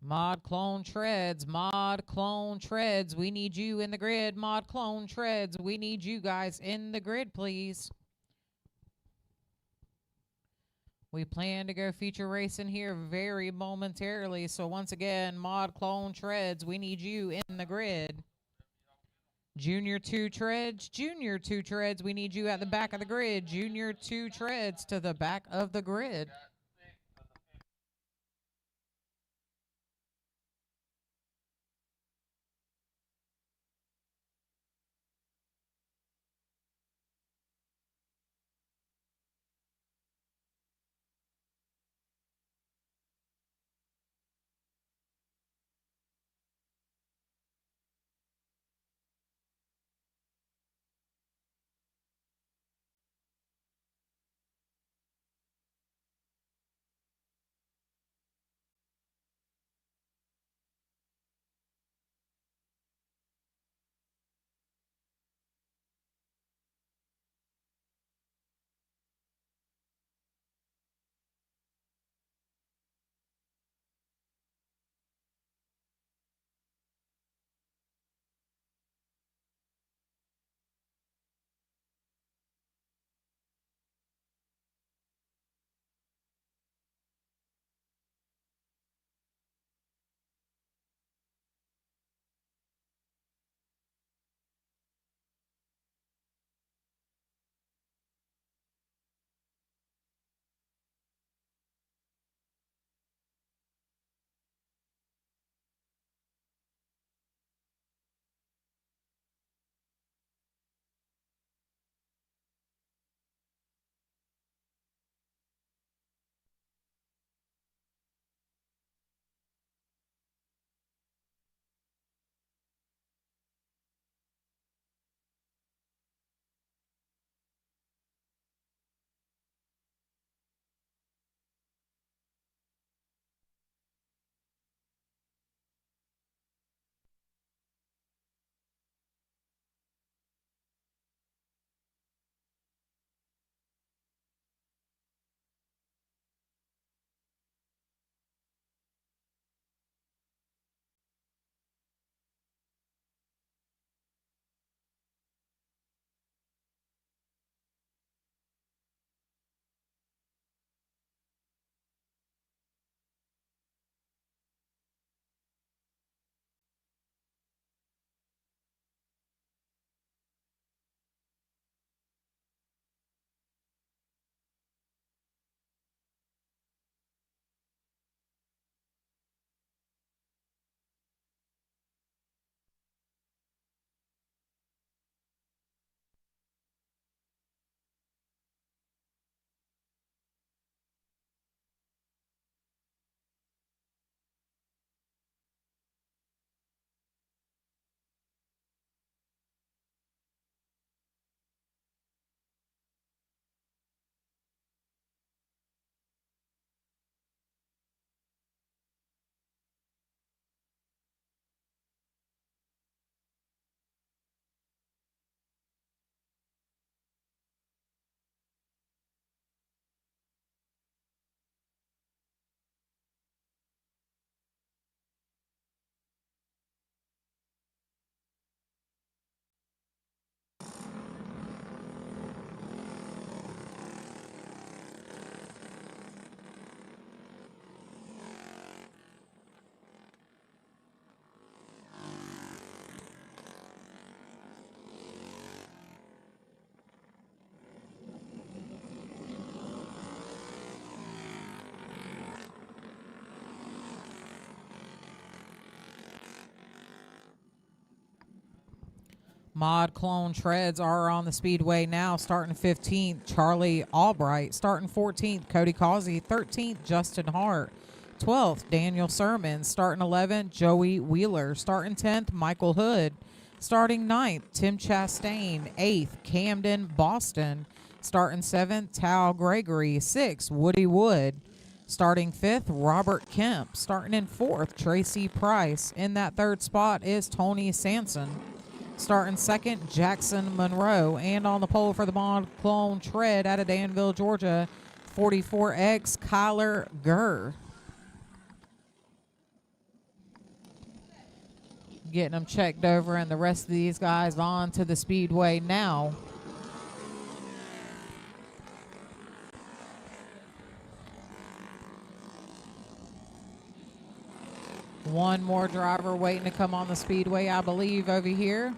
Mod Clone Treads, Mod Clone Treads, we need you in the grid. Mod Clone Treads, we need you guys in the grid, please. We plan to go feature racing here very momentarily. So once again, Mod Clone Treads, we need you in the grid. Junior 2 Treads, Junior 2 Treads, we need you at the back of the grid. Junior 2 Treads to the back of the grid. Mod Clone Treads are on the speedway now, starting 15th, Charlie Albright. Starting 14th, Cody Causey. 13th, Justin Hart. 12th, Daniel Sermon. Starting 11th, Joey Wheeler. Starting 10th, Michael Hood. Starting 9th, Tim Chastain. 8th, Camden Boston. Starting 7th, Tal Gregory. 6th, Woody Wood. Starting 5th, Robert Kemp. Starting in 4th, Tracy Price. In that third spot is Tony Sanson. Starting 2nd, Jackson Monroe. And on the pole for the Mod Clone Tread out of Danville, Georgia, 44X, Kyler Gurr. Getting them checked over, and the rest of these guys on to the speedway now. One more driver waiting to come on the speedway, I believe, over here.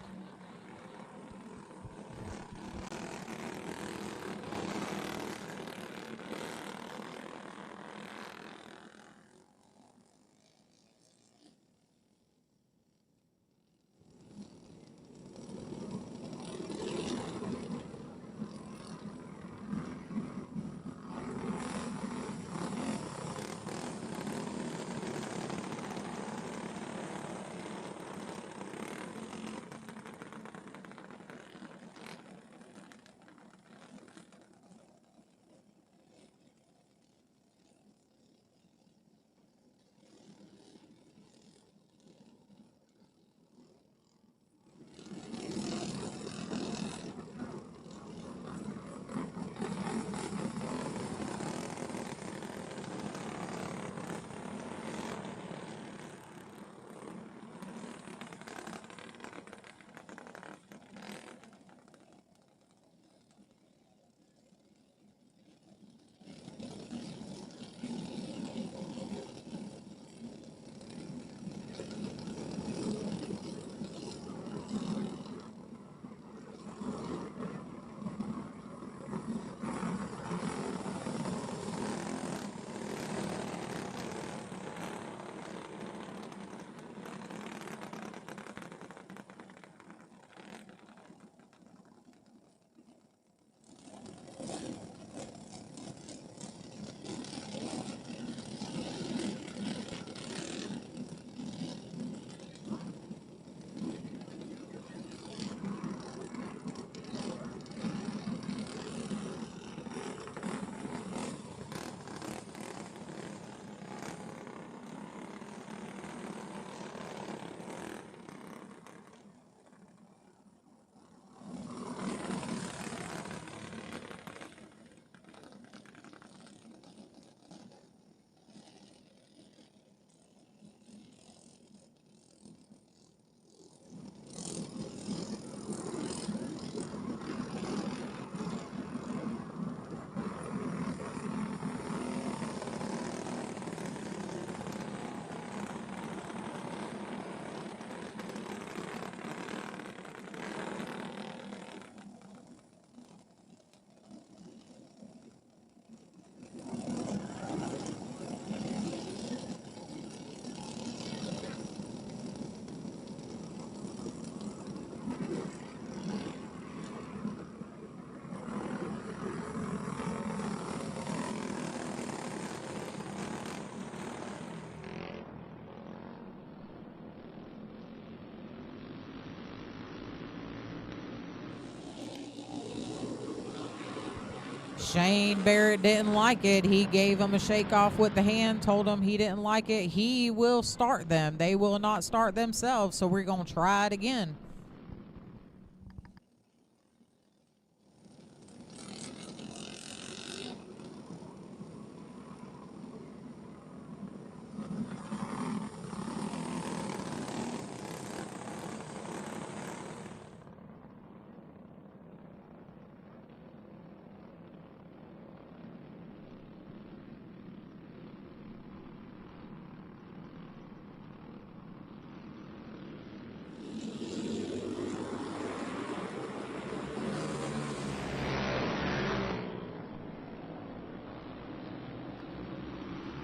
Shane Barrett didn't like it. He gave him a shake off with the hand, told him he didn't like it. He will start them. They will not start themselves, so we're going to try it again.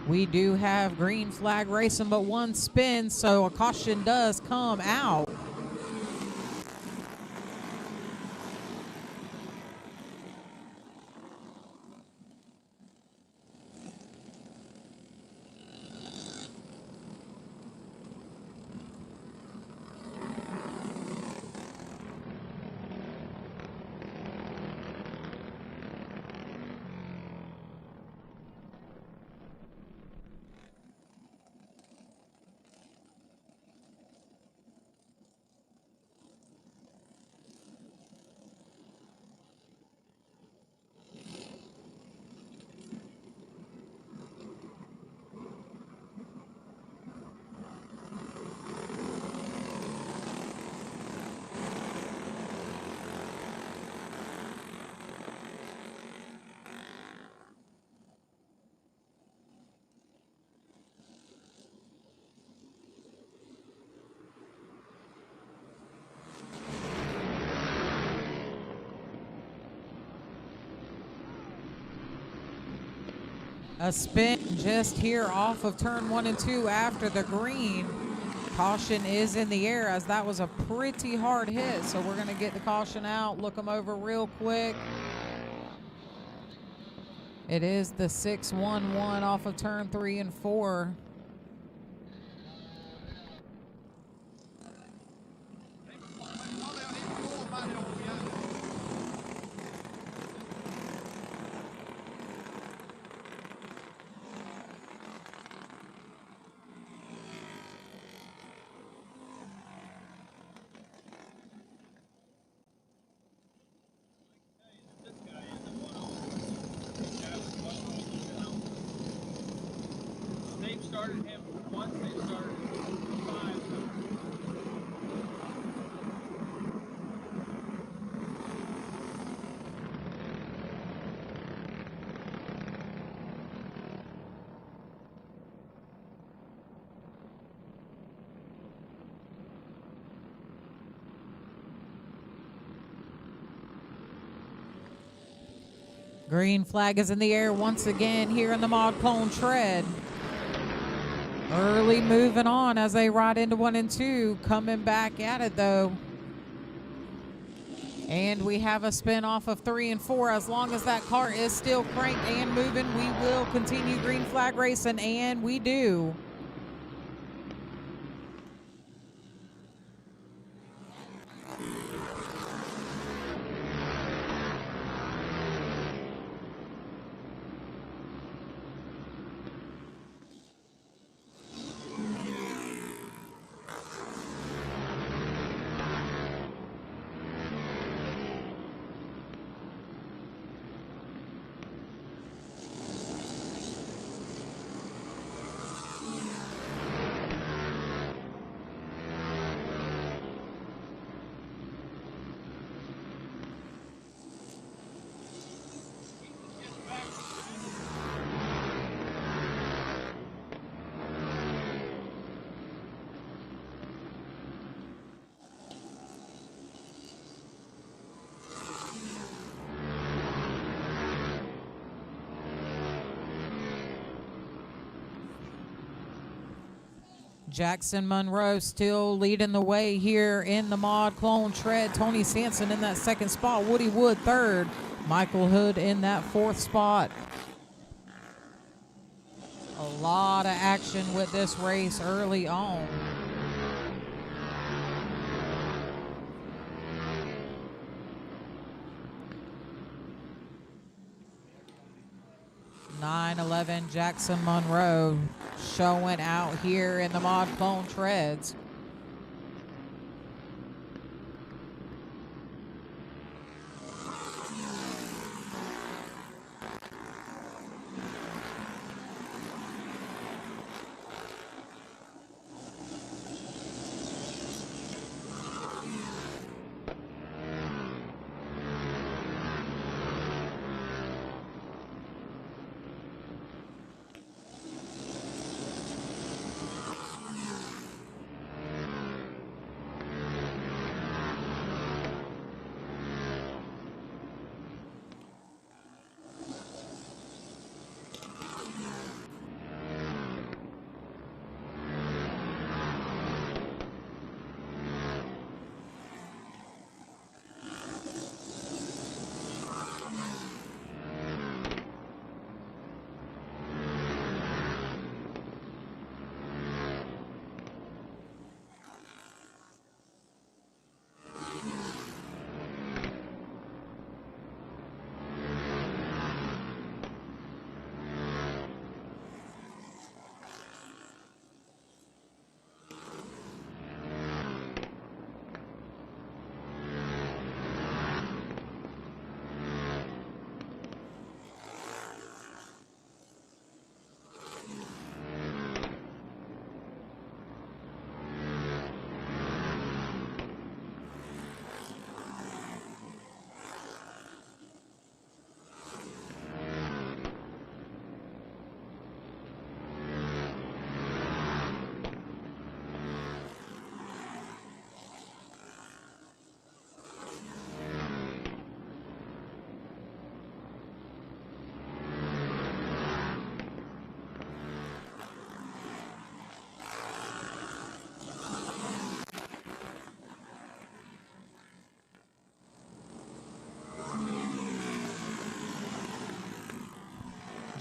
We do have green flag racing, but one spin, so a caution does come out. A spin just here off of turn 1 and 2 after the green. Caution is in the air as that was a pretty hard hit. So we're going to get the caution out, look them over real quick. It is the 6-1-1 off of turn 3 and 4. Started him once, they started 5 Green flag is in the air once again here in the Mod Clone Tread. Early moving on as they ride into 1 and 2. Coming back at it though. And we have a spin off of 3 and 4. As long as that cart is still cranked and moving, we will continue green flag racing, and we do. Jackson Monroe still leading the way here in the Mod Clone Tread. Tony Sampson in that second spot. Woody Wood third. Michael Hood in that fourth spot. A lot of action with this race early on. (9-11) Jackson Monroe showing out here in the Mod Clone Treads.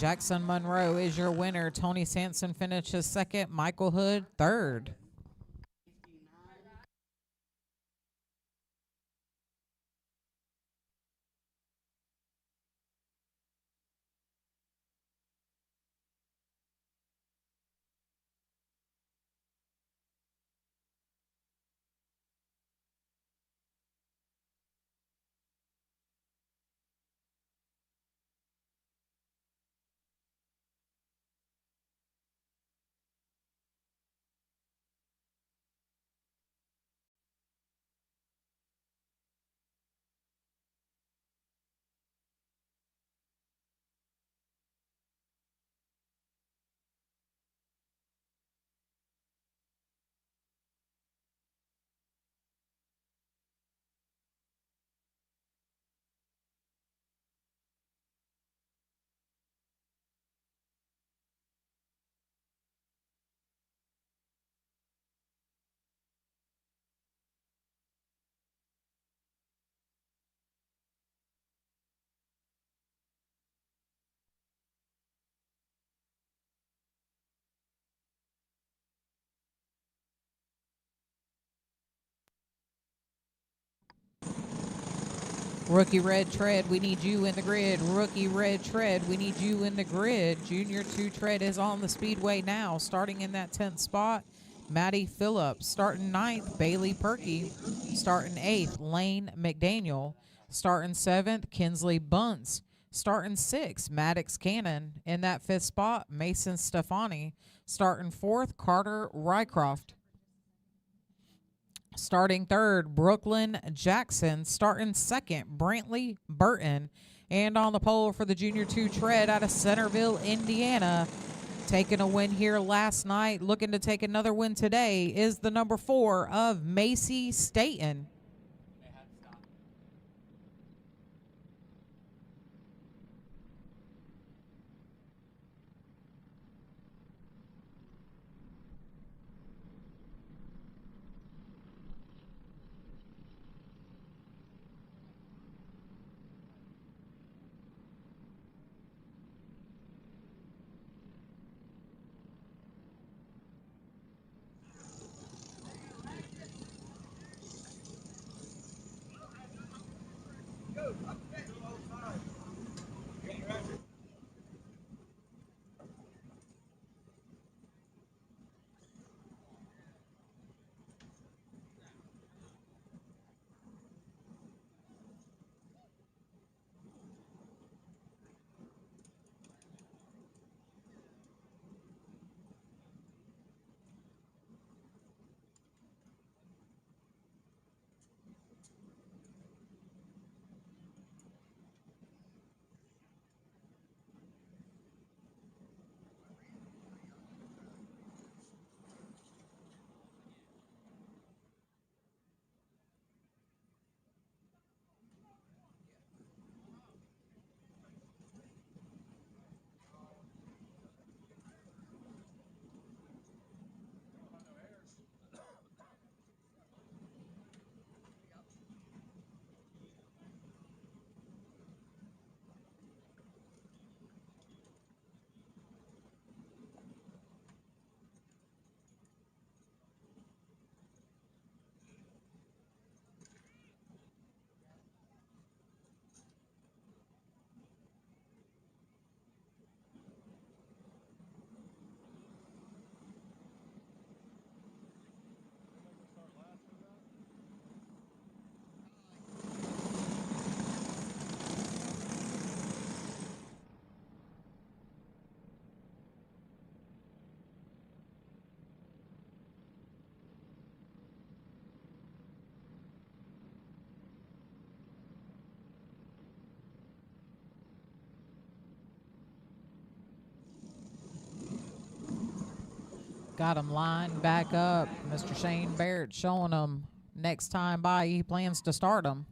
Jackson Monroe is your winner. Tony Sampson finishes second. Michael Hood third. Rookie Red Tread, we need you in the grid. Rookie Red Tread, we need you in the grid. Junior 2 Tread is on the speedway now. Starting in that 10th spot, Maddie Phillips. Starting 9th, Bailey Perky. Starting 8th, Lane McDaniel. Starting 7th, Kinsley Bunce. Starting 6th, Maddox Cannon. In that 5th spot, Mason Stefani. Starting 4th, Carter Rycroft. Starting 3rd, Brooklyn Jackson. Starting 2nd, Brantley Burton. And on the pole for the Junior 2 Tread out of Centerville, Indiana, taking a win here last night, looking to take another win today, is the number 4 of Macy Staten. Got him lined back up. Mr. Shane Barrett showing him next time by he plans to start him.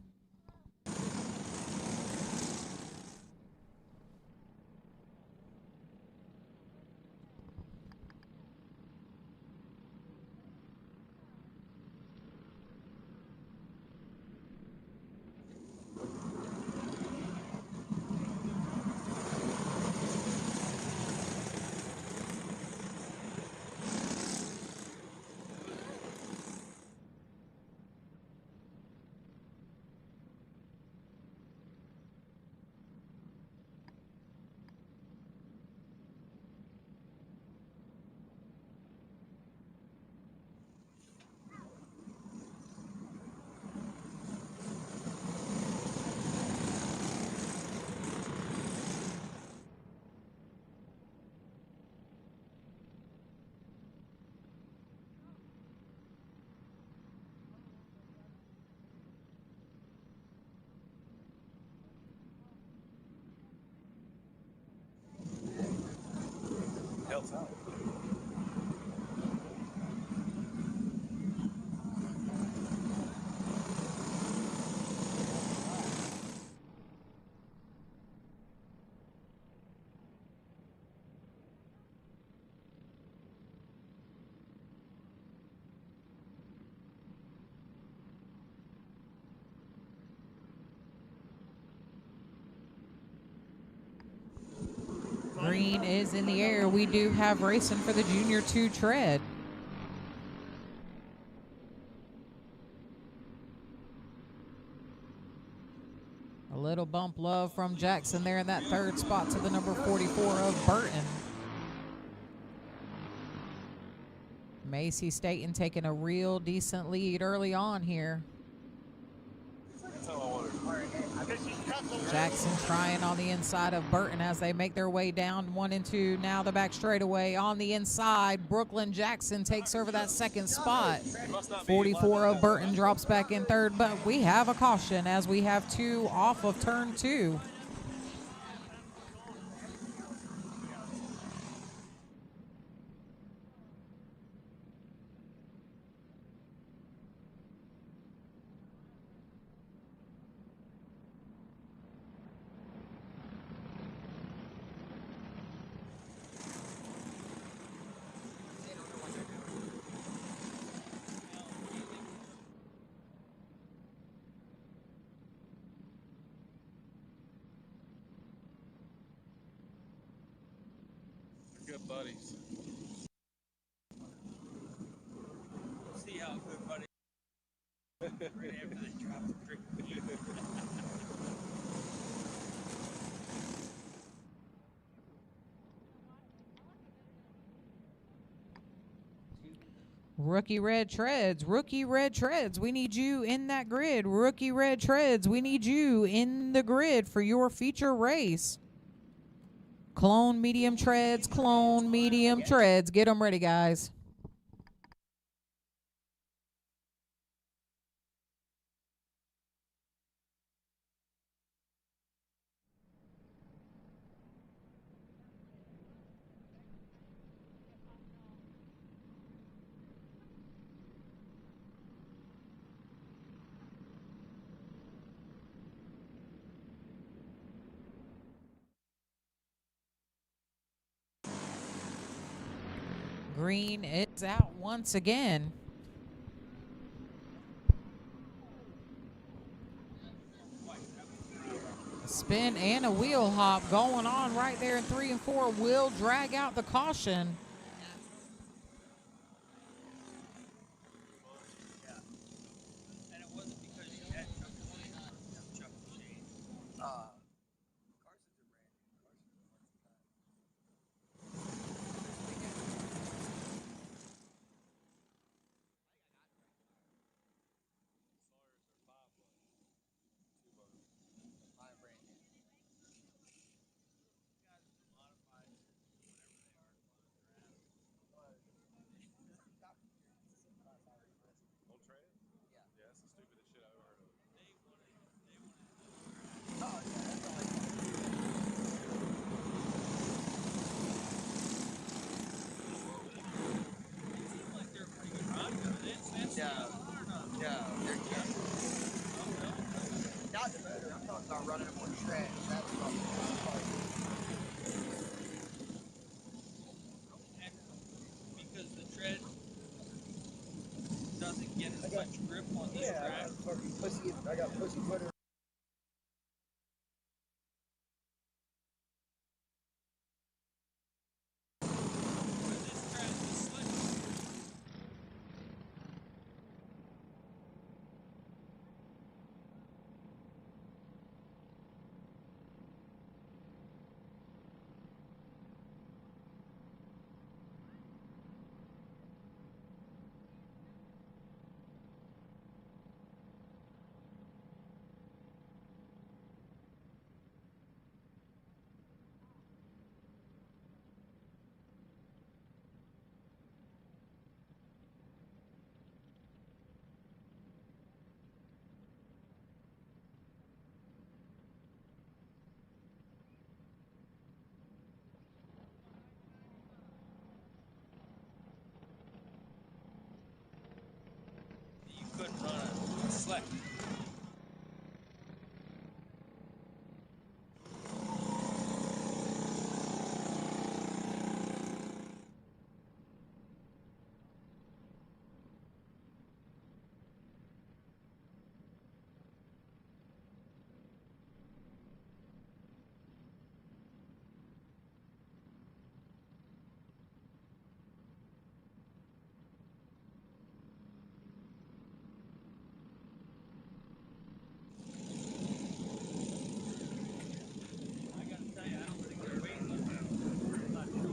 outside. Green is in the air. We do have racing for the Junior 2 tread. A little bump love from Jackson there in that third spot to the number 44 of Burton. Macy Staten taking a real decent lead early on here. Jackson trying on the inside of Burton as they make their way down 1 and 2. Now the back straightaway on the inside. Brooklyn Jackson takes over that second spot. 44 of Burton drops back in third, but we have a caution as we have 2 off of turn 2. Good buddies. See how good buddy. Right after they drop the trick. Rookie Red Treads, Rookie Red Treads, we need you in that grid. Rookie Red Treads, we need you in the grid for your feature race. Clone medium treads, clone medium treads. Get them ready, guys. Green is out once again. A spin and a wheel hop going on right there in 3 and 4 will drag out the caution. And it wasn't because you had Chuck Shane. Carson's a Old trade? Yeah. Yeah, that's the stupidest shit I've ever heard of. Not the motor. I'm talking about running them on track. That's probably the best part. Because the tread doesn't get as much grip on this track. I got pussy footer. This track is slick. Slap. I gotta tell you, I don't think they're waiting on that. I'm not sure.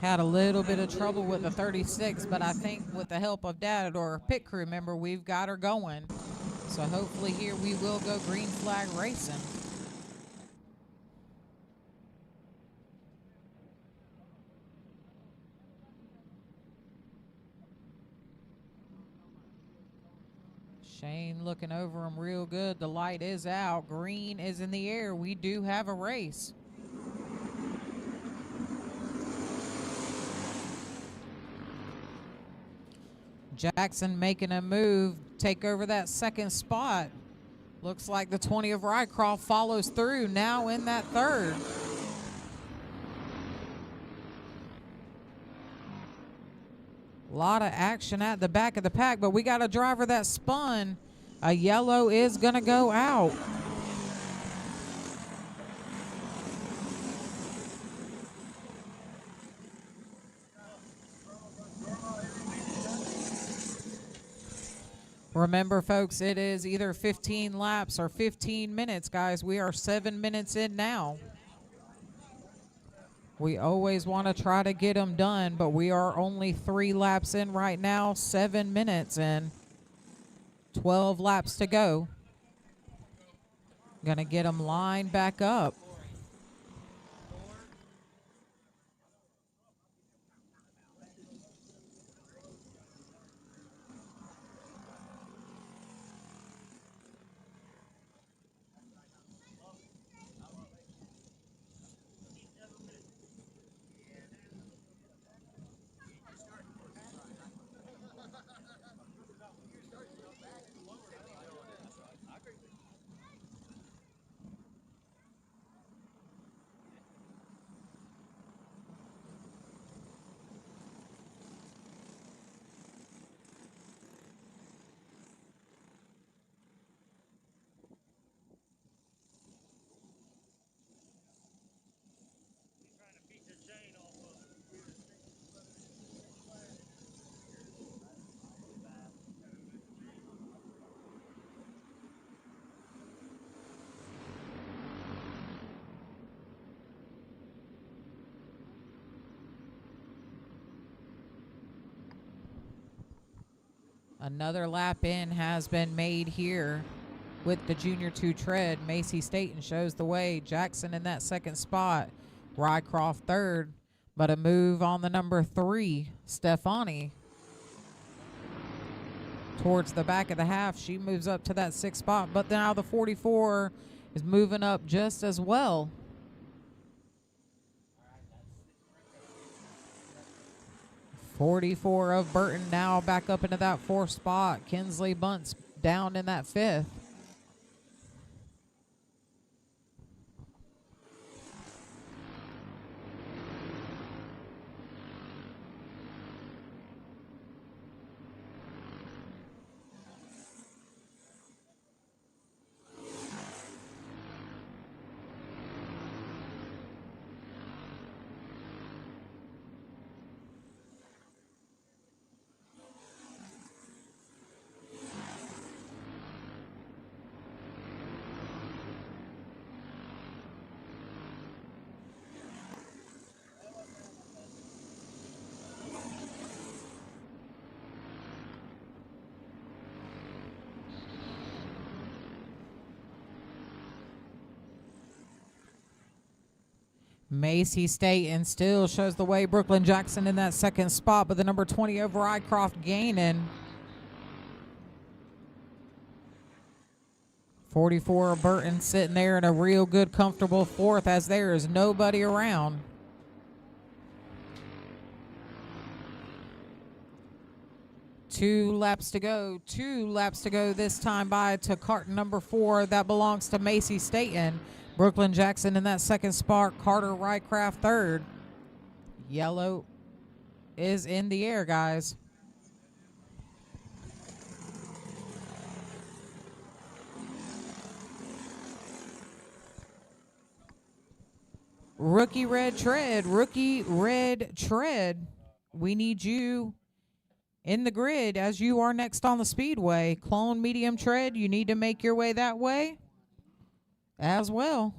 Had a little bit of trouble with the 36, but I think with the help of Dad or pit crew member, we've got her going. So hopefully here we will go green flag racing. Shane looking over him real good. The light is out. Green is in the air. We do have a race. Jackson making a move, take over that second spot. Looks like the 20 of Rycroft follows through, now in that third. A lot of action at the back of the pack, but we got a driver that spun. A yellow is going to go out. Remember, folks, it is either 15 laps or 15 minutes, guys. We are 7 minutes in now. We always want to try to get them done, but we are only 3 laps in right now, 7 minutes and 12 laps to go. Gonna get them lined back up. Another lap in has been made here with the Junior 2 tread. Macy Staten shows the way. Jackson in that second spot. Rycroft third, but a move on the number 3, Stefani. Towards the back of the half, she moves up to that 6th spot, but now the 44 is moving up just as well. .44 of Burton now back up into that 4th spot. Kinsley Bunce down in that 5th. Macy Staten still shows the way. Brooklyn Jackson in that second spot, but the number 20 over Rycroft gaining. 44 Burton sitting there in a real good, comfortable fourth as there is nobody around. Two laps to go this time by to cart number 4. That belongs to Macy Staten. Brooklyn Jackson in that second spot. Carter Rycraft third. Yellow is in the air, guys. Rookie Red Tread. We need you in the grid as you are next on the speedway. Clone Medium Tread, you need to make your way that way as well.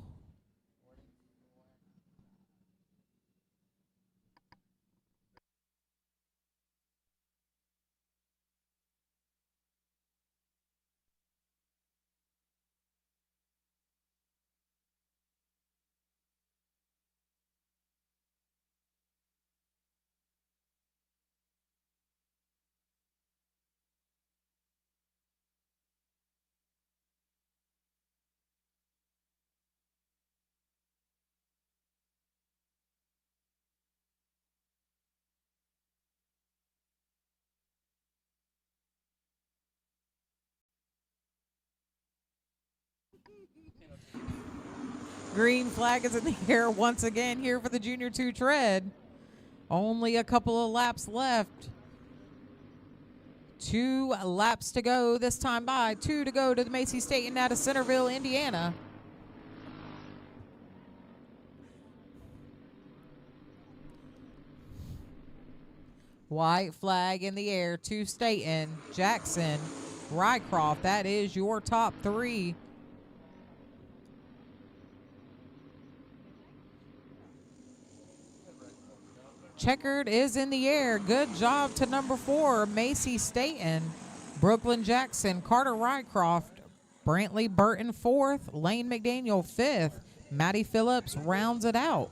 Green flag is in the air once again here for the Junior 2 tread. Only a couple of laps left. 2 laps to go this time by. 2 to go to the Macy Staten out of Centerville, Indiana. White flag in the air to Staten, Jackson, Rycroft. That is your top 3. Checkered is in the air. Good job to number 4, Macy Staten. Brooklyn Jackson, Carter Rycroft, Brantley Burton 4th, Lane McDaniel 5th. Maddie Phillips rounds it out.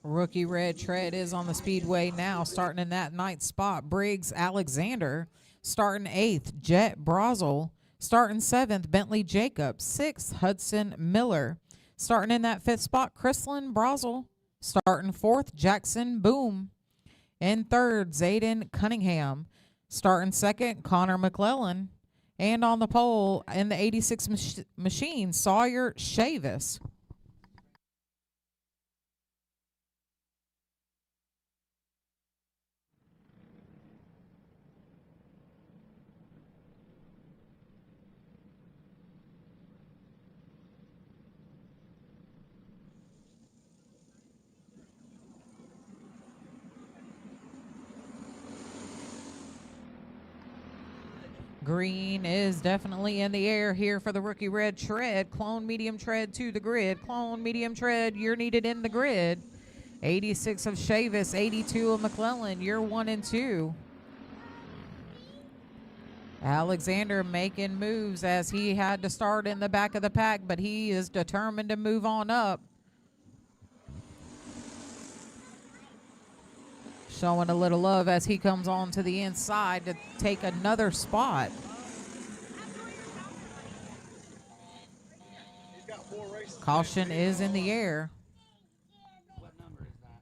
Rookie Red Tread is on the speedway now, starting in that 9th spot. Briggs Alexander, starting 8th. Jet Brazel, starting 7th. Bentley Jacobs, 6th. Hudson Miller, starting in that 5th spot. Chrislyn Brazel, starting 4th. Jackson Boom, in 3rd. Zayden Cunningham, starting 2nd. Connor McClellan, and on the pole in the 86 machine, Sawyer Chavis. Green is definitely in the air here for the Rookie Red Tread. Clone Medium Tread to the grid. Clone Medium Tread, you're needed in the grid. 86 of Chavis, 82 of McClellan. You're 1 and 2. Alexander making moves as he had to start in the back of the pack, but he is determined to move on up. Showing a little love as he comes on to the inside to take another spot. He's got 4 races. Caution is in the air. What number is that?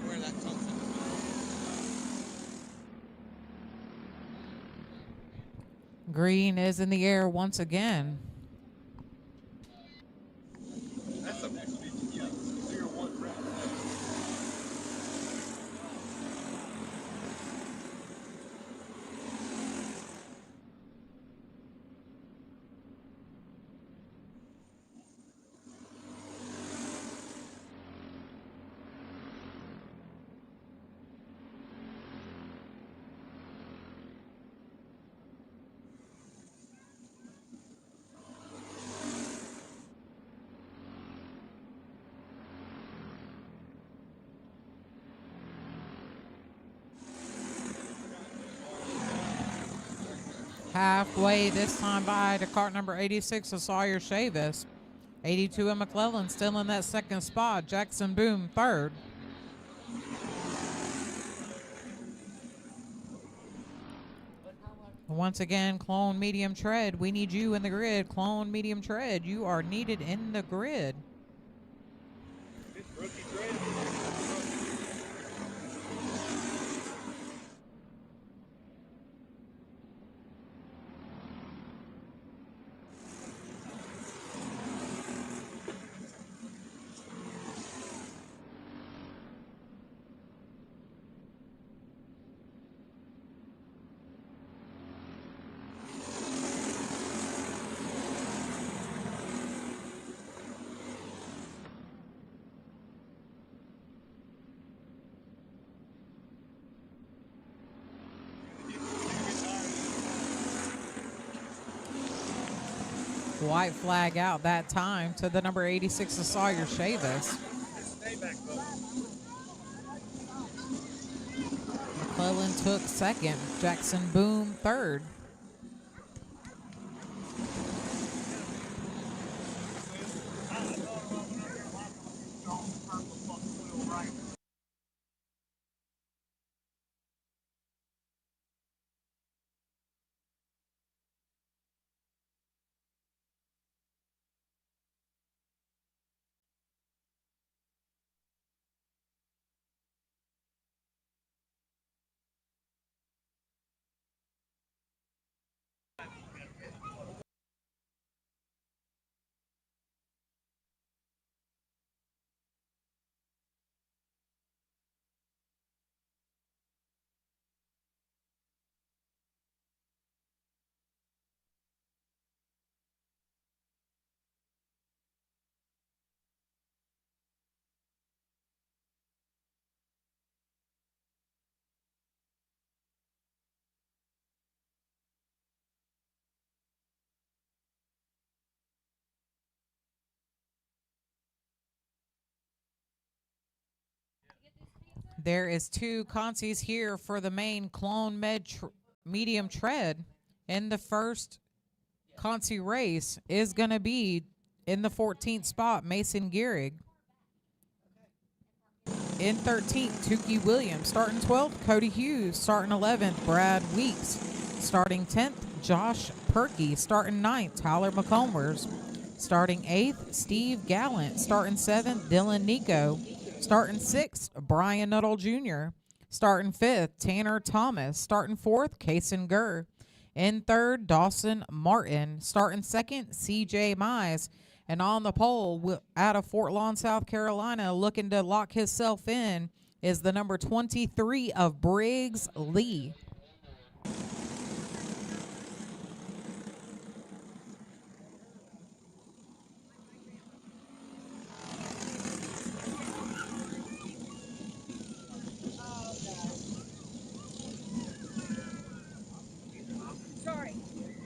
Where that comes in. Green is in the air once again. That's a big speed. Yeah. 0-1 round. Halfway this time by to cart number 86 of Sawyer Chavis. 82 of McClellan still in that second spot. Jackson Boom third. Once again, Clone Medium Tread. We need you in the grid. Clone Medium Tread. You are needed in the grid. Rookie grade. White flag out that time to the number 86 of Sawyer Chavis. Stay back, though. McClellan took second. Jackson Boom third. There is 2 consies here for the main Clone medium tread. In the first consi race is going to be in the 14th spot, Mason Gehrig. In 13th, Tukey Williams. Starting 12th, Cody Hughes. Starting 11th, Brad Weeks. Starting 10th, Josh Perkey. Starting 9th, Tyler McCombers. Starting 8th, Steve Gallant. Starting 7th, Dylan Nico. Starting 6th, Brian Nuttall Jr. Starting 5th, Tanner Thomas. Starting 4th, Kason Gurr. In 3rd, Dawson Martin. Starting 2nd, CJ Mize. And on the pole, out of Fort Lawn, South Carolina, looking to lock himself in, is the number 23 of Briggs Lee.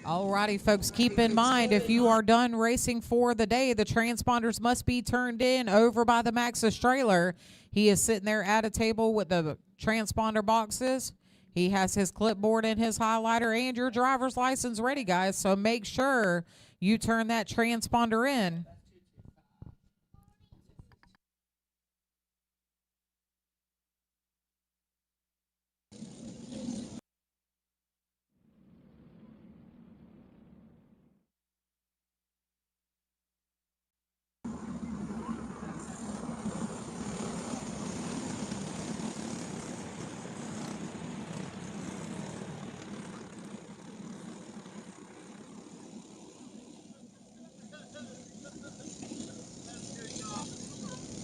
Alrighty, folks, keep in mind, if you are done racing for the day, the transponders must be turned in over by the Maxxis trailer. He is sitting there at a table with the transponder boxes. He has his clipboard and his highlighter and your driver's license ready, guys. So make sure you turn that transponder in.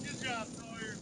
Good job, Sawyer.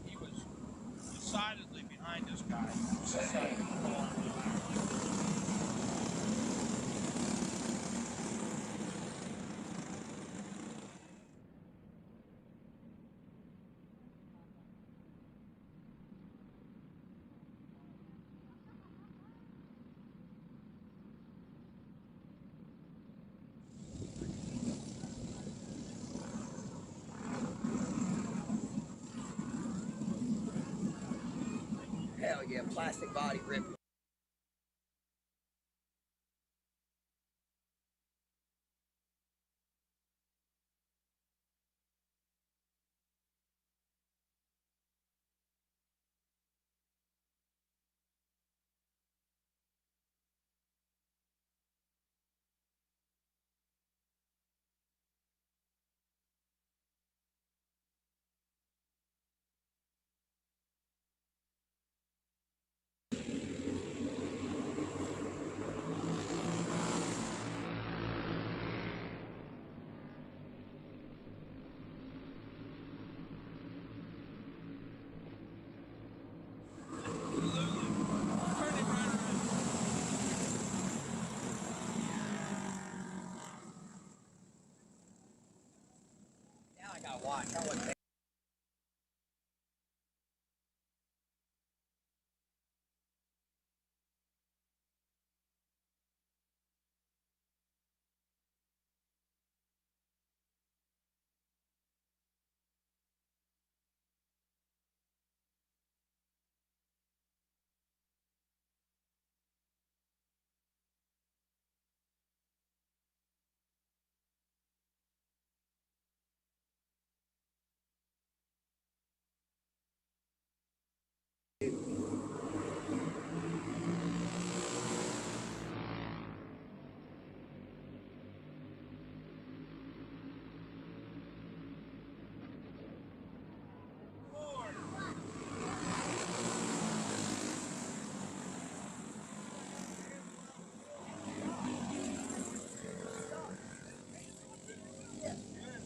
He was decidedly behind this guy. Hell yeah, plastic body rip. watch. I wasn't paying.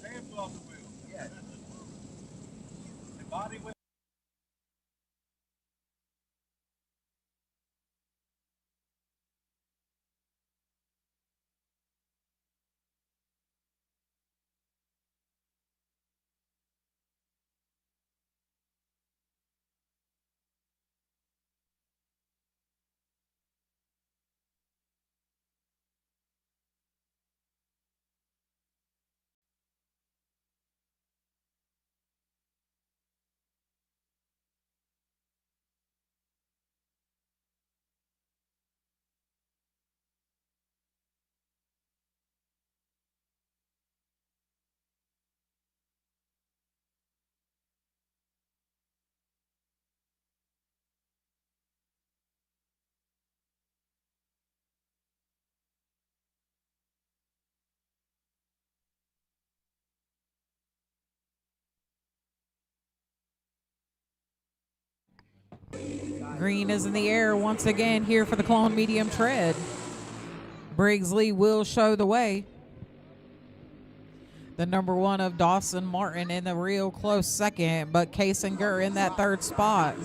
Hands off the wheel. Yeah. The body went. Green is in the air once again here for the Clone Medium Tread. Briggsley will show the way. The number 1 of Dawson Martin in the real close second, but Kasinger in that third spot.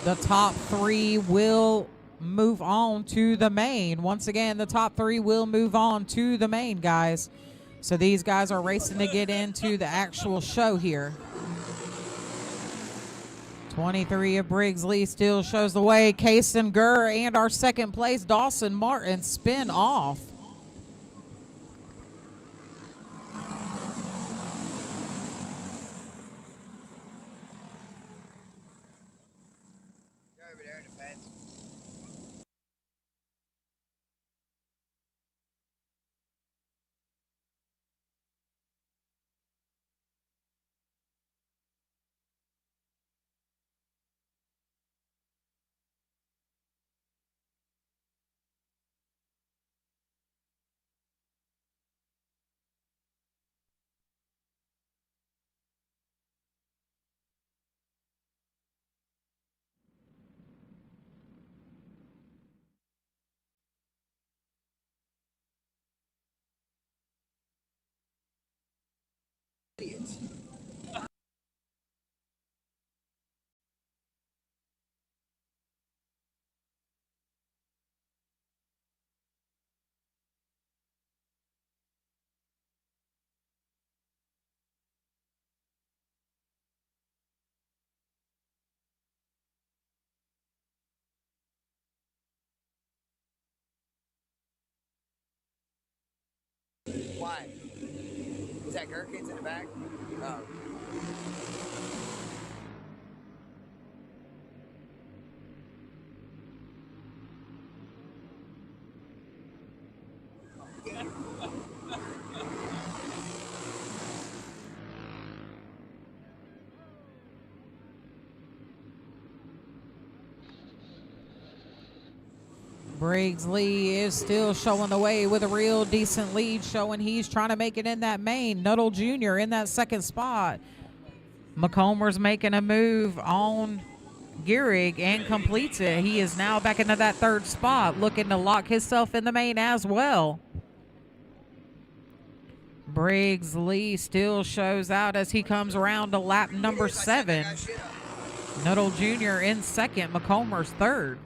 The top 3 will move on to the main. Once again, the top 3 will move on to the main, guys. So these guys are racing to get into the actual show here. 23 of Briggsley still shows the way. Kasinger and our second place, Dawson Martin, spin off. Go over there in the fence. Idiots. Why? Is that gherkins in the back? Oh. Briggsley is still showing the way with a real decent lead, showing he's trying to make it in that main. Nuttall Jr. in that second spot. McComer's making a move on Gehrig and completes it. He is now back into that third spot, looking to lock himself in the main as well. Briggsley still shows out as he comes around to lap number 7. Nuttall Jr. in second, McComer's third.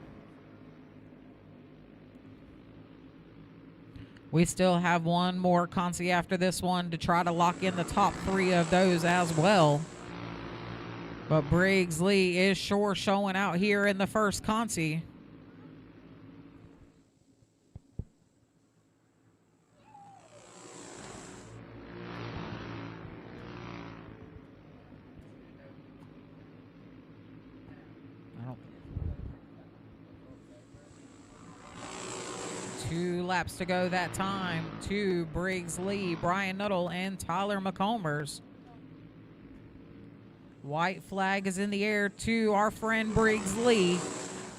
We still have one more consi after this one to try to lock in the top 3 of those as well. But Briggs Lee is sure showing out here in the first consi. Two laps to go that time to Briggs Lee, Brian Nuttall, and Tyler McCombers. White flag is in the air to our friend Briggs Lee.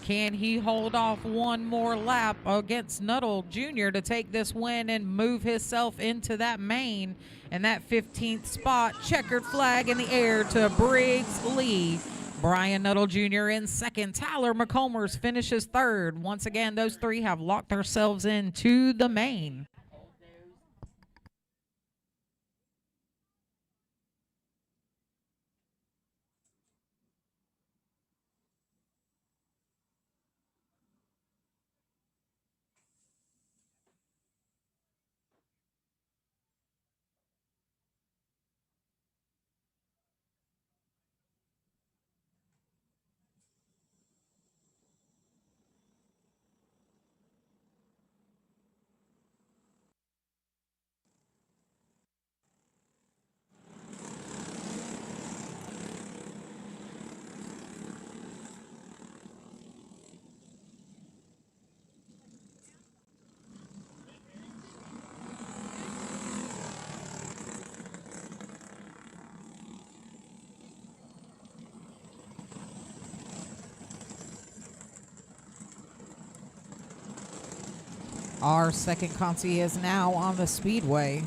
Can he hold off one more lap against Nuttall Jr. to take this win and move himself into that main and that 15th spot? Checkered flag in the air to Briggs Lee. Brian Nuttall Jr. in second. Tyler McCombers finishes third. Once again, those 3 have locked themselves into the main. Our second consi is now on the speedway.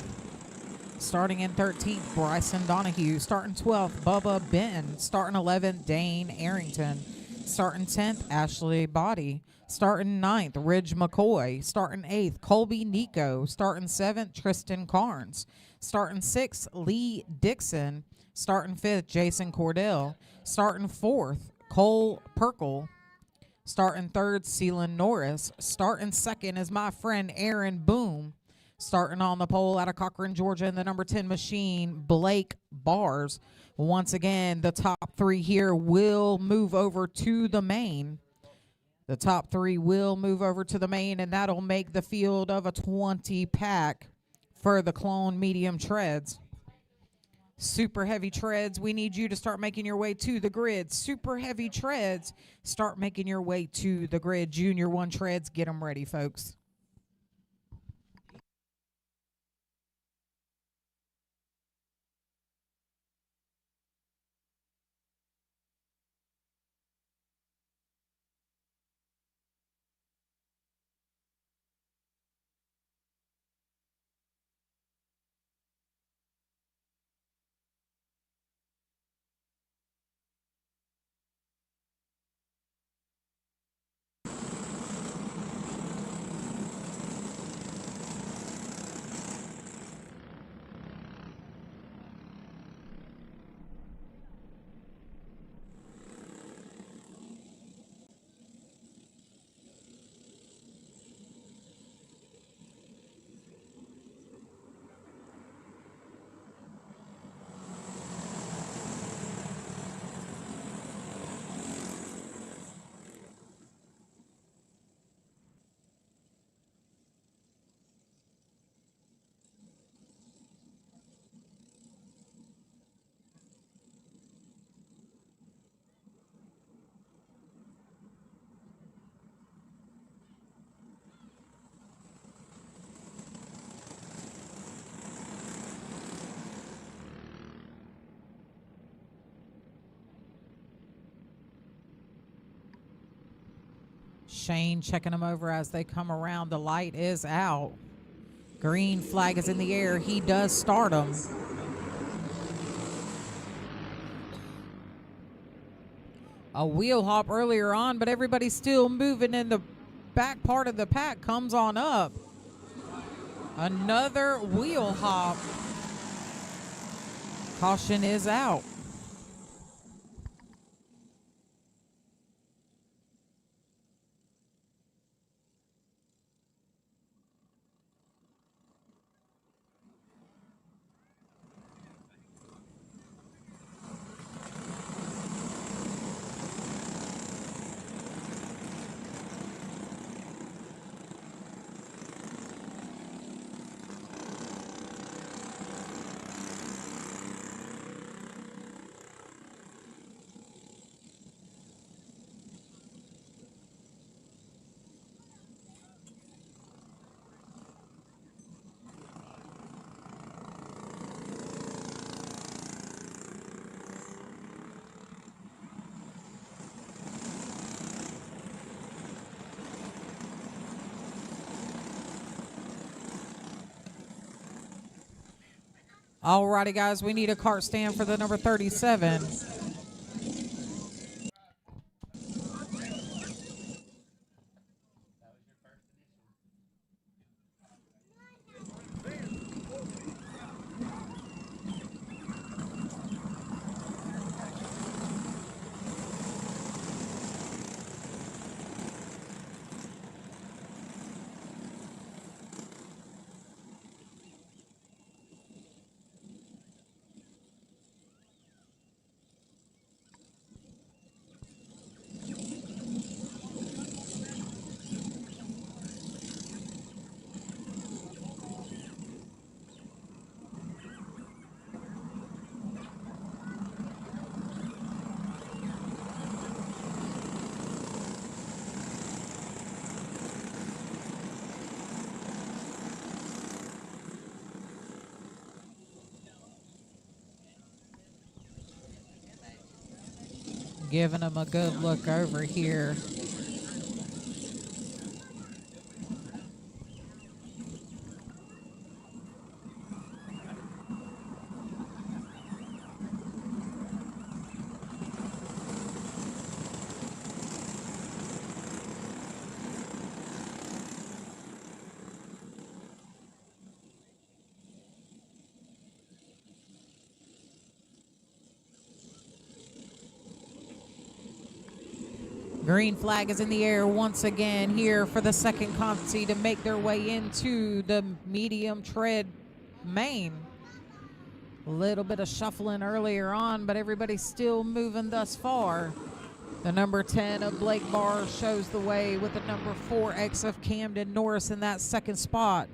Starting in 13th, Bryson Donahue. Starting 12th, Bubba Benton. Starting 11th, Dane Arrington. Starting 10th, Ashley Body. Starting 9th, Ridge McCoy. Starting 8th, Colby Nico. Starting 7th, Tristan Carnes. Starting 6th, Lee Dixon. Starting 5th, Jason Cordell. Starting 4th, Cole Perkle. Starting 3rd, Celan Norris. Starting 2nd is my friend Aaron Boom. Starting on the pole out of Cochran, Georgia, in the number 10 machine, Blake Bars. Once again, the top 3 here will move over to the main. The top 3 will move over to the main, and that'll make the field of a 20-pack for the Clone medium treads. Super heavy treads, we need you to start making your way to the grid. Super heavy treads, start making your way to the grid. Junior 1 treads, get them ready, folks. Shane checking them over as they come around. The light is out. Green flag is in the air. He does start them. A wheel hop earlier on, but everybody's still moving in the back part of the pack. Comes on up. Another wheel hop. Caution is out. Alrighty, guys, we need a cart stand for the number 37. Giving them a good look over here. Green flag is in the air once again here for the second consi to make their way into the medium tread main. A little bit of shuffling earlier on, but everybody's still moving thus far. The number 10 of Blake Barr shows the way with the number 4X of Camden Norris in that second spot.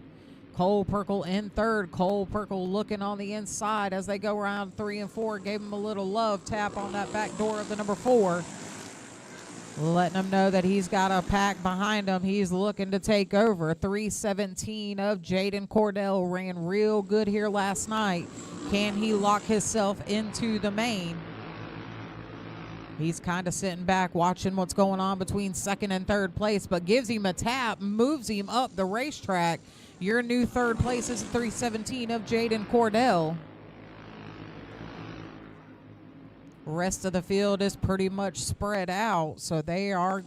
Cole Perkle in third. Cole Perkle looking on the inside as they go around 3 and 4. Gave him a little love tap on that back door of the number 4. Letting him know that he's got a pack behind him. He's looking to take over. 317 of Jaden Cordell ran real good here last night. Can he lock himself into the main? He's kind of sitting back watching what's going on between second and third place, but gives him a tap, moves him up the racetrack. Your new third place is 317 of Jaden Cordell. Rest of the field is pretty much spread out, so they are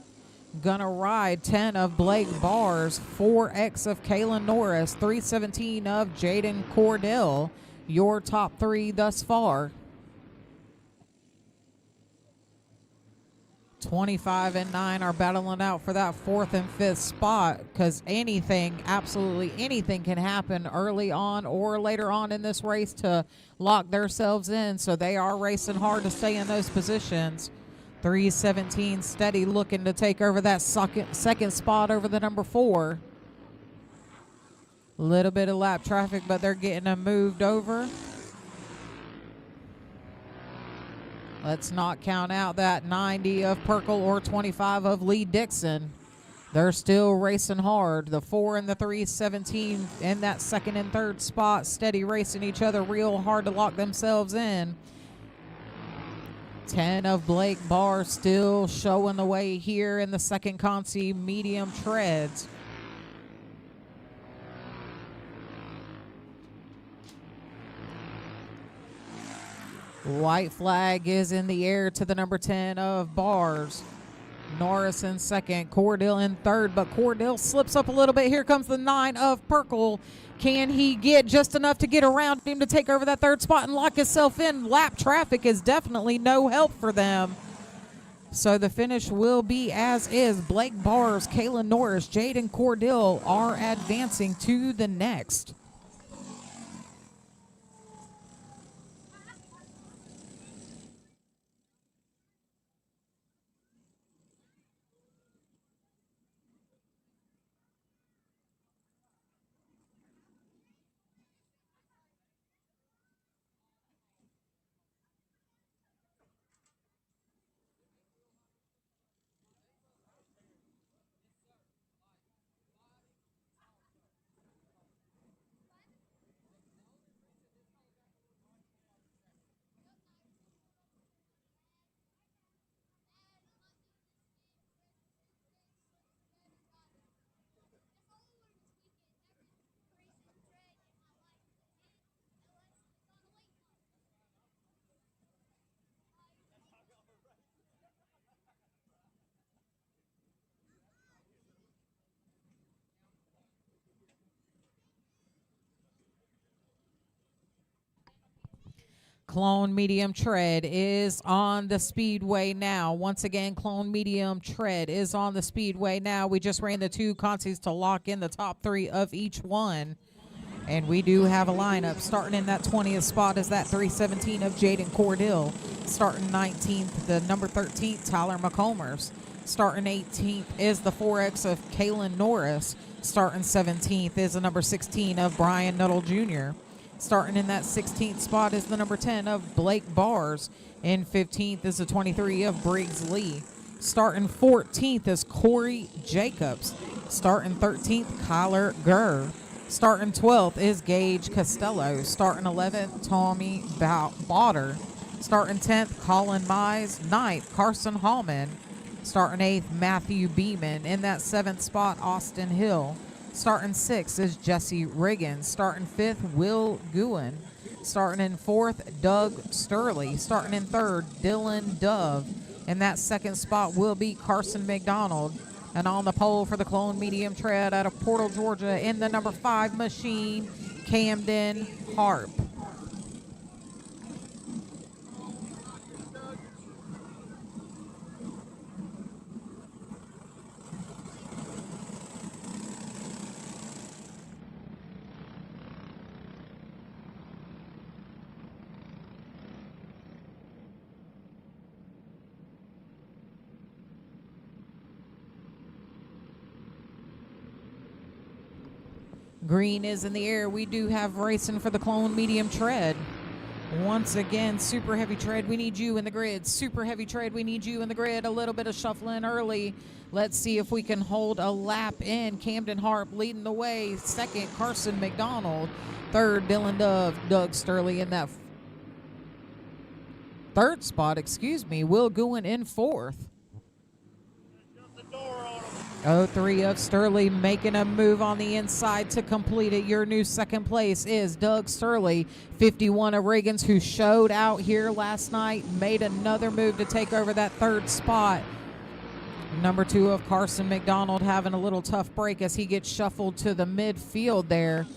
gonna ride 10 of Blake Bars, 4X of Kayla Norris, 317 of Jaden Cordell. Your top three thus far. 25 and 9 are battling out for that 4th and 5th spot, because anything, absolutely anything can happen early on or later on in this race to lock themselves in. So they are racing hard to stay in those positions. 317 steady looking to take over that second spot over the number 4. A little bit of lap traffic, but they're getting them moved over. Let's not count out that 90 of Perkle or 25 of Lee Dixon. They're still racing hard. The 4 and the 317 in that second and third spot, steady racing each other real hard to lock themselves in. 10 of Blake Barr still showing the way here in the second consi medium treads. White flag is in the air to the number 10 of Bars. Norris in second, Cordell in third, but Cordell slips up a little bit. Here comes the 9 of Perkle. Can he get just enough to get around him to take over that third spot and lock himself in? Lap traffic is definitely no help for them. So the finish will be as is. Blake Bars, Kayla Norris, Jaden Cordell are advancing to the next. Clone Medium Tread is on the speedway now. Once again, Clone Medium Tread is on the speedway now. We just ran the 2 consies to lock in the top 3 of each one. And we do have a lineup. Starting in that 20th spot is that 317 of Jaden Cordill. Starting 19th, the number 13th, Tyler McCombers. Starting 18th is the 4X of Kalen Norris. Starting 17th is the number 16 of Brian Nuttall Jr. Starting in that 16th spot is the number 10 of Blake Bars. And 15th is the 23 of Briggs Lee. Starting 14th is Corey Jacobs. Starting 13th, Kyler Gurr. Starting 12th is Gage Costello. Starting 11th, Tommy Bauder. Starting 10th, Colin Mize. 9th, Carson Hallman. Starting 8th, Matthew Beeman. In that 7th spot, Austin Hill. Starting 6th is Jesse Riggins. Starting 5th, Will Guin. Starting in 4th, Doug Sturley. Starting in 3rd, Dylan Dove. In that 2nd spot will be Carson McDonald. And on the pole for the Clone Medium Tread out of Portal, Georgia, in the number 5 machine, Camden Harp. Green is in the air. We do have racing for the Clone Medium Tread. Once again, super heavy tread, we need you in the grid. Super heavy tread, we need you in the grid. A little bit of shuffling early. Let's see if we can hold a lap in. Camden Harp leading the way. 2nd, Carson McDonald. 3rd, Dylan Dove. Doug Sturley in that 3rd spot, Will Guin in 4th. 03 of Sturley making a move on the inside to complete it. Your new 2nd place is Doug Sturley. 51 of Riggins, who showed out here last night, made another move to take over that 3rd spot. Number 2 of Carson McDonald having a little tough break as he gets shuffled to the midfield there.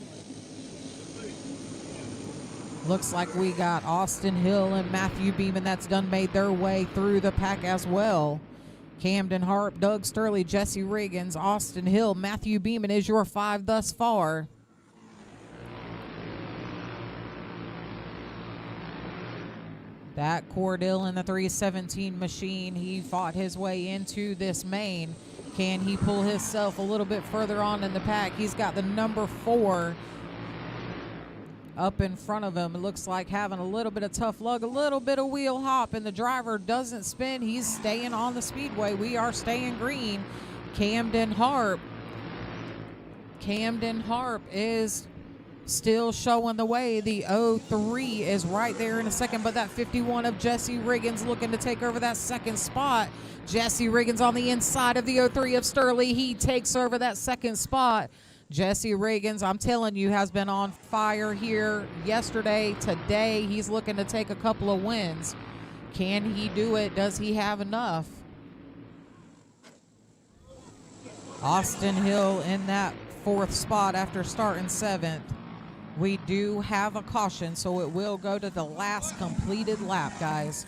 Looks like we got Austin Hill and Matthew Beeman that's done made their way through the pack as well. Camden Harp, Doug Sturley, Jesse Riggins, Austin Hill, Matthew Beeman is your 5 thus far. That Cordill in the 317 machine, he fought his way into this main. Can he pull himself a little bit further on in the pack? He's got the number 4 up in front of him. It looks like having a little bit of tough luck, a little bit of wheel hop, and the driver doesn't spin. He's staying on the speedway. We are staying green. Camden Harp is still showing the way. The 03 is right there in a second, but that 51 of Jesse Riggins looking to take over that 2nd spot. Jesse Riggins on the inside of the 03 of Sturley. He takes over that 2nd spot. Jesse Riggins, I'm telling you, has been on fire here yesterday, today. He's looking to take a couple of wins. Can he do it? Does he have enough? Austin Hill in that 4th spot after starting 7th. We do have a caution, so it will go to the last completed lap, guys.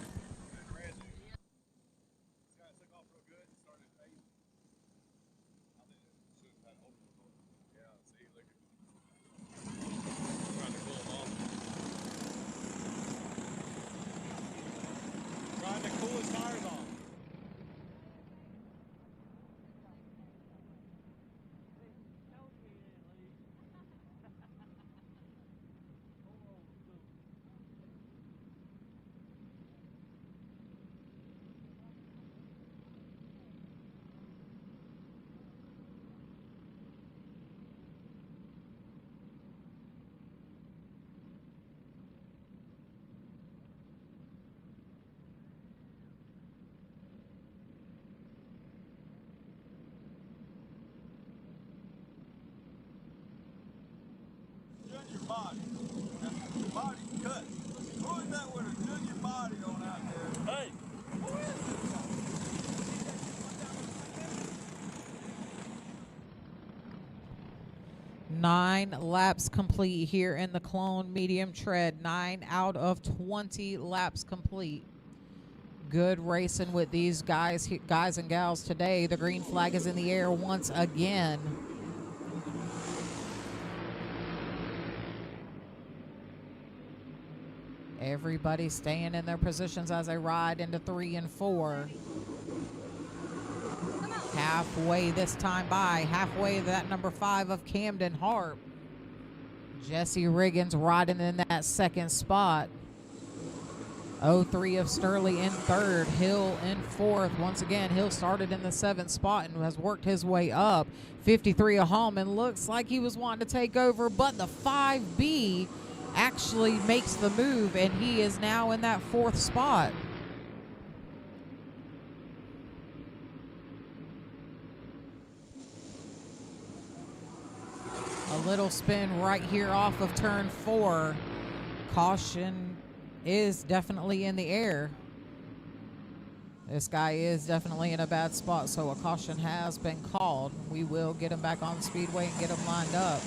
Body. Your body's cut. Who is that with a junior body on out there? Hey! Who is this 9 laps complete here in the Clone Medium Tread. 9 out of 20 laps complete. Good racing with these guys and gals today. The green flag is in the air once again. Everybody staying in their positions as they ride into 3 and 4. Halfway this time by. Halfway to that number 5 of Camden Harp. Jesse Riggins riding in that second spot. 03 of Sturley in third. Hill in fourth. Once again, Hill started in the 7th spot and has worked his way up. 53 of Hallman looks like he was wanting to take over, but the 5B actually makes the move, and he is now in that 4th spot. A little spin right here off of turn 4. Caution is definitely in the air. This guy is definitely in a bad spot, so a caution has been called. We will get him back on the speedway and get him lined up.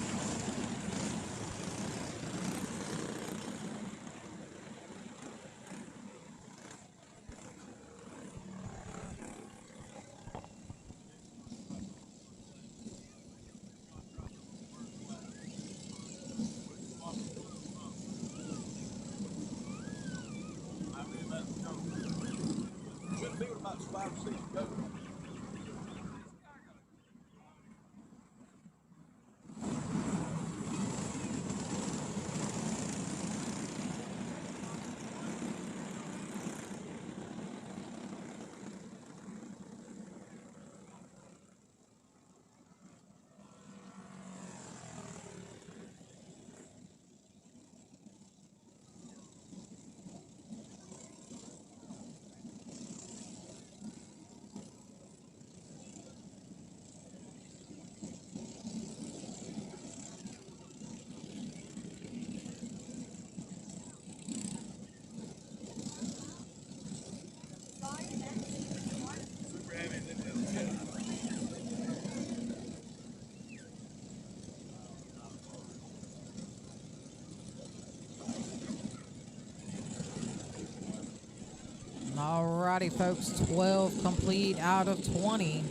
Alrighty, folks, 12 complete out of 20.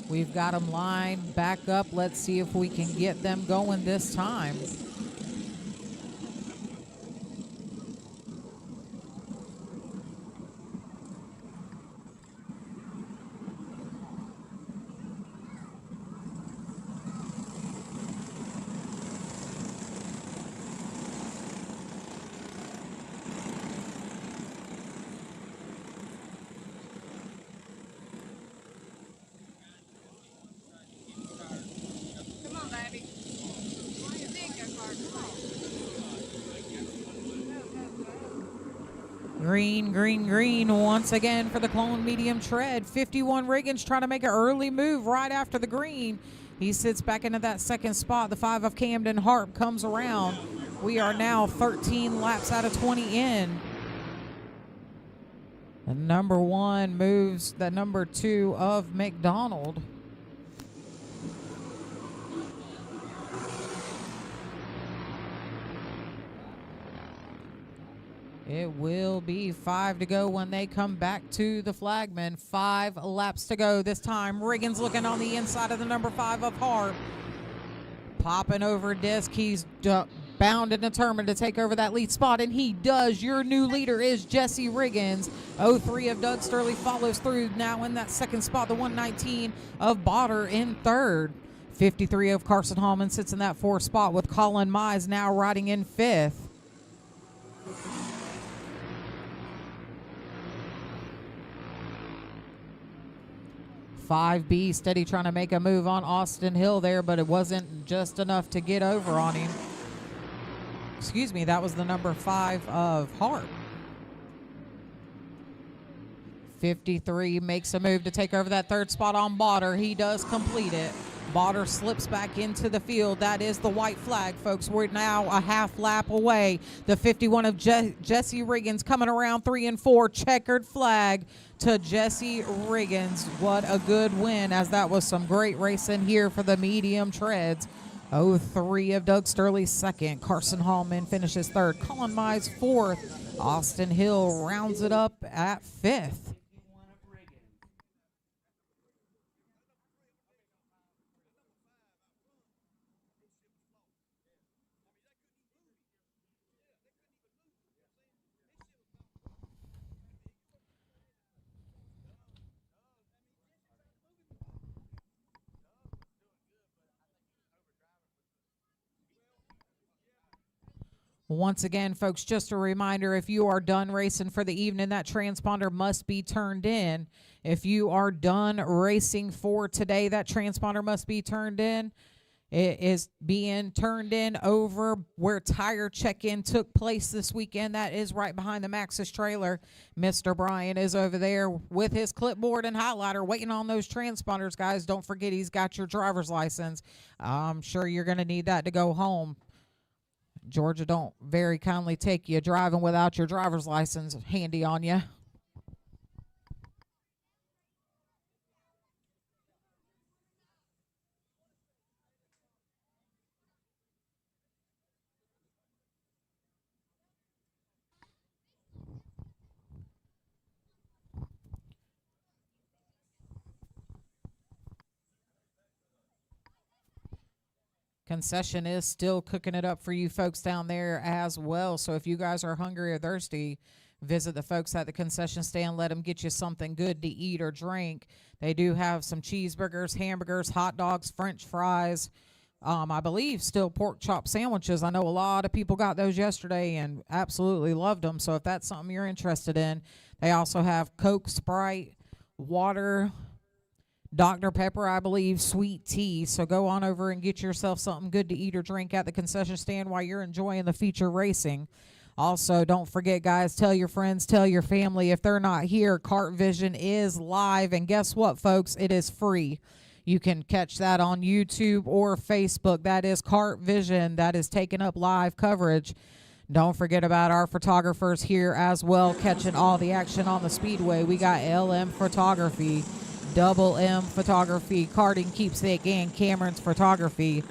We've got them lined back up. Let's see if we can get them going this time. Green, green, green once again for the Clone Medium Tread. 51 Riggins trying to make an early move right after the green. He sits back into that 2nd spot. The 5 of Camden Harp comes around. We are now 13 laps out of 20 in. The number 1 moves the number 2 of McDonald. It will be 5 to go when they come back to the flagman. 5 laps to go. This time, Riggins looking on the inside of the number 5 of Harp. Popping over disc. He's bound and determined to take over that lead spot, and he does. Your new leader is Jesse Riggins. 03 of Doug Sturley follows through, now in that 2nd spot. The 119 of Botter in 3rd. 53 of Carson Hallman sits in that 4th spot, with Colin Mize now riding in 5th. "5B" steady trying to make a move on Austin Hill there, but it wasn't just enough to get over on him. Excuse me, that was the number 5 of Harp. 53 makes a move to take over that 3rd spot on Botter. He does complete it. Botter slips back into the field. That is the white flag, folks. We're now a half lap away. The 51 of Jesse Riggins coming around 3 and 4. Checkered flag to Jesse Riggins. What a good win, as that was some great racing here for the medium treads. 03 of Doug Sturley second. Carson Hallman finishes third. Colin Mize fourth. Austin Hill rounds it up at fifth. Once again, folks, just a reminder, if you are done racing for the evening, that transponder must be turned in. If you are done racing for today, that transponder must be turned in. It is being turned in over where tire check-in took place this weekend. That is right behind the Maxxis trailer. Mr. Brian is over there with his clipboard and highlighter waiting on those transponders, guys. Don't forget he's got your driver's license. I'm sure you're going to need that to go home. Georgia don't very kindly take you driving without your driver's license handy on you. Concession is still cooking it up for you folks down there as well. So if you guys are hungry or thirsty, visit the folks at the concession stand. Let them get you something good to eat or drink. They do have some cheeseburgers, hamburgers, hot dogs, French fries. I believe still pork chop sandwiches. I know a lot of people got those yesterday and absolutely loved them. So if that's something you're interested in, they also have Coke, Sprite, water, Dr. Pepper, I believe, sweet tea. So go on over and get yourself something good to eat or drink at the concession stand while you're enjoying the feature racing. Also, don't forget, guys, tell your friends, tell your family. If they're not here, KartVision is live. And guess what, folks? It is free. You can catch that on YouTube or Facebook. That is KartVision. That is taking up live coverage. Don't forget about our photographers here as well, catching all the action on the Speedway. We got LM Photography, Double M Photography, Karting Keepsake, and Cameron's Photography.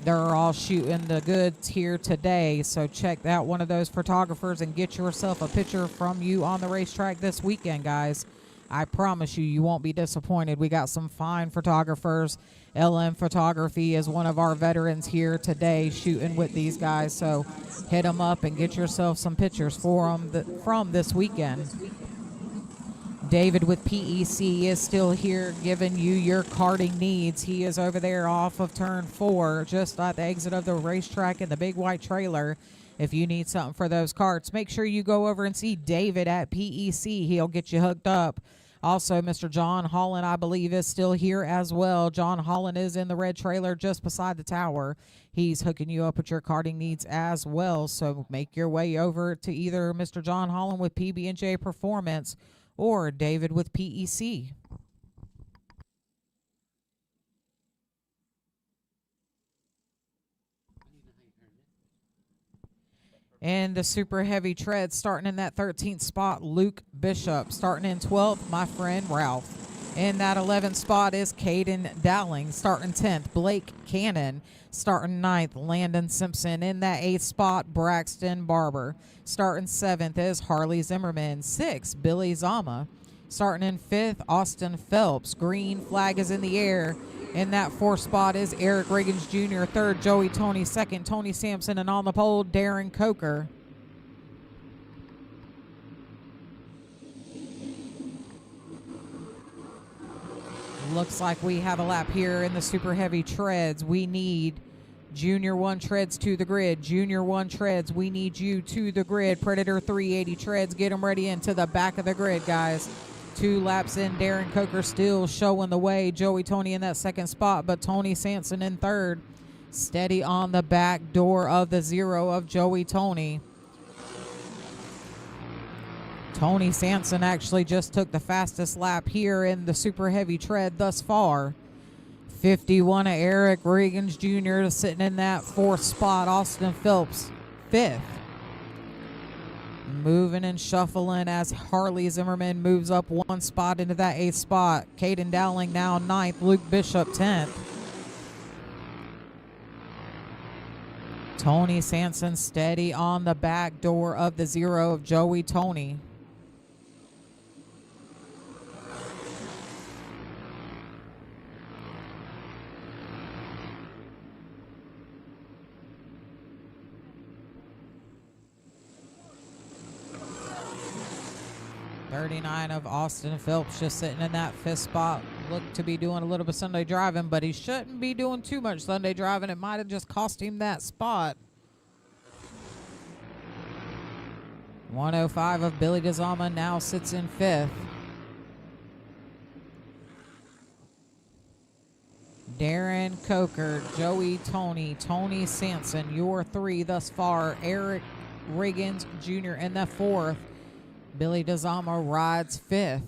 They're all shooting the goods here today. So check out one of those photographers and get yourself a picture from you on the racetrack this weekend, guys. I promise you, you won't be disappointed. We got some fine photographers. LM Photography is one of our veterans here today shooting with these guys. So hit them up and get yourself some pictures for them from this weekend. David with PEC is still here giving you your karting needs. He is over there off of turn 4, just at the exit of the racetrack in the big white trailer. If you need something for those karts, make sure you go over and see David at PEC. He'll get you hooked up. Also, Mr. John Holland, I believe, is still here as well. John Holland is in the red trailer just beside the tower. He's hooking you up with your karting needs as well. So make your way over to either Mr. John Holland with PB&J Performance or David with PEC. And the super heavy tread starting in that 13th spot, Luke Bishop. Starting in 12th, my friend Ralph. In that 11th spot is Caden Dowling. Starting 10th, Blake Cannon. Starting 9th, Landon Simpson. In that 8th spot, Braxton Barber. Starting 7th is Harley Zimmerman. 6th, Billy Zama. Starting in 5th, Austin Phelps. Green flag is in the air. In that 4th spot is Eric Riggins Jr. 3rd, Joey Tony. 2nd, Tony Sampson. And on the pole, Darren Coker. Looks like we have a lap here in the super heavy treads. We need Junior 1 treads to the grid. Junior 1 treads, we need you to the grid. Predator 380 treads, get them ready into the back of the grid, guys. 2 laps in, Darren Coker still showing the way. Joey Tony in that 2nd spot, but Tony Sampson in 3rd. Steady on the back door of the 0 of Joey Tony. Tony Sampson actually just took the fastest lap here in the super heavy tread thus far. 51 of Eric Riggins Jr. sitting in that 4th spot. Austin Phelps 5th. Moving and shuffling as Harley Zimmerman moves up 1 spot into that 8th spot. Caden Dowling now 9th. Luke Bishop 10th. Tony Sampson steady on the back door of the 0 of Joey Tony. '39 of Austin Phelps just sitting in that 5th spot. Looked to be doing a little bit of Sunday driving, but he shouldn't be doing too much Sunday driving. It might have just cost him that spot. 105 of Billy DeZama now sits in 5th. Darren Coker, Joey Tony, Tony Sampson, your 3 thus far. Eric Riggins Jr. in the 4th. Billy DeZama rides 5th.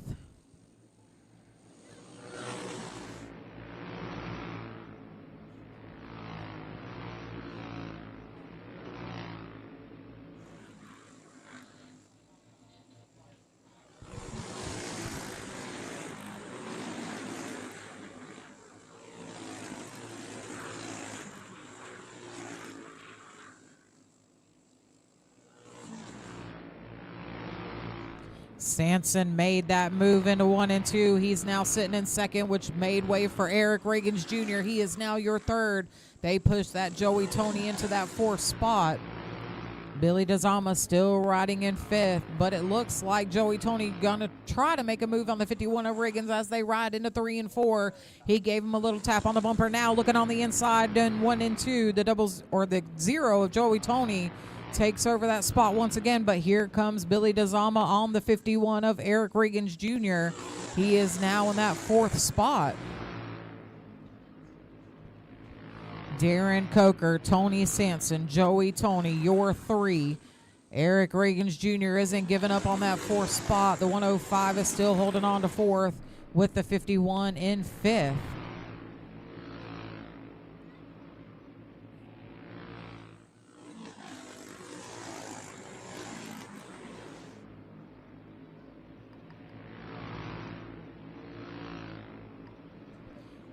Sampson made that move into 1 and 2. He's now sitting in 2nd, which made way for Eric Riggins Jr. He is now your 3rd. They pushed that Joey Tony into that 4th spot. Billy DeZama still riding in 5th, but it looks like Joey Tony gonna try to make a move on the 51 of Riggins as they ride into 3 and 4. He gave him a little tap on the bumper. Now looking on the inside, then 1 and 2. The doubles or the 0 of Joey Tony takes over that spot once again, but here comes Billy DeZama on the 51 of Eric Riggins Jr. He is now in that 4th spot. Darren Coker, Tony Sampson, Joey Tony, your 3. Eric Riggins Jr. isn't giving up on that 4th spot. The 105 is still holding on to 4th with the 51 in 5th.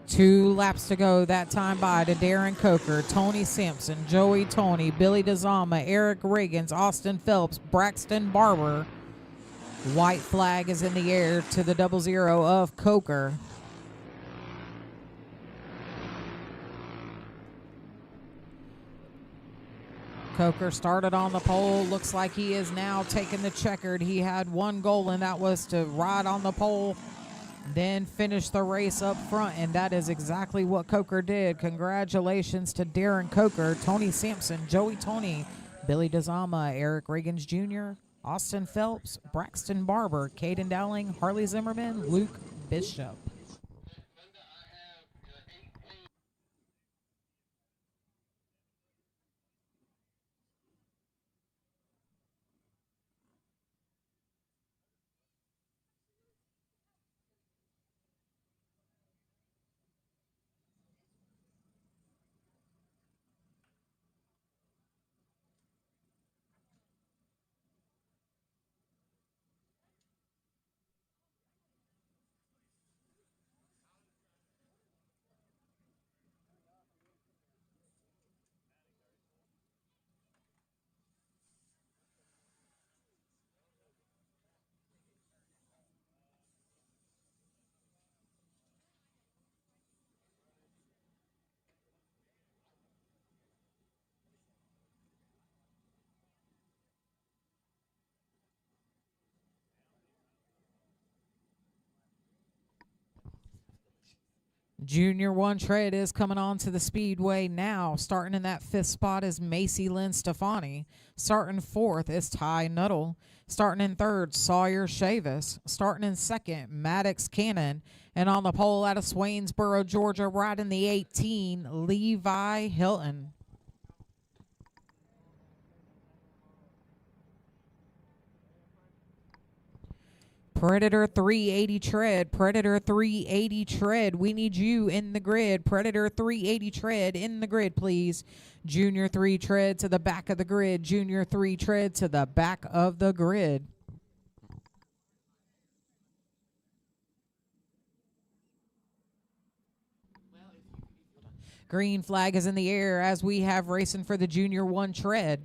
Two laps to go that time by to Darren Coker, Tony Sampson, Joey Tony, Billy DeZama, Eric Riggins, Austin Phelps, Braxton Barber. White flag is in the air to the 00 of Coker. Coker started on the pole. Looks like he is now taking the checkered. He had one goal, and that was to ride on the pole, then finish the race up front, and that is exactly what Coker did. Congratulations to Darren Coker, Tony Sampson, Joey Tony, Billy DeZama, Eric Riggins Jr., Austin Phelps, Braxton Barber, Caden Dowling, Harley Zimmerman, Luke Bishop. Junior 1 tread is coming on to the speedway now. Starting in that 5th spot is Macy Lynn Stefani. Starting 4th is Ty Nuttall. Starting in 3rd, Sawyer Chavis. Starting in 2nd, Maddox Cannon. And on the pole out of Swainsboro, Georgia, riding the 18, Levi Hilton. Predator 380 tread, Predator 380 tread. We need you in the grid. Predator 380 tread in the grid, please. Junior 3 tread to the back of the grid. Junior 3 tread to the back of the grid. Green flag is in the air as we have racing for the Junior 1 tread.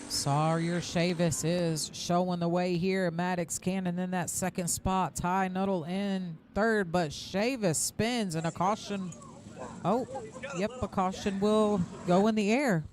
Sawyer Chavis is showing the way here. Maddox Cannon in that second spot. Ty Nuttall in third, but Chavis spins and a caution. Oh, yep, a caution will go in the air.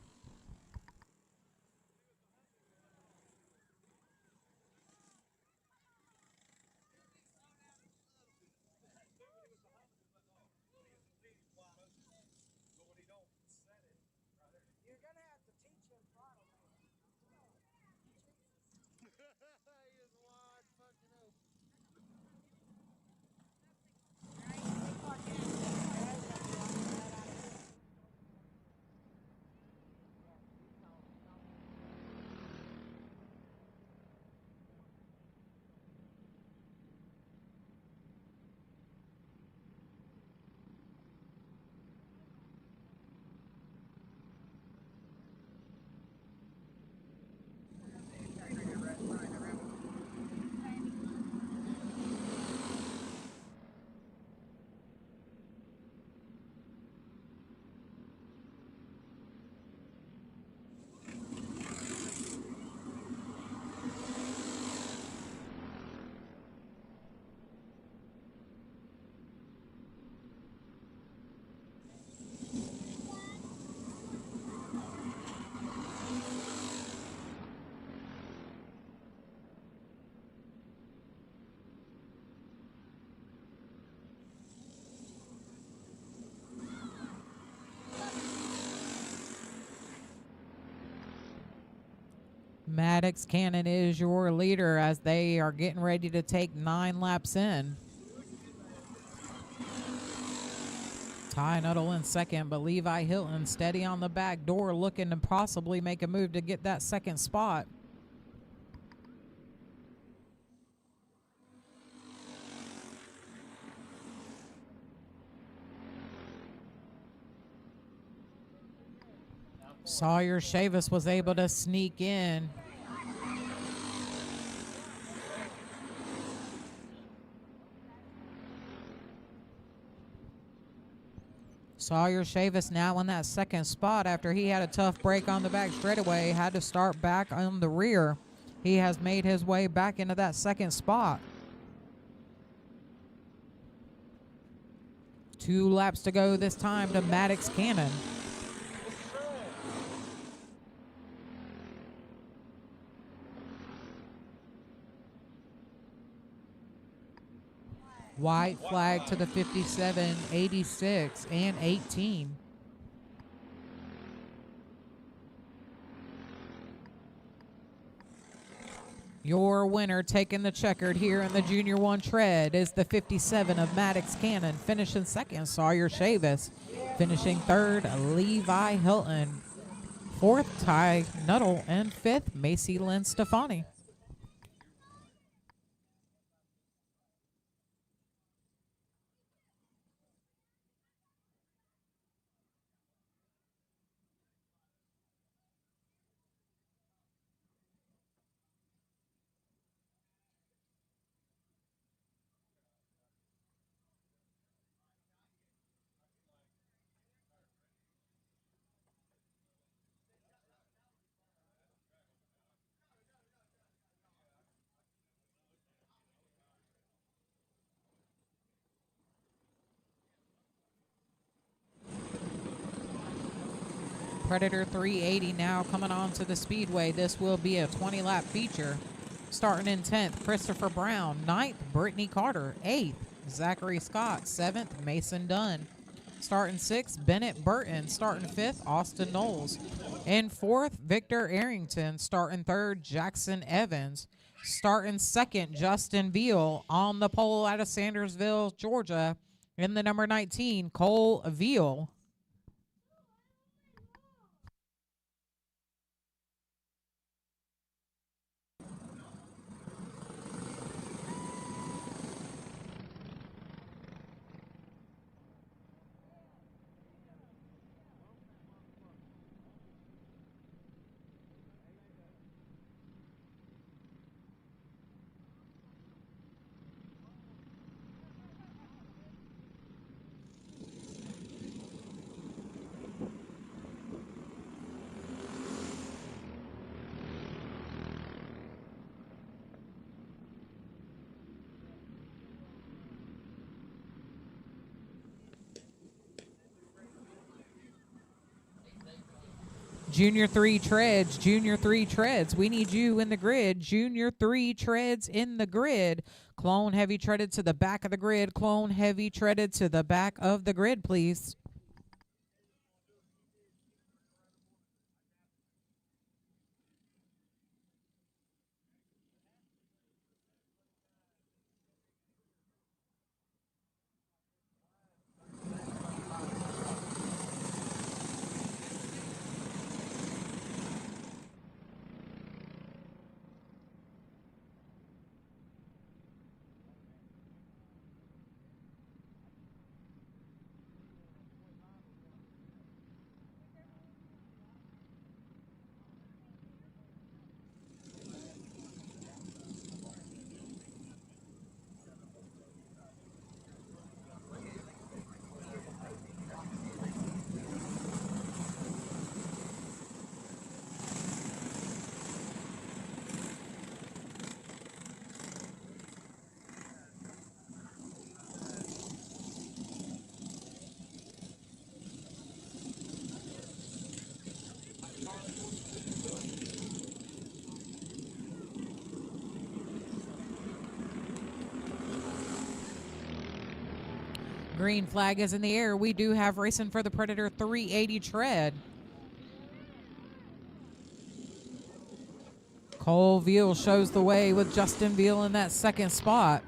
Maddox Cannon is your leader as they are getting ready to take 9 laps in. Ty Nuttall in second, but Levi Hilton steady on the back door looking to possibly make a move to get that second spot. Sawyer Chavis was able to sneak in. Sawyer Chavis now in that second spot after he had a tough break on the back straightaway, had to start back on the rear. He has made his way back into that second spot. 2 laps to go this time to Maddox Cannon. White flag to the 57, 86, and 18. Your winner taking the checkered here in the Junior 1 tread is the 57 of Maddox Cannon. Finishing second, Sawyer Chavis. Finishing third, Levi Hilton. Fourth, Ty Nuttall. And fifth, Macy Lynn Stefani. Predator 380 now coming on to the Speedway. This will be a 20-lap feature. Starting in 10th, Christopher Brown. 9th, Brittany Carter. 8th, Zachary Scott. 7th, Mason Dunn. Starting 6th, Bennett Burton. Starting 5th, Austin Knowles. In 4th, Victor Arrington. Starting 3rd, Jackson Evans. Starting 2nd, Justin Veal. On the pole out of Sandersville, Georgia. In the number 19, Cole Veal. Junior 3 treads, Junior 3 treads. We need you in the grid. Junior 3 treads in the grid. Clone heavy treaded to the back of the grid. Clone heavy treaded to the back of the grid, please. Green flag is in the air. We do have racing for the Predator 380 tread. Cole Veal shows the way with Justin Veal in that second spot.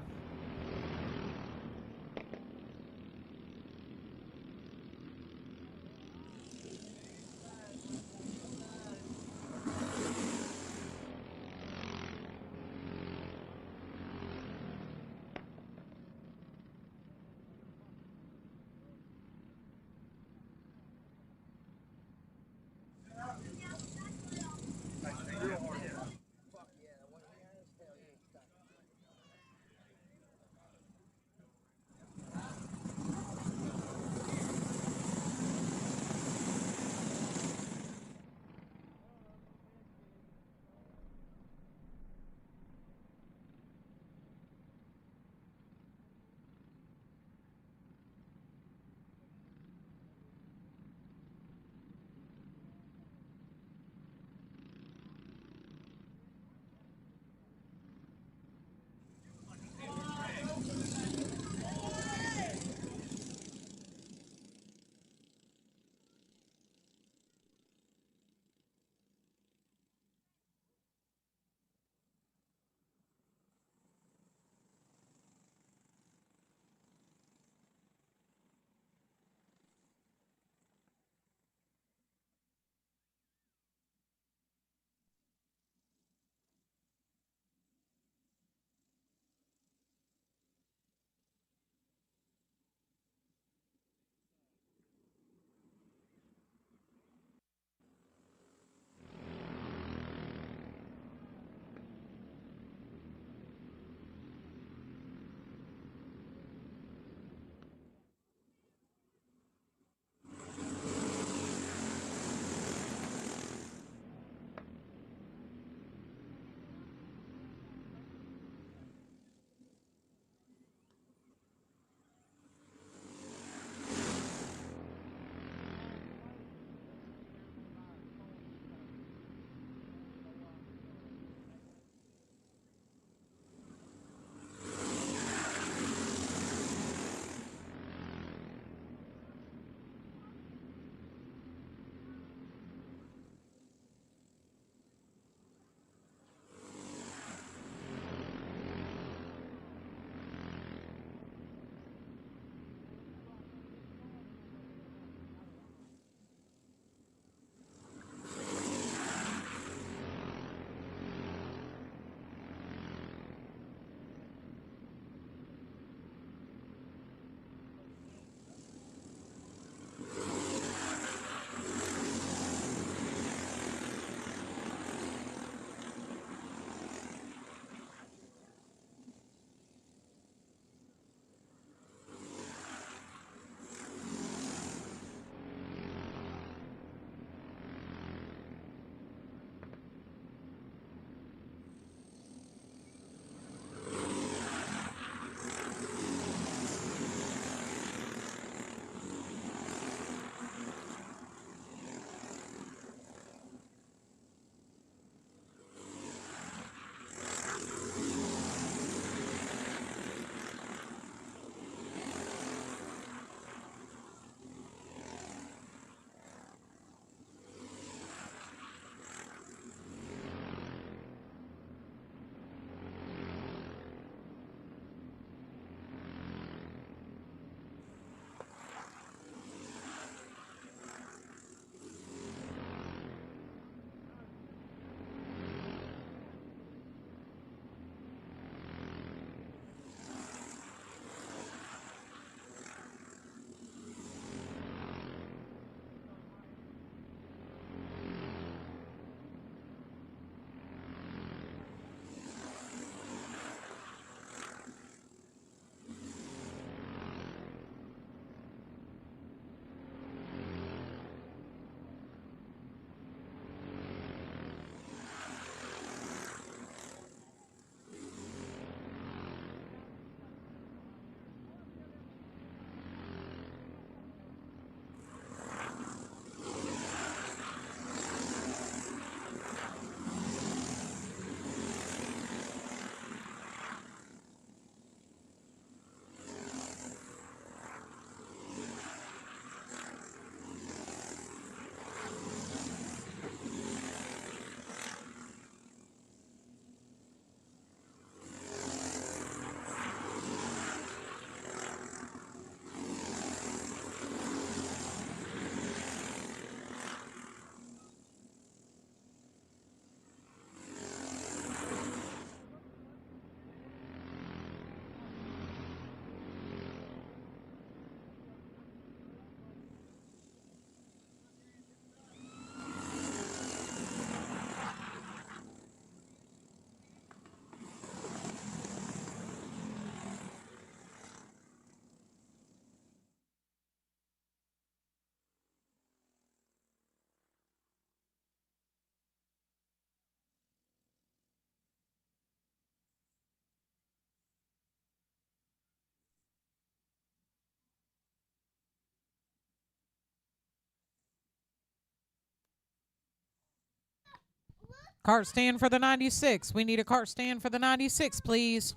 Cart stand for the 96. We need a cart stand for the 96, please.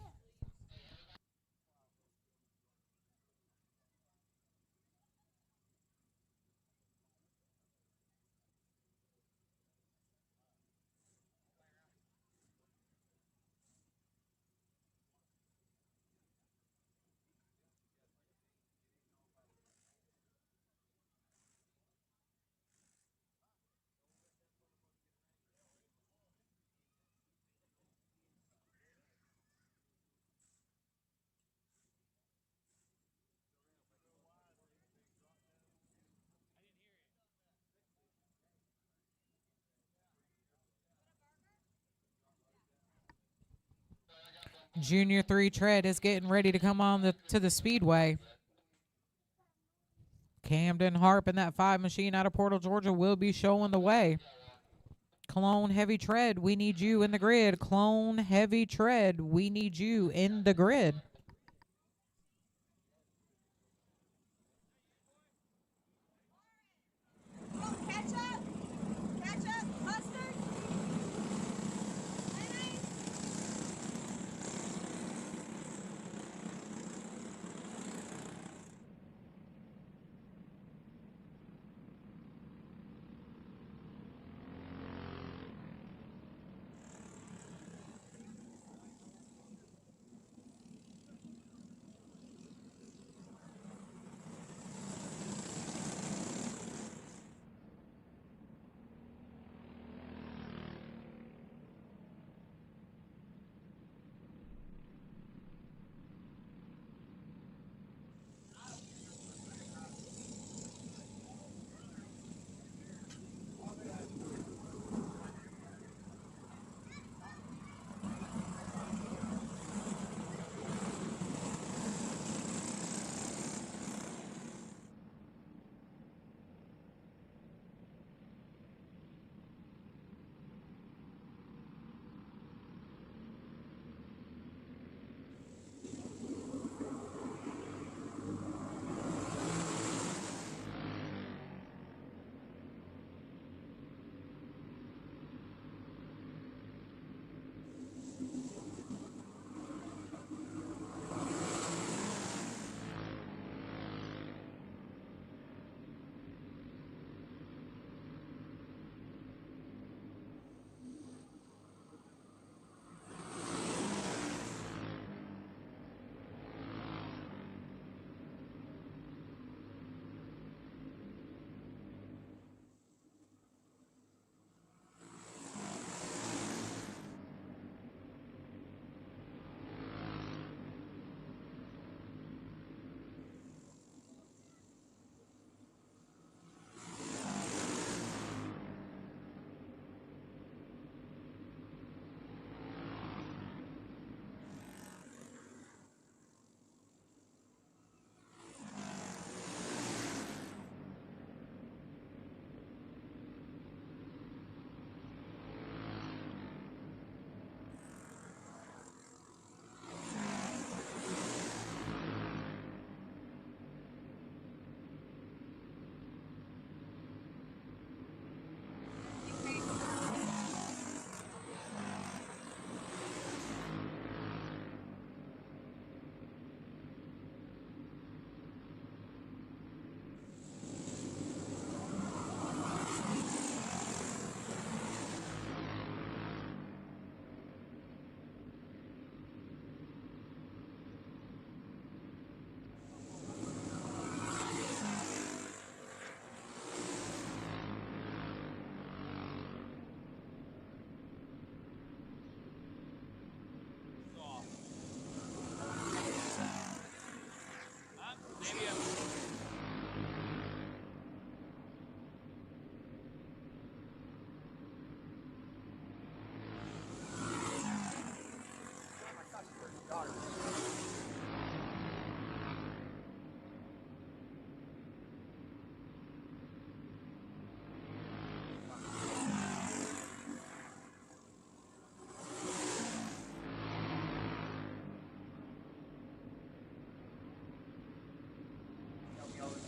Junior 3 tread is getting ready to come on to the speedway. Camden Harp and that 5 machine out of Portal, Georgia will be showing the way. Clone Heavy Tread, we need you in the grid. Clone Heavy Tread, we need you in the grid. Ketchup! Ketchup! Mustard! Mayonnaise!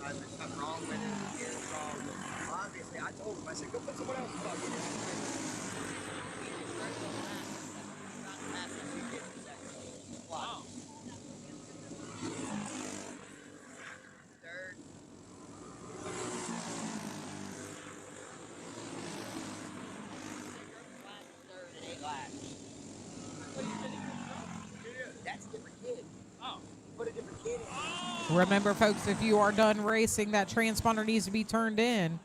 There's something wrong with it. It's wrong. Obviously, I told him, I said, go put someone else's fucking in it. Wow. Third. Third and 8 laps. That's a different kid. Oh. Put a different kid in. Remember, folks, if you are done racing, that transponder needs to be turned in.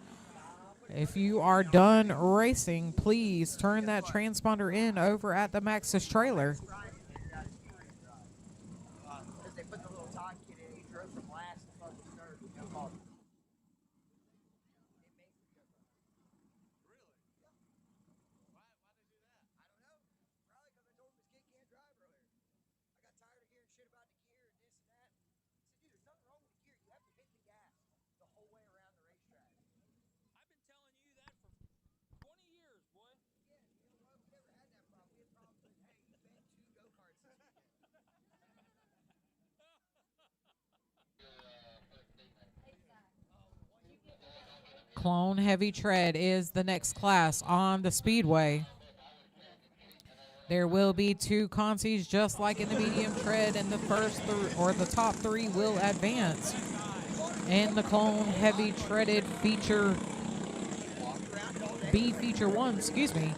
If you are done racing, please turn that transponder in over at the Maxis trailer. Because they put the little Todd kid in. He drove from last to fucking third. You know, called. I've been telling you that for 20 years, boy. Clone Heavy Tread is the next class on the Speedway. There will be 2 consies just like in the medium tread, and the first the top 3 will advance. In the Clone Heavy Treaded feature B feature 1, excuse me.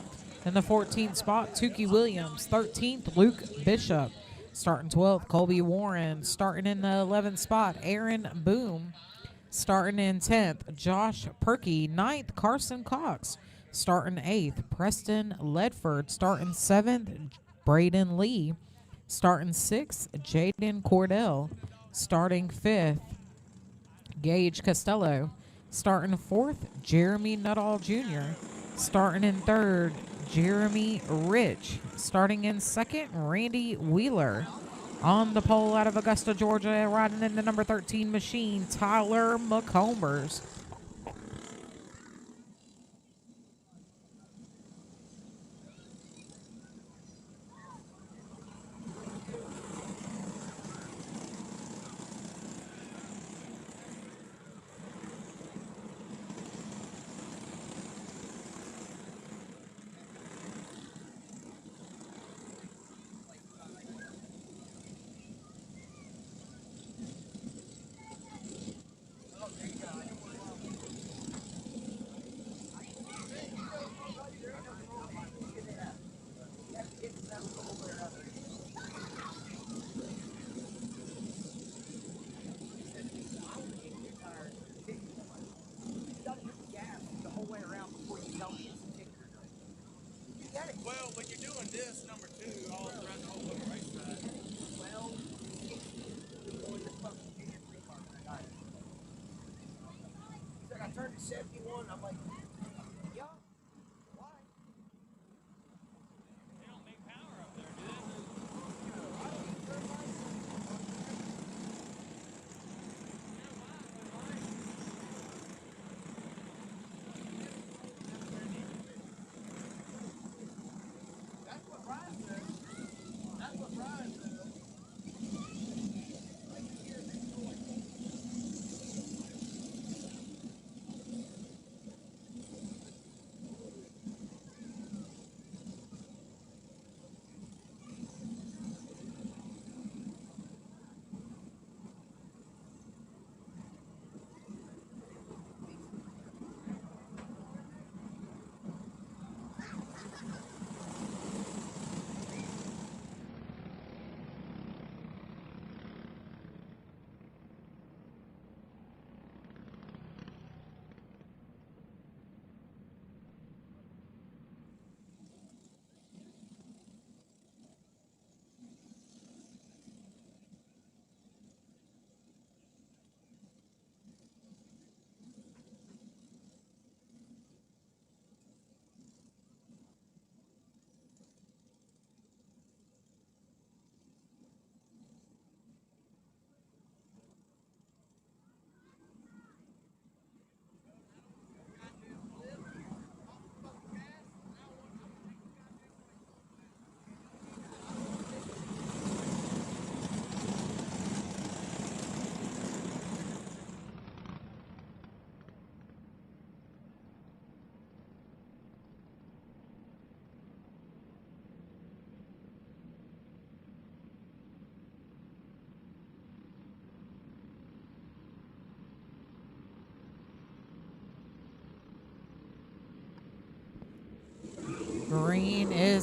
In the 14th spot, Tukey Williams. 13th, Luke Bishop. Starting 12th, Colby Warren. Starting in the 11th spot, Aaron Boom. Starting in 10th, Josh Perkey. 9th, Carson Cox. Starting 8th, Preston Ledford. Starting 7th, Braden Lee. Starting 6th, Jaden Cordell. Starting 5th, Gage Costello. Starting 4th, Jeremy Nuttall Jr. Starting in 3rd, Jeremy Rich. Starting in 2nd, Randy Wheeler. On the pole out of Augusta, Georgia, riding in the number 13 machine, Tyler McCombers.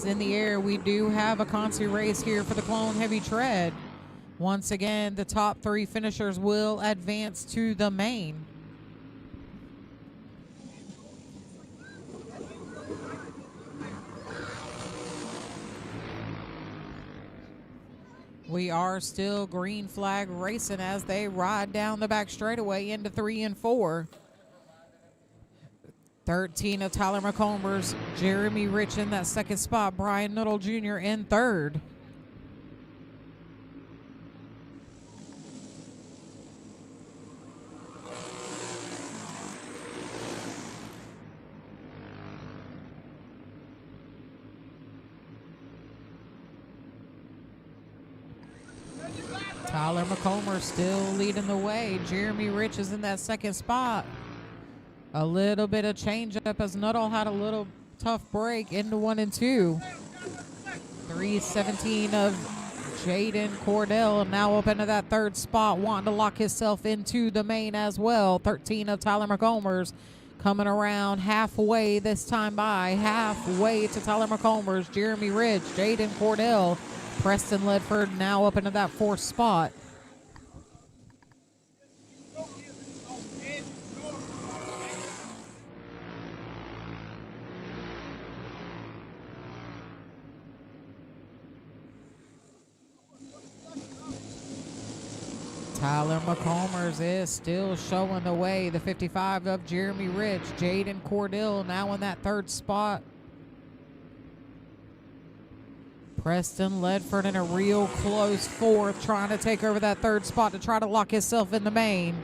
is in the air. We do have a consi race here for the Clone Heavy Tread. Once again, the top 3 finishers will advance to the main. We are still green flag racing as they ride down the back straightaway into 3 and 4. 13 of Tyler McCombers, Jeremy Rich in that second spot, Brian Nuttall Jr. in third. Tyler McComber still leading the way. Jeremy Rich is in that second spot. A little bit of change up as Nuttall had a little tough break into 1 and 2. 3:17 of Jaden Cordell now up into that third spot, wanting to lock himself into the main as well. 13 of Tyler McCombers coming around halfway this time by. Halfway to Tyler McCombers, Jeremy Rich, Jaden Cordell, Preston Ledford now up into that fourth spot. Tyler McCombers is still showing the way. The 55 of Jeremy Rich, Jaden Cordell now in that third spot. Preston Ledford in a real close fourth, trying to take over that third spot to try to lock himself in the main.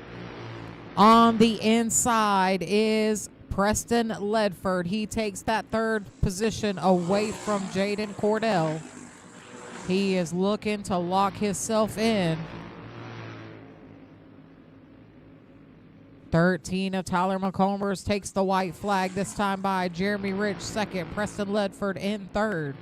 On the inside is Preston Ledford. He takes that third position away from Jaden Cordell. He is looking to lock himself in. 13 of Tyler McCombers takes the white flag, this time by Jeremy Rich second, Preston Ledford in third.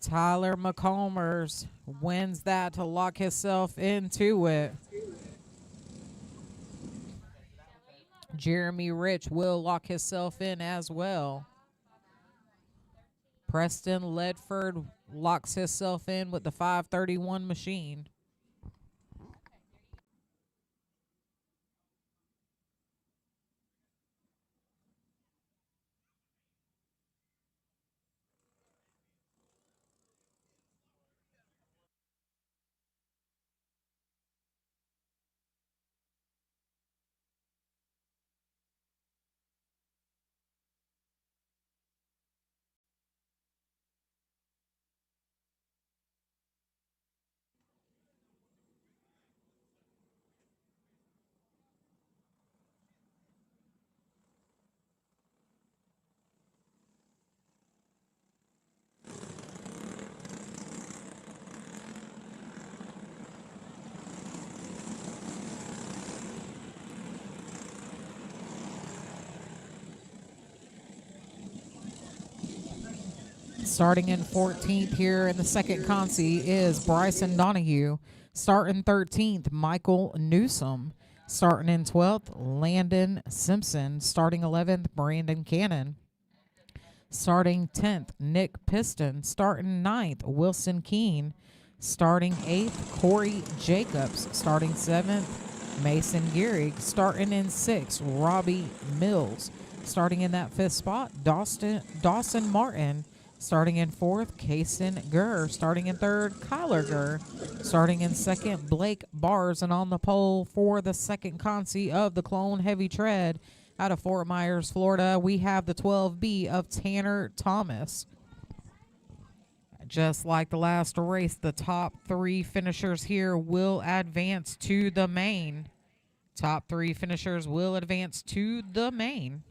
Tyler McCombers wins that to lock himself into it. Jeremy Rich will lock himself in as well. Preston Ledford locks himself in with the 531 machine. Starting in 14th here in the second consi is Bryson Donahue. Starting 13th, Michael Newsom. Starting in 12th, Landon Simpson. Starting 11th, Brandon Cannon. Starting 10th, Nick Piston. Starting 9th, Wilson Keene. Starting 8th, Corey Jacobs. Starting 7th, Mason Gehrig. Starting in 6th, Robbie Mills. Starting in that 5th spot, Dawson Martin. Starting in 4th, Kaysen Gurr. Starting in 3rd, Kyler Gurr. Starting in 2nd, Blake Bars. And on the pole for the second consi of the Clone Heavy Tread out of Fort Myers, Florida, we have the 12B of Tanner Thomas. Just like the last race, the top 3 finishers here will advance to the main. Top 3 finishers will advance to the main.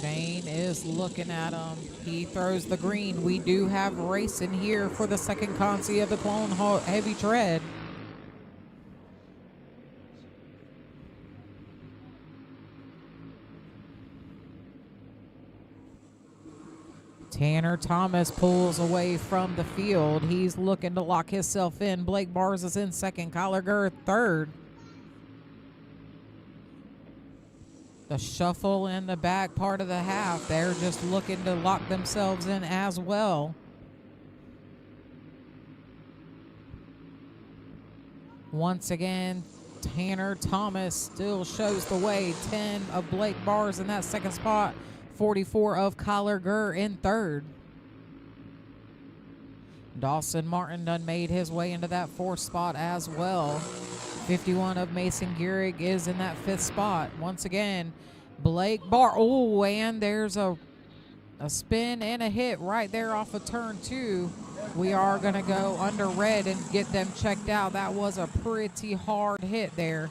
Shane is looking at him. He throws the green. We do have racing here for the second consi of the Clone Heavy Tread. Tanner Thomas pulls away from the field. He's looking to lock himself in. Blake Bars is in second. Kyler Gurr third. The shuffle in the back part of the half. They're just looking to lock themselves in as well. Once again, Tanner Thomas still shows the way. 10 of Blake Bars in that second spot. 44 of Kyler Gurr in third. Dawson Martin done made his way into that fourth spot as well. 51 of Mason Gehrig is in that fifth spot. Once again, Blake Bar. Oh, and there's a spin and a hit right there off of turn 2. We are going to go under red and get them checked out. That was a pretty hard hit there.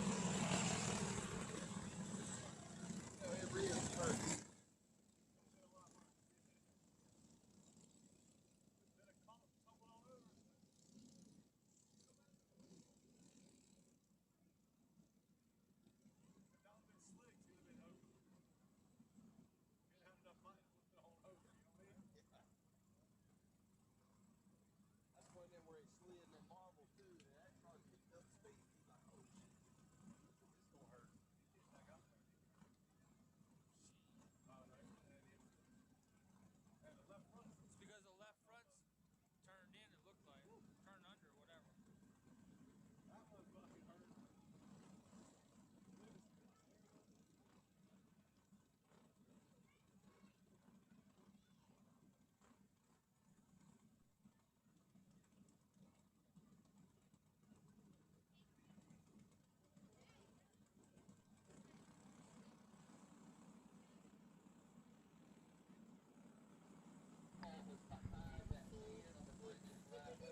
It's because the left front's turned in, it looked like. Turned under, whatever.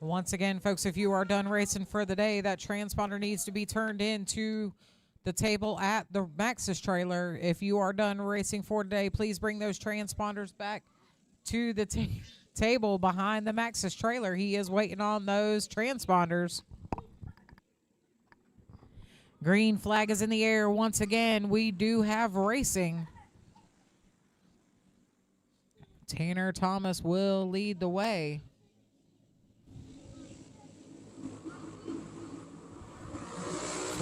Once again, folks, if you are done racing for the day, that transponder needs to be turned into the table at the Maxis trailer. If you are done racing for today, please bring those transponders back to the table behind the Maxis trailer. He is waiting on those transponders. Green flag is in the air. Once again, we do have racing. Tanner Thomas will lead the way.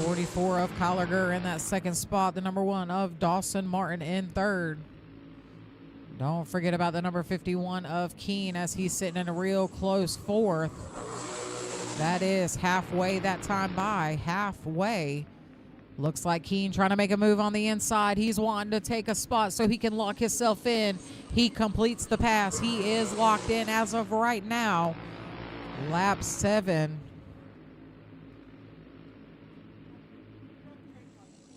44 of Kyler Gurr in that second spot. The number 1 of Dawson Martin in third. Don't forget about the number 51 of Keene as he's sitting in a real close fourth. That is halfway that time by. Halfway. Looks like Keene trying to make a move on the inside. He's wanting to take a spot so he can lock himself in. He completes the pass. He is locked in as of right now. Lap 7.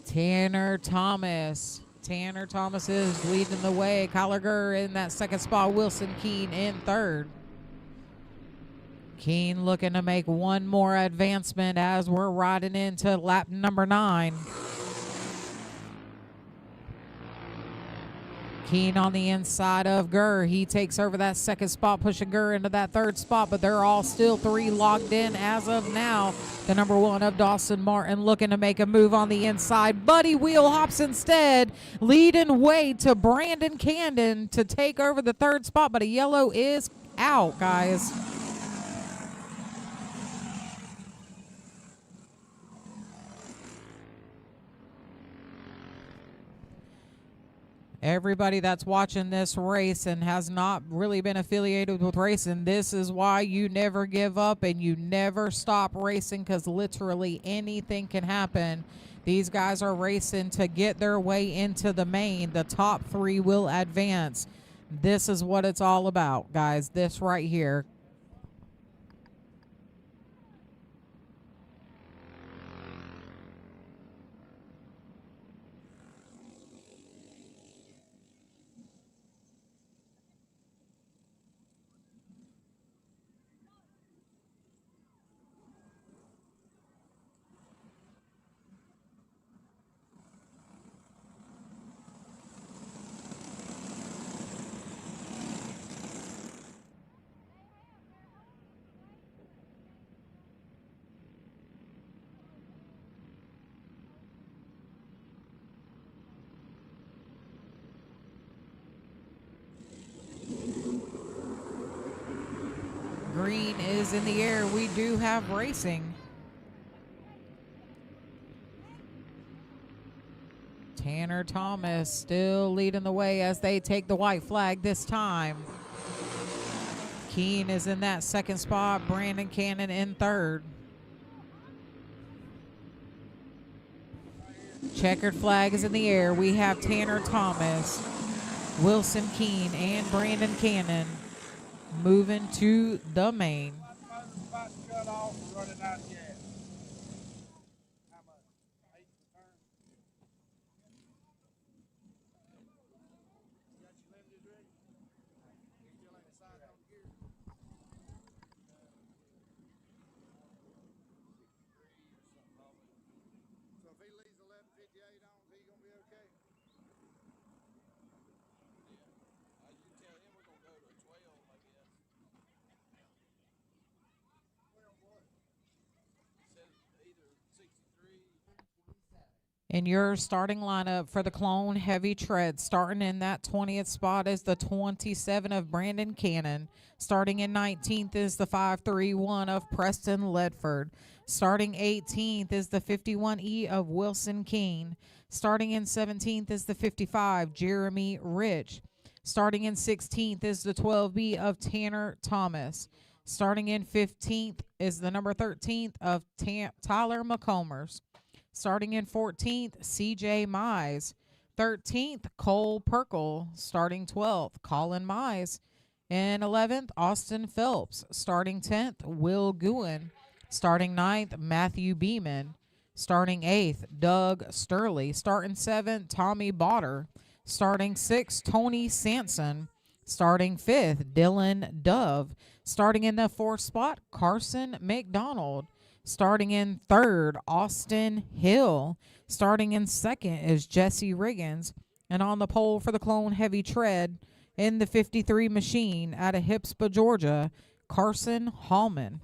Tanner Thomas. Tanner Thomas is leading the way. Kyler Gurr in that second spot. Wilson Keene in third. Keene looking to make one more advancement as we're riding into lap number 9. Keene on the inside of Gurr. He takes over that second spot, pushing Gurr into that third spot, but they're all still 3 locked in as of now. The number 1 of Dawson Martin looking to make a move on the inside. Buddy wheel hops instead, leading way to Brandon Camden to take over the third spot, but a yellow is out, guys. Everybody that's watching this race and has not really been affiliated with racing, this is why you never give up and you never stop racing, because literally anything can happen. These guys are racing to get their way into the main. The top 3 will advance. This is what it's all about, guys. This right here. Green is in the air. We do have racing. Tanner Thomas still leading the way as they take the white flag this time. Keene is in that second spot. Brandon Cannon in third. Checkered flag is in the air. We have Tanner Thomas, Wilson Keene, and Brandon Cannon moving to the main. About to cut off and running out of gas. How much? 8 per turn? You got your limited ready? You still ain't decided on the gear? So if he leaves 11:58 on, is he gonna be okay? You tell him we're gonna go to 12, I guess. 12 what? He said either 63. In your starting lineup for the Clone Heavy Tread, starting in that 20th spot is the 27 of Brandon Cannon. Starting in 19th is the 531 of Preston Ledford. Starting 18th is the 51E of Wilson Keene. Starting in 17th is the 55, Jeremy Rich. Starting in 16th is the 12B of Tanner Thomas. Starting in 15th is the number 13th of Tyler McCombers. Starting in 14th, CJ Mize. 13th, Cole Perkle. Starting 12th, Colin Mize. And 11th, Austin Phelps. Starting 10th, Will Guin. Starting 9th, Matthew Beeman. Starting 8th, Doug Sturley. Starting 7th, Tommy Botter. Starting 6th, Tony Sampson. Starting 5th, Dylan Dove. Starting in the 4th spot, Carson McDonald. Starting in 3rd, Austin Hill. Starting in 2nd is Jesse Riggins. And on the pole for the Clone Heavy Tread in the 53 machine out of Hipspa, Georgia, Carson Hallman.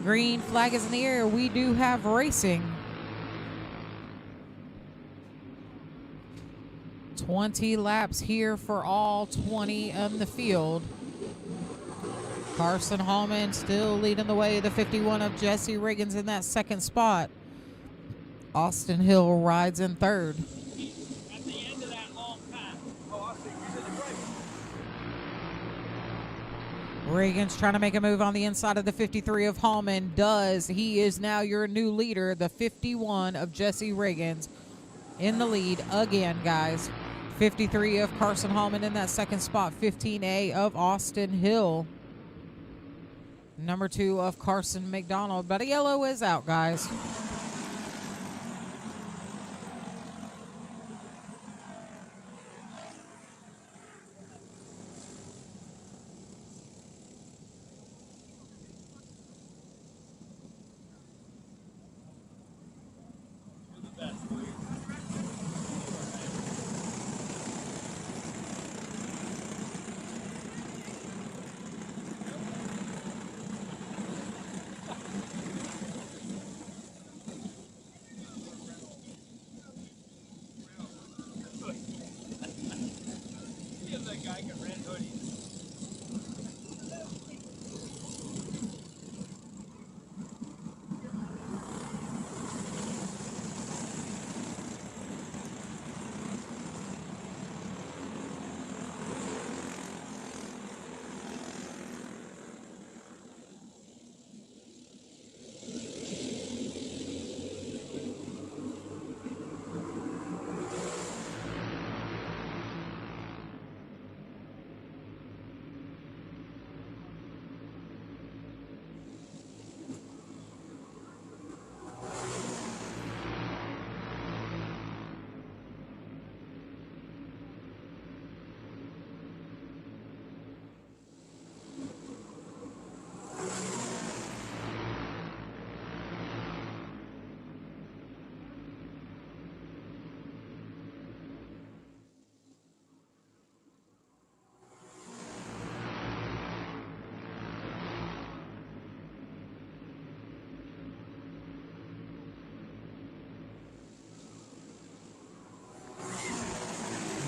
Green flag is in the air. We do have racing. 20 laps here for all 20 on the field. Carson Hallman still leading the way. The 51 of Jesse Riggins in that second spot. Austin Hill rides in third. At the end of that long time. Oh, I see. You said you're breaking. Riggins trying to make a move on the inside of the 53 of Hallman. Does. He is now your new leader. The 51 of Jesse Riggins in the lead again, guys. 53 of Carson Hallman in that second spot. 15A of Austin Hill. Number 2 of Carson McDonald. But a yellow is out, guys. guy got red hoodies.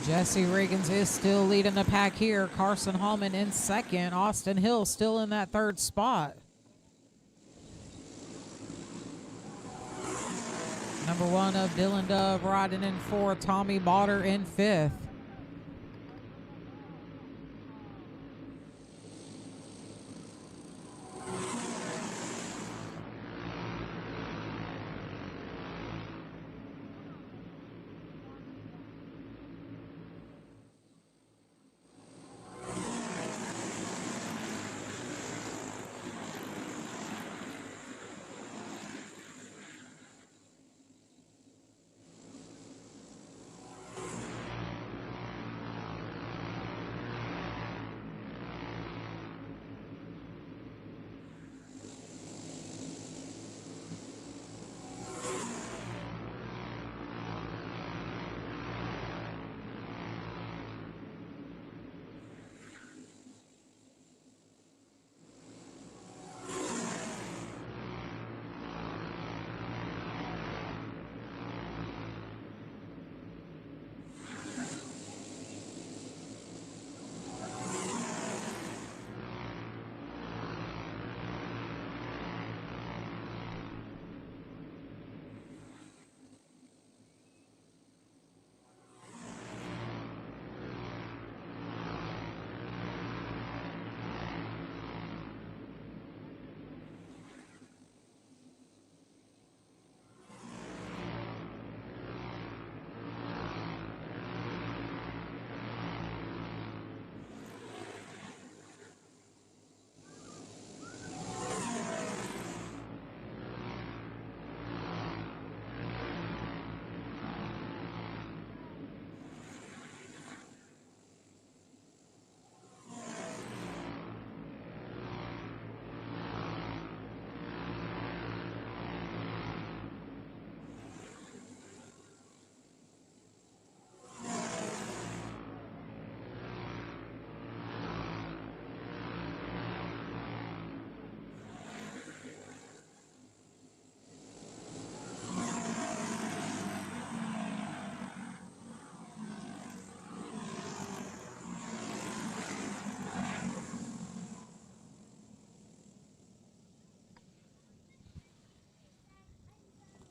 Jesse Riggins is still leading the pack here. Carson Hallman in second. Austin Hill still in that third spot. Number 1 of Dylan Dove riding in fourth. Tommy Botter in fifth.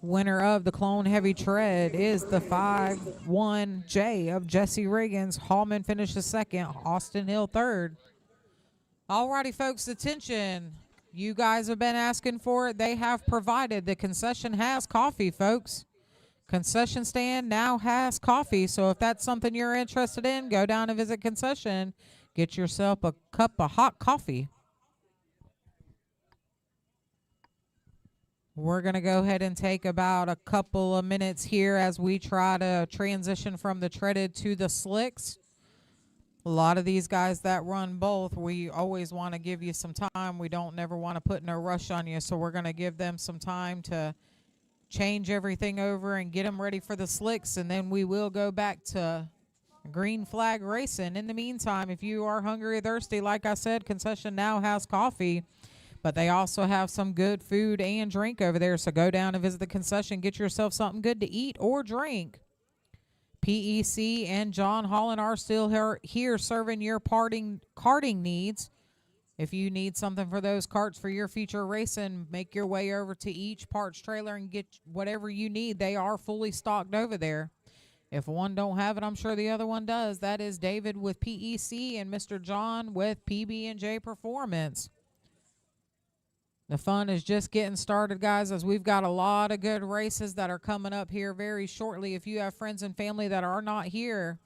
Winner of the Clone Heavy Tread is the 5-1J of Jesse Riggins. Hallman finishes second. Austin Hill third. Alrighty, folks, attention. You guys have been asking for it. They have provided. The concession has coffee, folks. Concession stand now has coffee. So if that's something you're interested in, go down and visit concession. Get yourself a cup of hot coffee. We're going to go ahead and take about a couple of minutes here as we try to transition from the treaded to the slicks. A lot of these guys that run both, we always want to give you some time. We don't never want to put no rush on you, so we're going to give them some time to change everything over and get them ready for the slicks, and then we will go back to green flag racing. In the meantime, if you are hungry or thirsty, like I said, concession now has coffee. But they also have some good food and drink over there. So go down and visit the concession. Get yourself something good to eat or drink. PEC and John Holland are still here serving your karting needs. If you need something for those karts for your future racing, make your way over to each parts trailer and get whatever you need. They are fully stocked over there. If one don't have it, I'm sure the other one does. That is David with PEC and Mr. John with PB&J Performance. The fun is just getting started, guys, as we've got a lot of good races that are coming up here very shortly. If you have friends and family that are not here,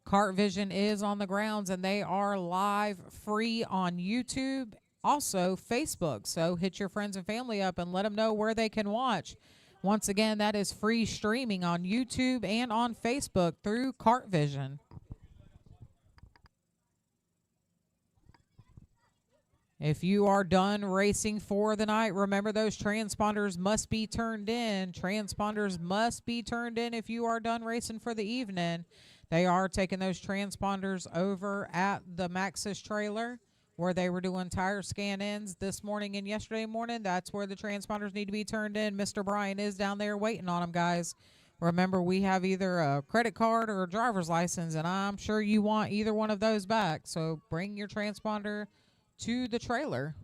KartVision is on the grounds, and they are live free on YouTube, also Facebook. So hit your friends and family up and let them know where they can watch. Once again, that is free streaming on YouTube and on Facebook through KartVision. If you are done racing for the night, remember those transponders must be turned in. Transponders must be turned in if you are done racing for the evening. They are taking those transponders over at the Maxis trailer where they were doing tire scan-ins this morning and yesterday morning. That's where the transponders need to be turned in. Mr. Brian is down there waiting on them, guys. Remember, we have either a credit card or a driver's license, and I'm sure you want either one of those back. So bring your transponder to the trailer.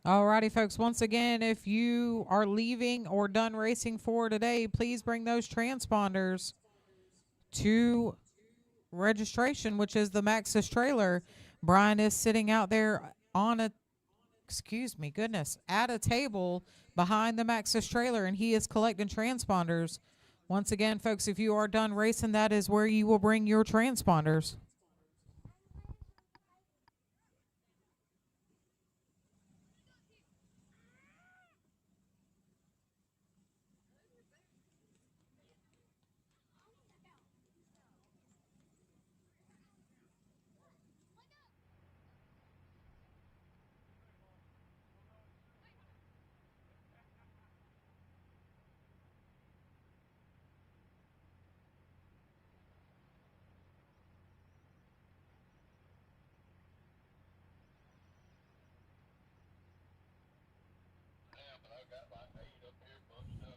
Alrighty, folks. Once again, if you are leaving or done racing for today, please bring those transponders to registration, which is the Maxis trailer. Brian is sitting out there on a, excuse me, goodness, at a table behind the Maxis trailer, and he is collecting transponders. Once again, folks, if you are done racing, that is where you will bring your transponders.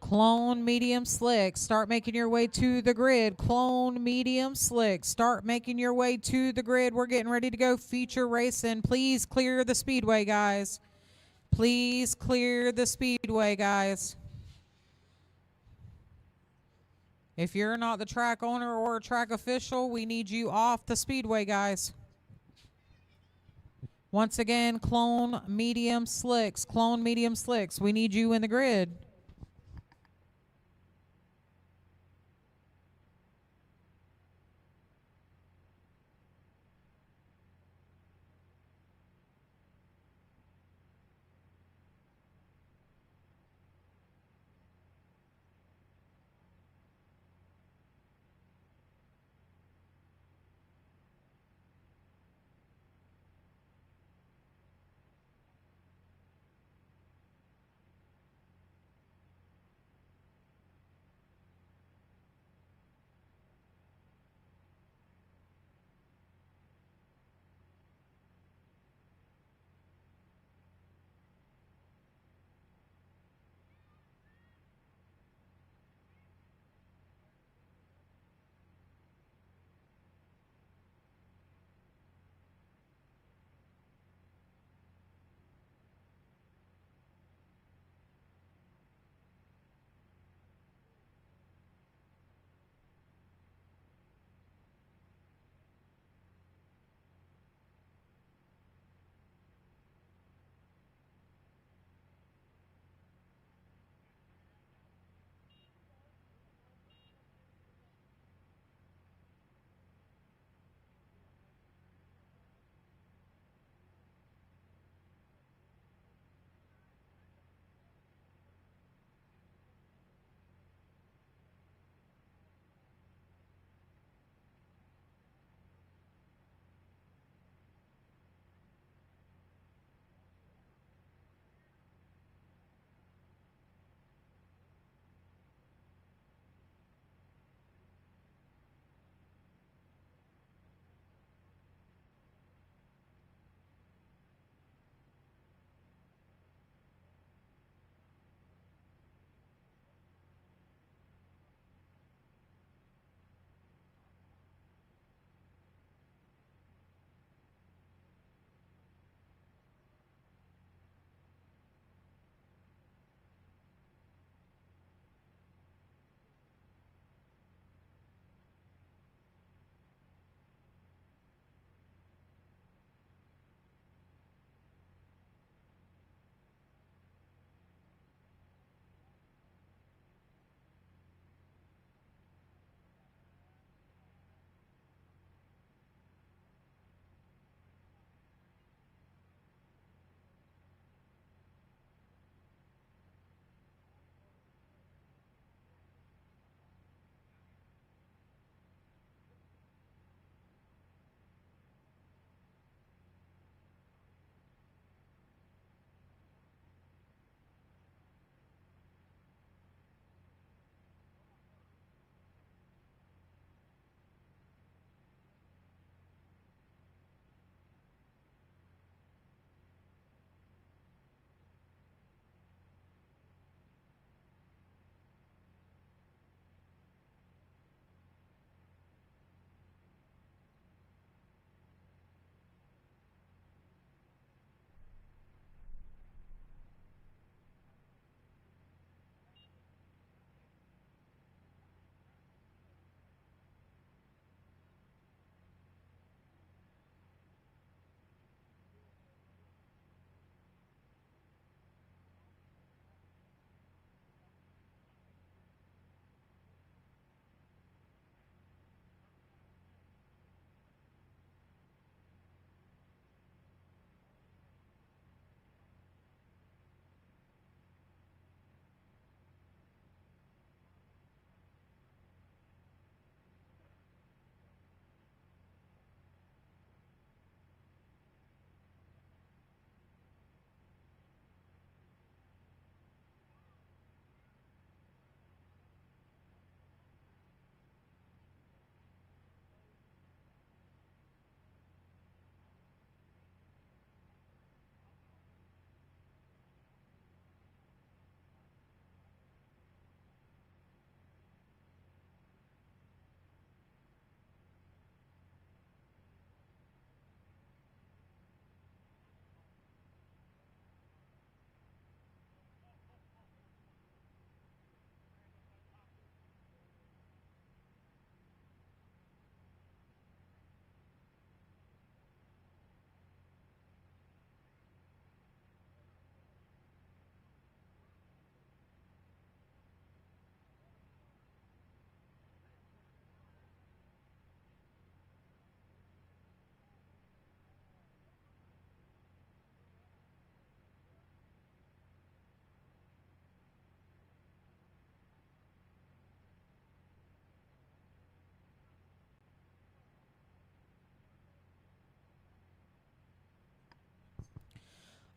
Clone medium slick, start making your way to the grid. Clone medium slick, start making your way to the grid. We're getting ready to go feature racing. Please clear the speedway, guys. Please clear the speedway, guys. If you're not the track owner or track official, we need you off the speedway, guys. Once again, clone medium slicks. Clone medium slicks. We need you in the grid.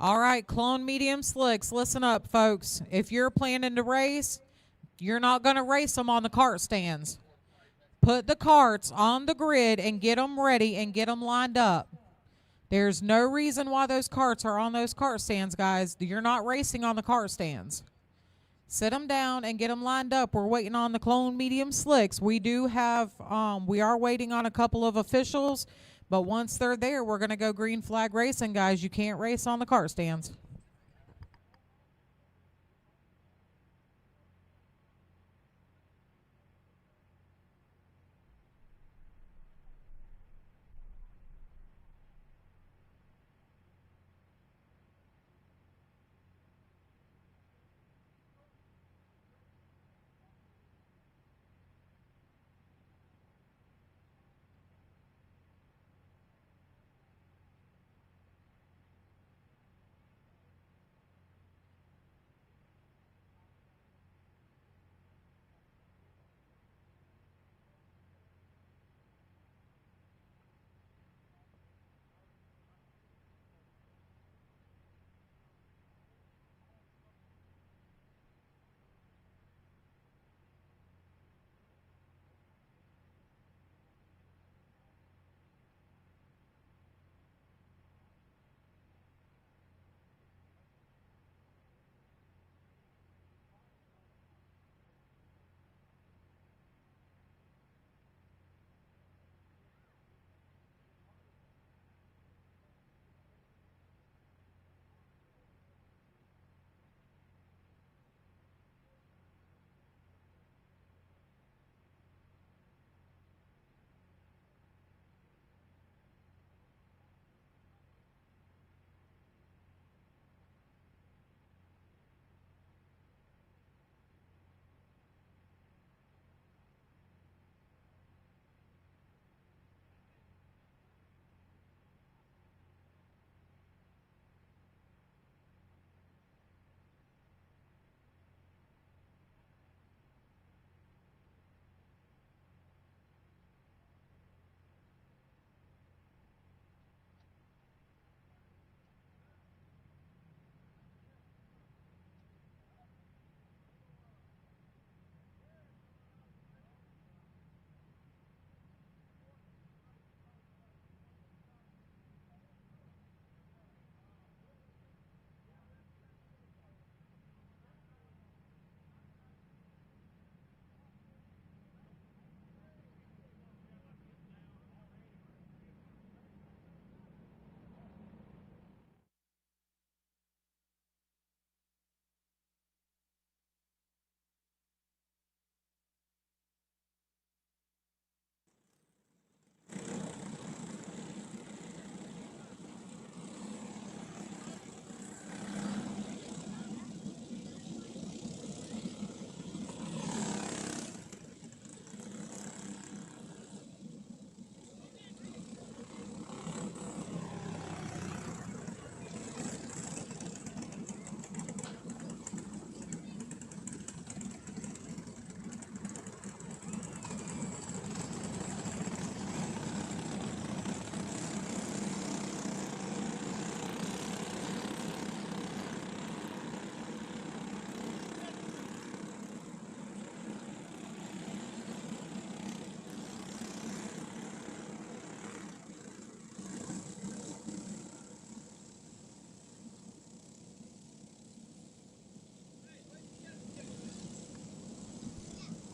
All right, Clone Medium Slicks, listen up, folks. If you're planning to race, you're not going to race them on the cart stands. Put the carts on the grid and get them ready and get them lined up. There's no reason why those carts are on those cart stands, guys. You're not racing on the cart stands. Sit them down and get them lined up. We're waiting on the Clone Medium Slicks. We do have, we are waiting on a couple of officials, but once they're there, we're going to go green flag racing, guys. You can't race on the cart stands.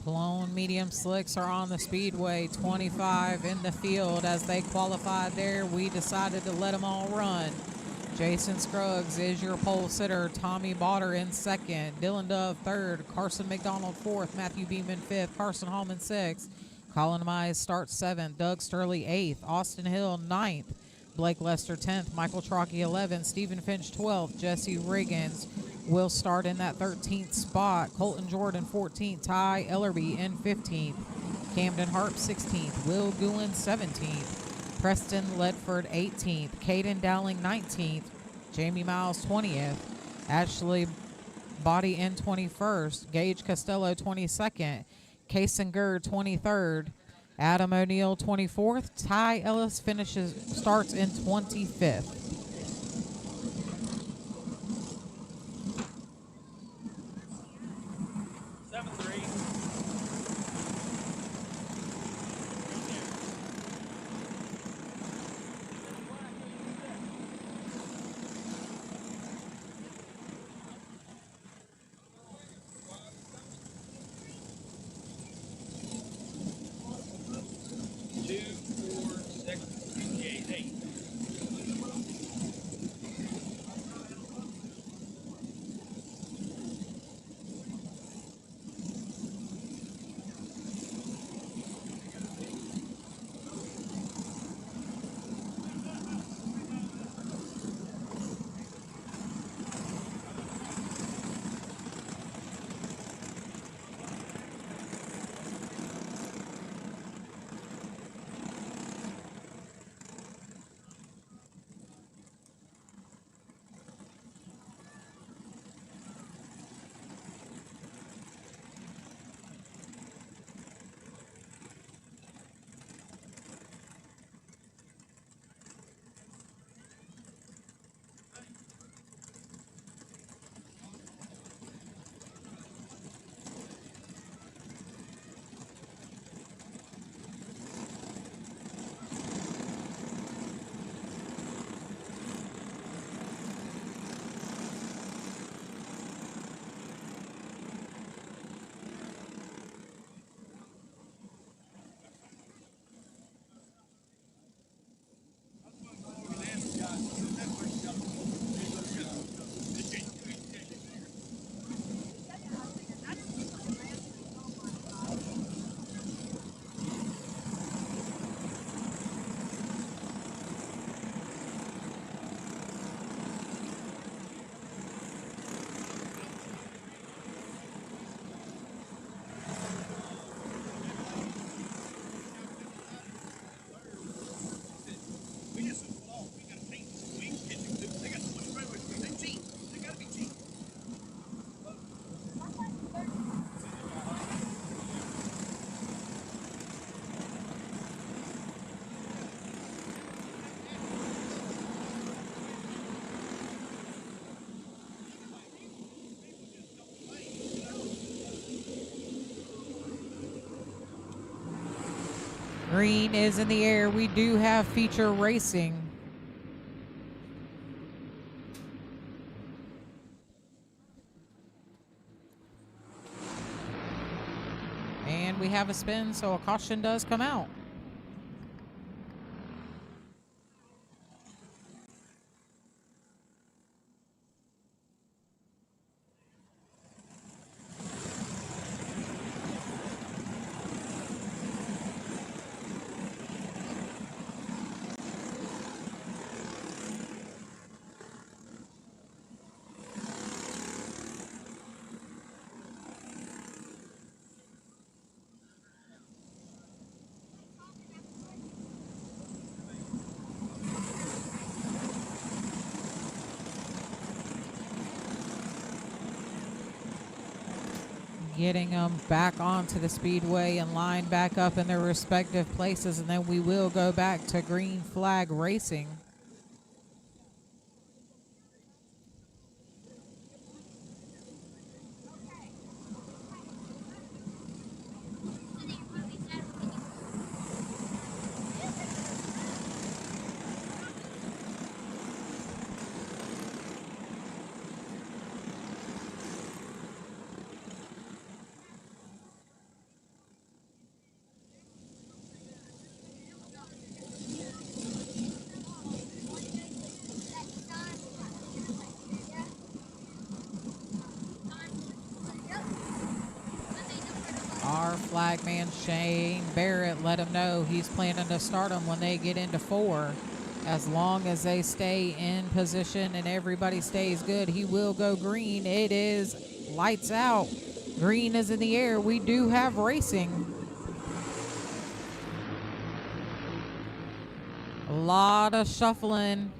Clone Medium Slicks are on the speedway, 25 in the field. As they qualified there, we decided to let them all run. Jason Scruggs is your pole sitter. Tommy Botter in second. Dylan Dove third. Carson McDonald fourth. Matthew Beeman fifth. Carson Hallman sixth. Colin Mize starts seventh. Doug Sturley eighth. Austin Hill ninth. Blake Lester 10th. Michael Trockey 11th. Stephen Finch 12th. Jesse Riggins will start in that 13th spot. Colton Jordan 14th. Ty Ellerby in 15th. Camden Harp 16th. Will Goulin 17th. Preston Ledford 18th. Caden Dowling 19th. Jamie Miles 20th. Ashley Body in 21st. Gage Costello 22nd. Kason Gerd 23rd. Adam O'Neill 24th. Ty Ellis starts in 25th. Green is in the air. We do have feature racing. And we have a spin, so a caution does come out. Getting them back onto the speedway and lined back up in their respective places, and then we will go back to green flag racing. Our flagman Shane Barrett let him know he's planning to start them when they get into 4. As long as they stay in position and everybody stays good, he will go green. It is lights out. Green is in the air. We do have racing. A lot of shuffling.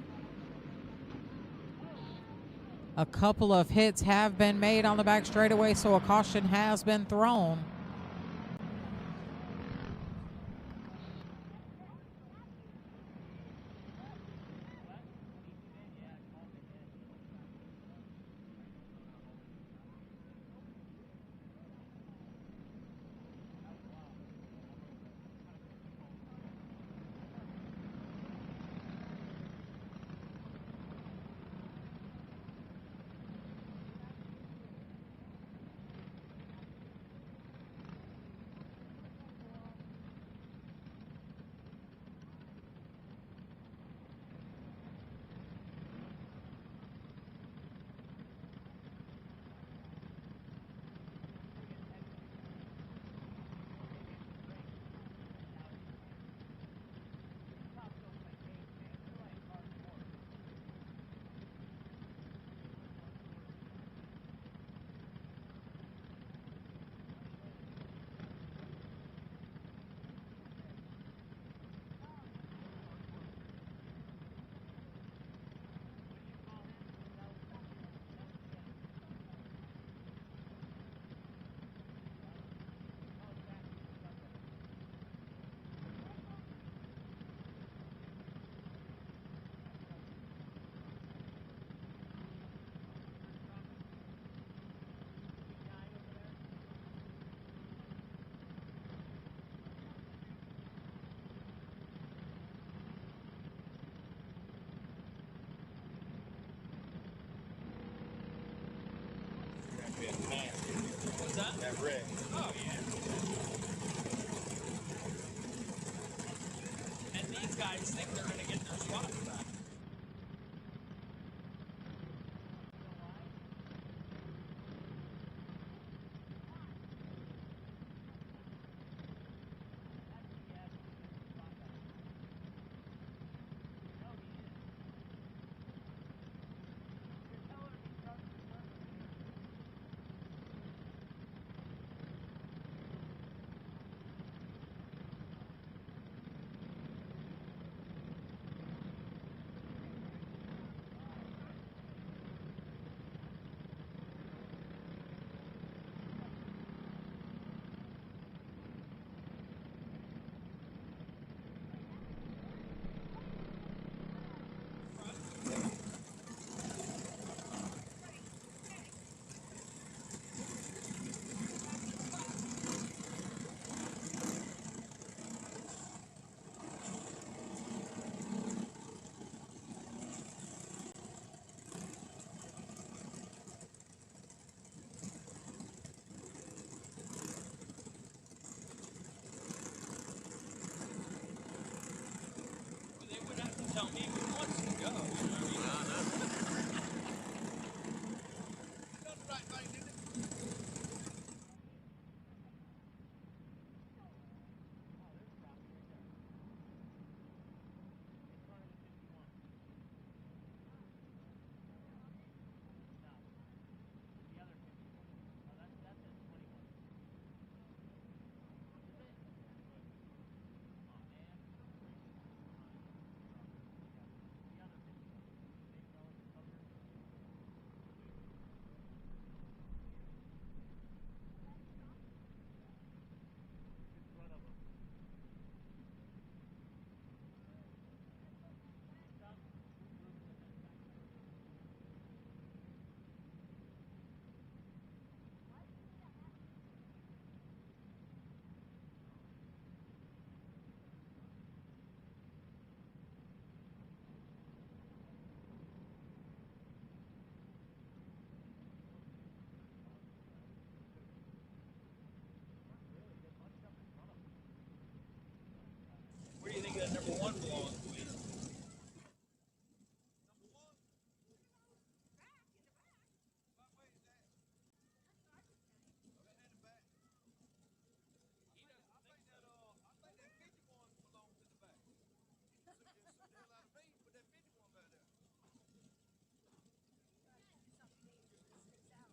A couple of hits have been made on the back straightaway, so a caution has been thrown. That wreck. Oh, yeah. And these guys think they're going to get their spots back. They would have to tell me who wants to go. You know what I mean? Done the right thing, didn't it? Where do you think that number one belongs? He's had enough. Coming over to check with you and just make sure that you don't think he should be up farther.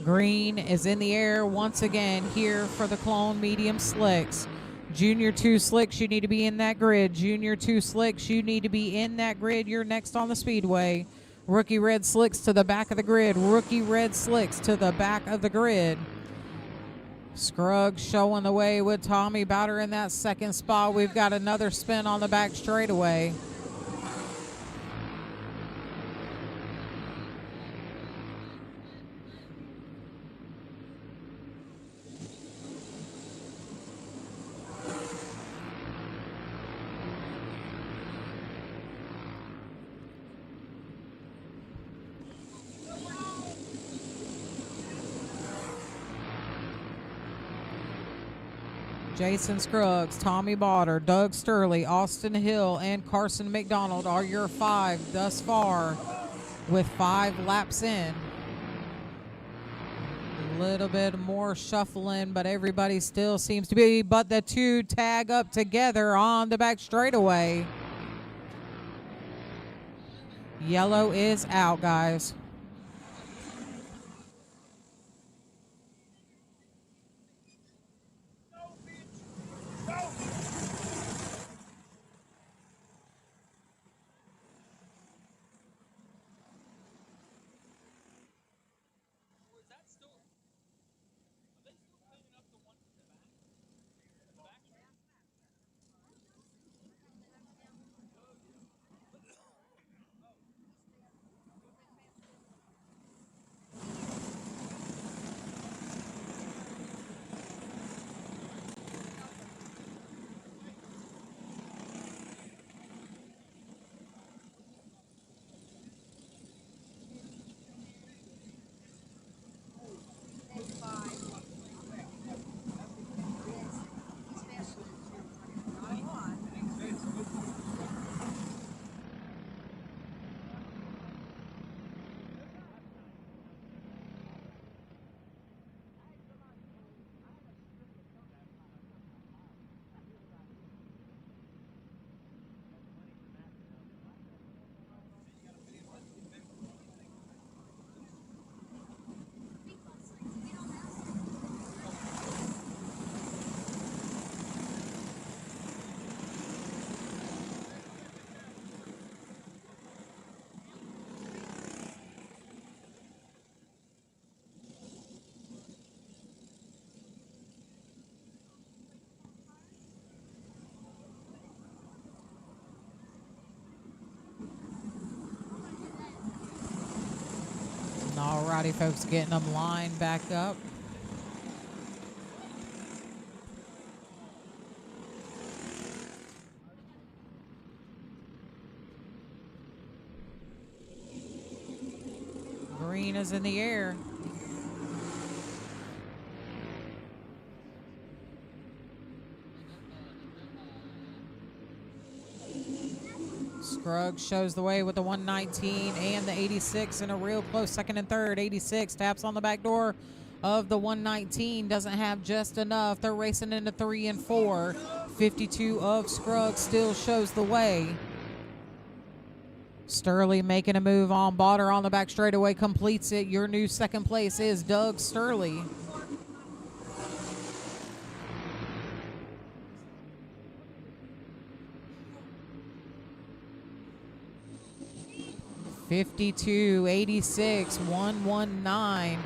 Green is in the air once again here for the Clone Medium Slicks. Junior 2 Slicks, you need to be in that grid. Junior 2 Slicks, you need to be in that grid. You're next on the speedway. Rookie Red Slicks to the back of the grid. Rookie Red Slicks to the back of the grid. Scruggs showing the way with Tommy Bowder in that second spot. We've got another spin on the back straightaway. Jason Scruggs, Tommy Bauder, Doug Sturley, Austin Hill, and Carson McDonald are your 5 thus far with 5 laps in. A little bit more shuffling, but everybody still seems to be. But the 2 tag up together on the back straightaway. Yellow is out, guys. Alrighty, folks, getting them lined back up. Green is in the air. Scruggs shows the way with the 119 and the 86 in a real close second and third. 86 taps on the back door of the 119. Doesn't have just enough. They're racing into 3 and 4. 52 of Scruggs still shows the way. Sturley making a move on Bauder on the back straightaway. Completes it. Your new second place is Doug Sturley. $52, 86, 119,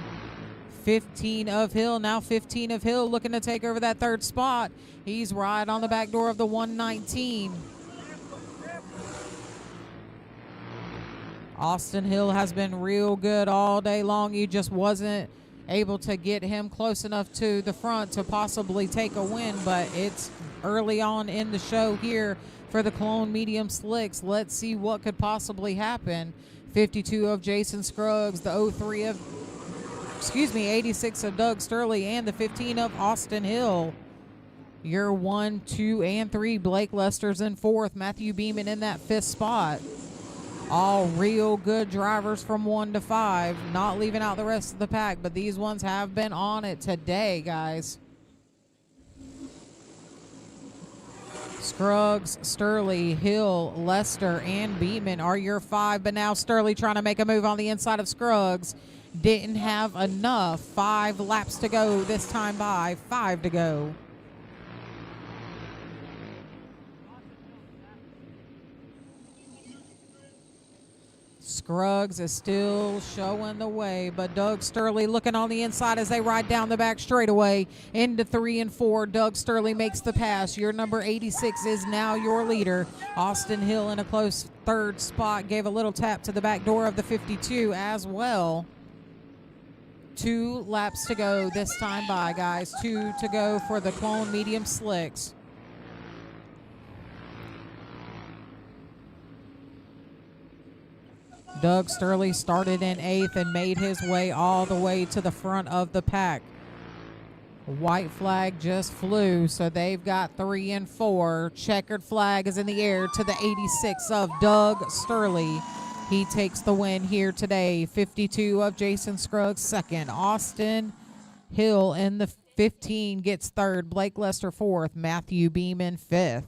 15 of Hill. Now 15 of Hill looking to take over that third spot. He's right on the back door of the 119. Austin Hill has been real good all day long. You just wasn't able to get him close enough to the front to possibly take a win, but it's early on in the show here for the Cologne Medium Slicks. Let's see what could possibly happen. 52 of Jason Scruggs, the 03 of, 86 of Doug Sturley, and the 15 of Austin Hill. Your 1, 2, and 3. Blake Lester's in 4th. Matthew Beeman in that 5th spot. All real good drivers from 1 to 5. Not leaving out the rest of the pack, but these ones have been on it today, guys. Scruggs, Sturley, Hill, Lester, and Beeman are your 5, but now Sturley trying to make a move on the inside of Scruggs. Didn't have enough. 5 laps to go this time by. 5 to go. Scruggs is still showing the way, but Doug Sturley looking on the inside as they ride down the back straightaway into 3 and 4. Doug Sturley makes the pass. Your number 86 is now your leader. Austin Hill in a close third spot, gave a little tap to the back door of the 52 as well. 2 laps to go this time by, guys. 2 to go for the Clone Medium Slicks. Doug Sturley started in 8th and made his way all the way to the front of the pack. White flag just flew, so they've got 3 and 4. Checkered flag is in the air to the 86 of Doug Sturley. He takes the win here today. 52 of Jason Scruggs second. Austin Hill in the 15 gets third. Blake Lester fourth. Matthew Beeman fifth.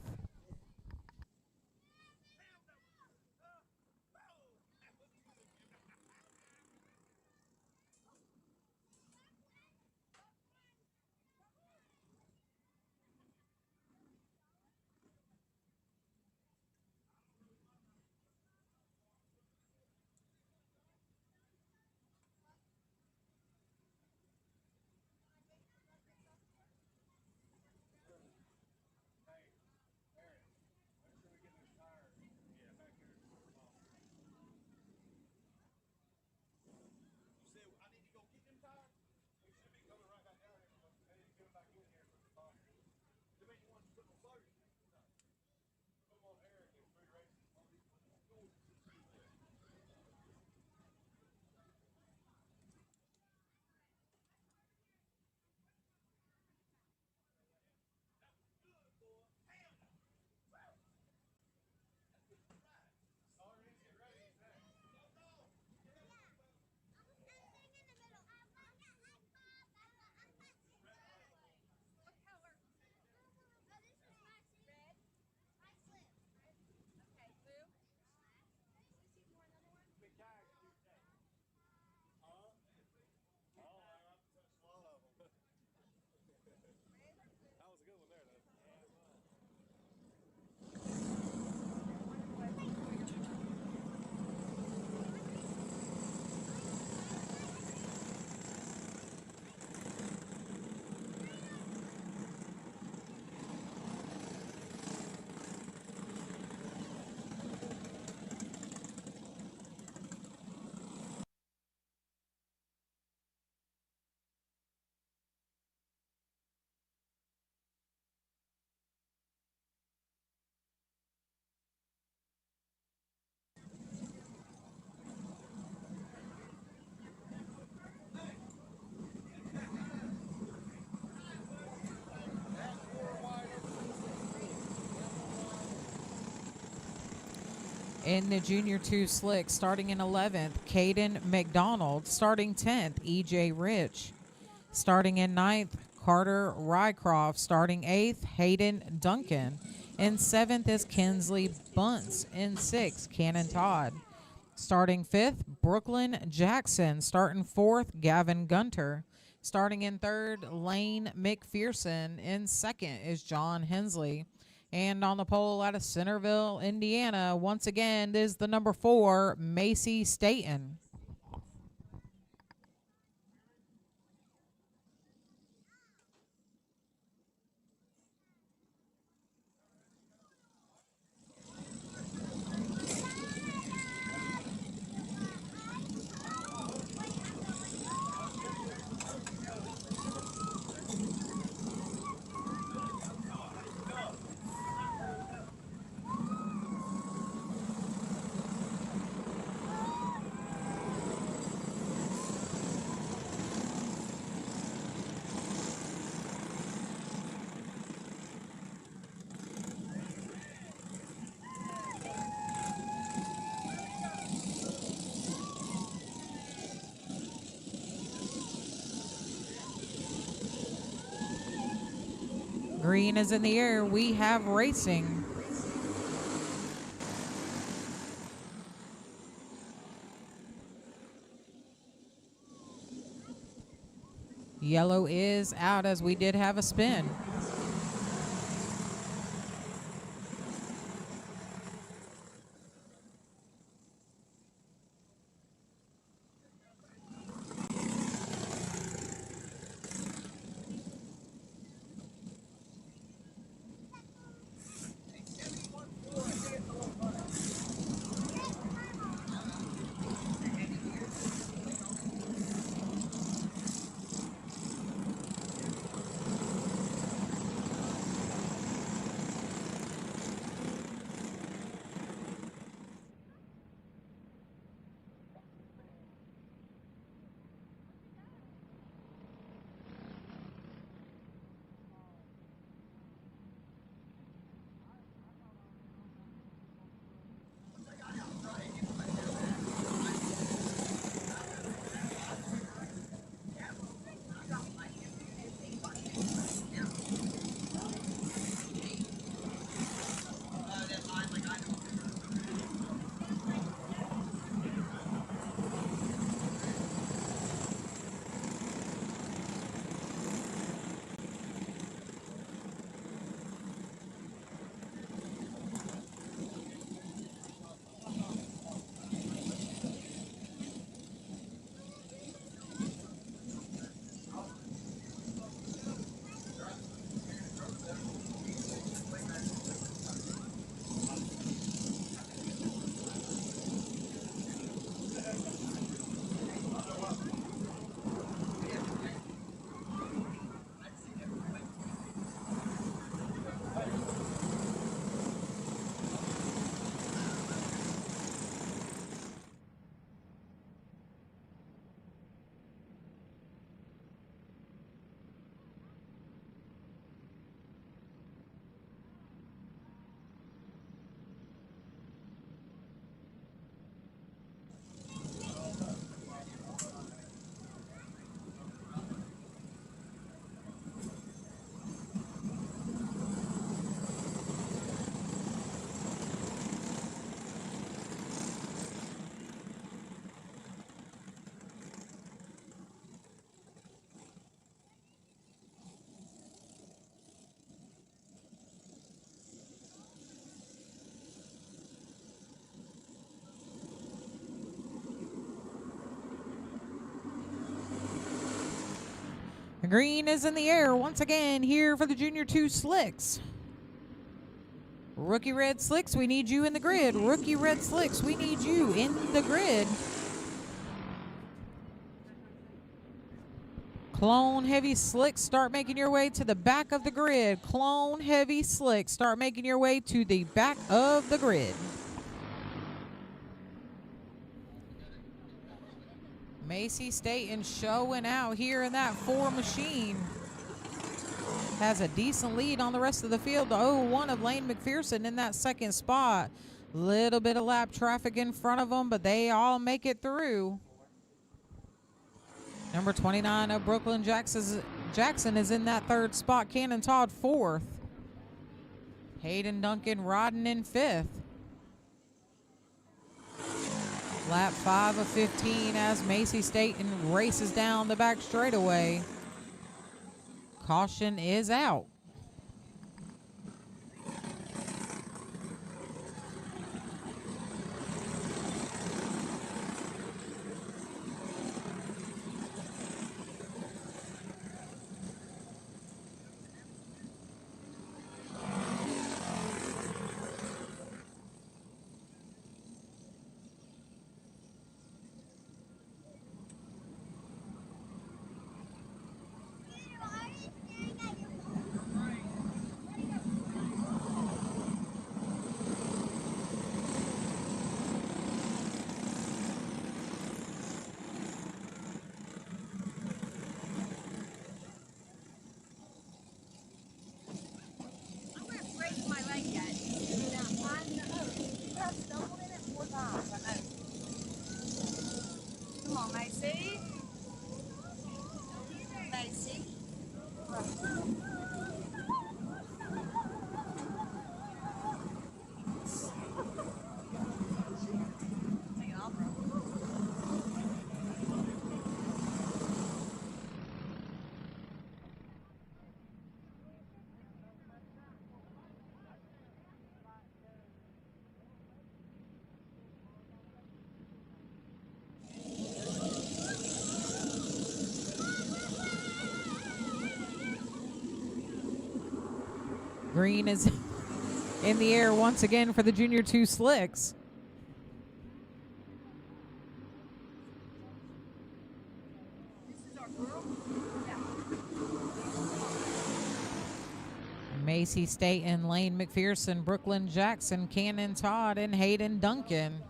In the Junior 2 Slick, starting in 11th, Caden McDonald. Starting 10th, EJ Rich. Starting in 9th, Carter Rycroft. Starting 8th, Hayden Duncan. In 7th is Kinsley Bunce. In 6th, Cannon Todd. Starting 5th, Brooklyn Jackson. Starting 4th, Gavin Gunter. Starting in 3rd, Lane McPherson. In 2nd is John Hensley. And on the pole out of Centerville, Indiana, once again, is the number 4, Macy Staten. Green is in the air. We have racing. Yellow is out as we did have a spin. Green is in the air once again here for the Junior 2 Slicks. Rookie Red Slicks, we need you in the grid. Rookie Red Slicks, we need you in the grid. Clone Heavy Slicks, start making your way to the back of the grid. Clone Heavy Slicks, start making your way to the back of the grid. Macy Staten showing out here in that 4 machine. Has a decent lead on the rest of the field. The 0-1 of Lane McPherson in that second spot. Little bit of lap traffic in front of them, but they all make it through. Number 29 of Brooklyn Jackson is in that 3rd spot. Cannon Todd 4th. Hayden Duncan riding in 5th. Lap 5 of 15 as Macy Staten races down the back straightaway. Caution is out. I'm going to break my leg yet. I stumbled in it 4 times. I know. Come on, Macy. Macy. Take it off, bro. Green is in the air once again for the Junior 2 Slicks. This is our girl? Yeah. Macy Staten, Lane McPherson, Brooklyn Jackson, Cannon Todd, and Hayden Duncan.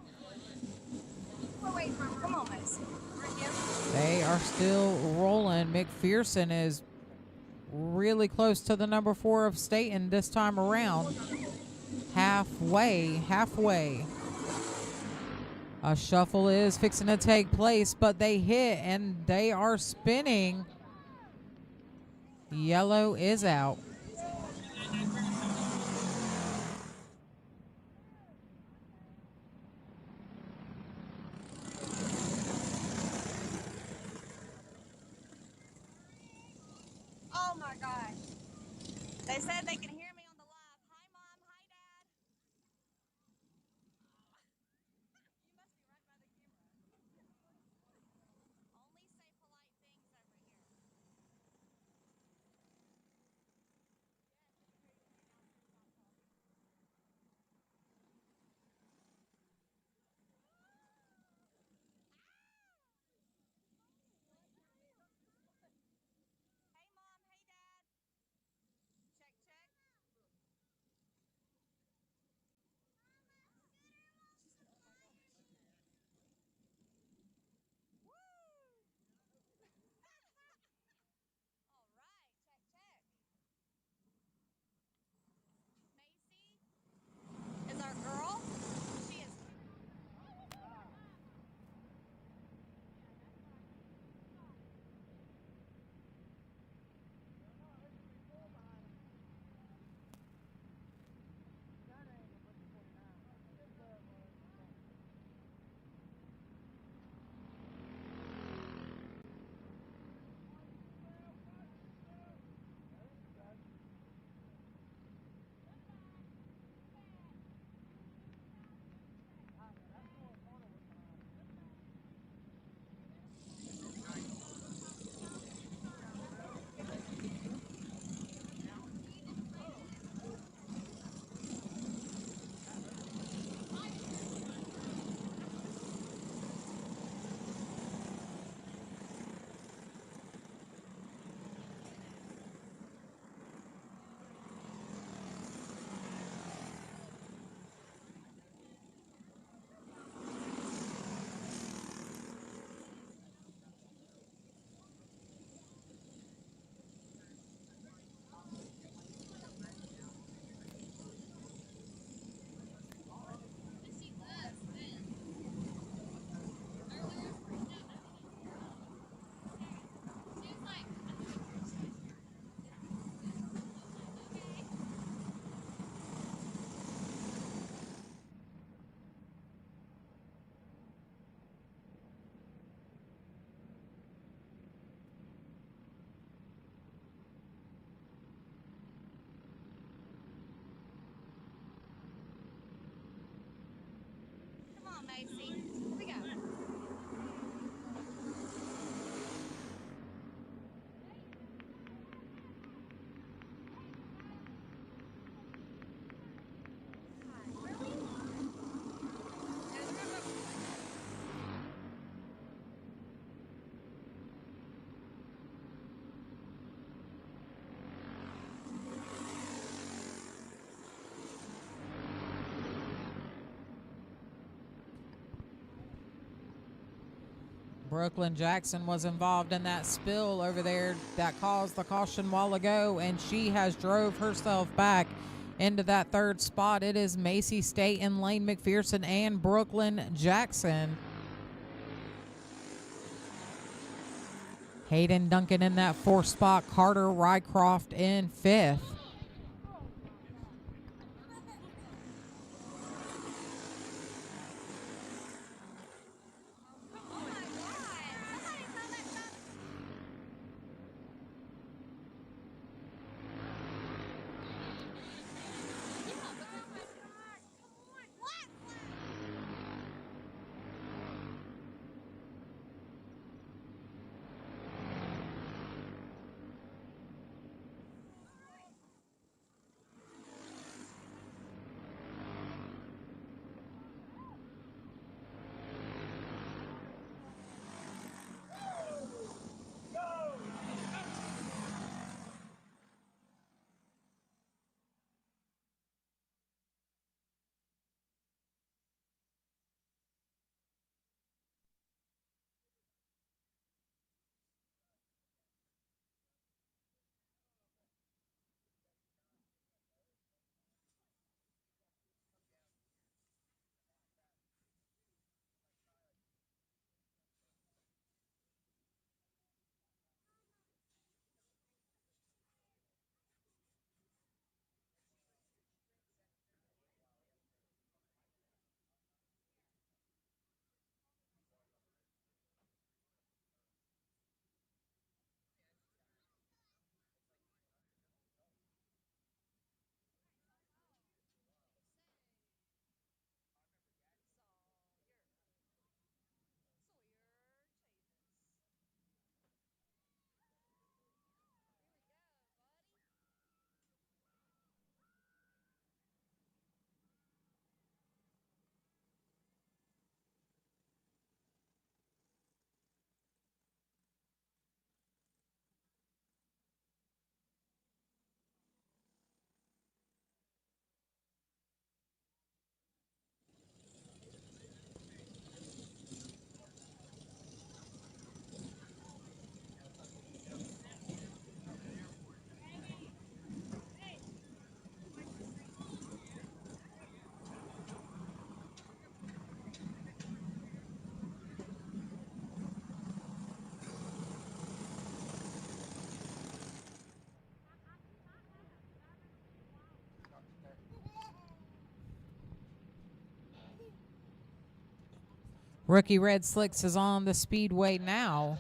We're waiting for him. Come on, Macy. Right here. They are still rolling. McPherson is really close to the number 4 of Staten this time around. Halfway. A shuffle is fixing to take place, but they hit and they are spinning. Yellow is out. Oh my gosh. They said they can hear me on the live. Hi, Mom. Hi, Dad. You must be right by the camera. Only say polite things over here. Hey, Mom. Hey, Dad. Check, check. Dixie. Here we go. Brooklyn Jackson was involved in that spill over there that caused the caution while ago, and she has drove herself back into that third spot. It is Macy Staten, Lane McPherson, and Brooklyn Jackson. Hayden Duncan in that fourth spot. Carter Rycroft in fifth. Rookie Red Slicks is on the speedway now.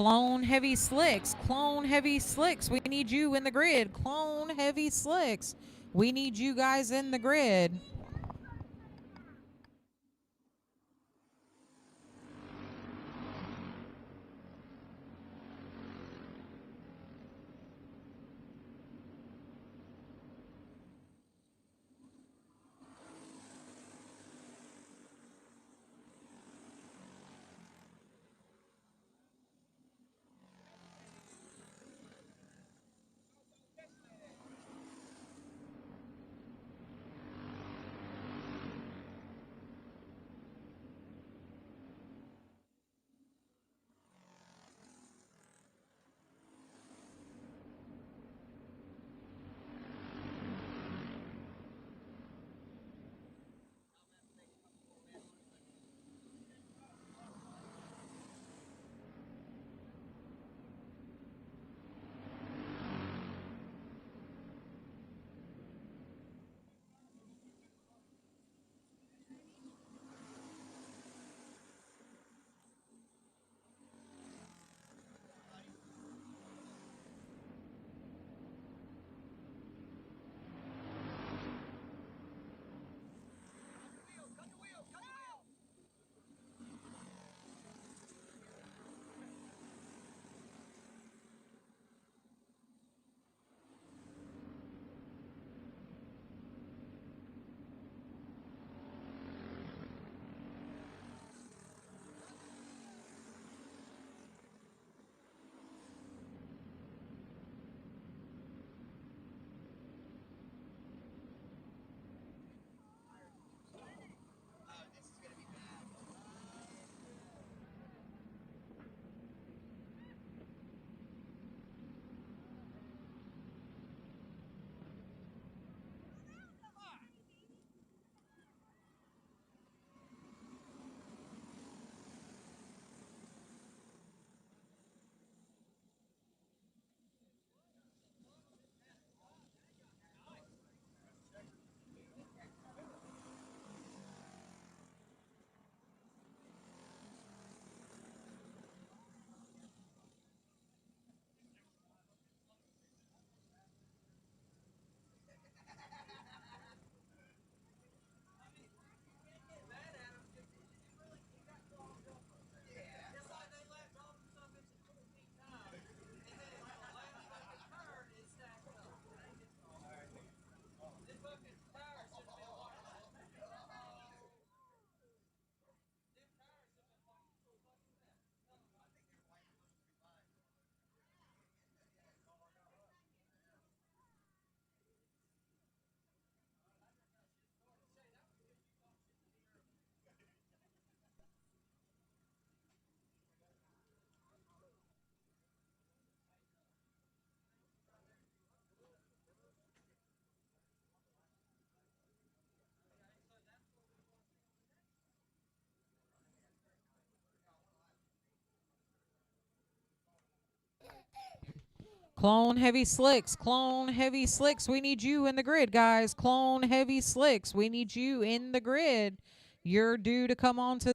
Clone Heavy Slicks. Clone Heavy Slicks. We need you in the grid. Clone Heavy Slicks. We need you guys in the grid. Clone Heavy Slicks. Clone Heavy Slicks. We need you in the grid, guys. Clone Heavy Slicks. We need you in the grid. You're due to come on to.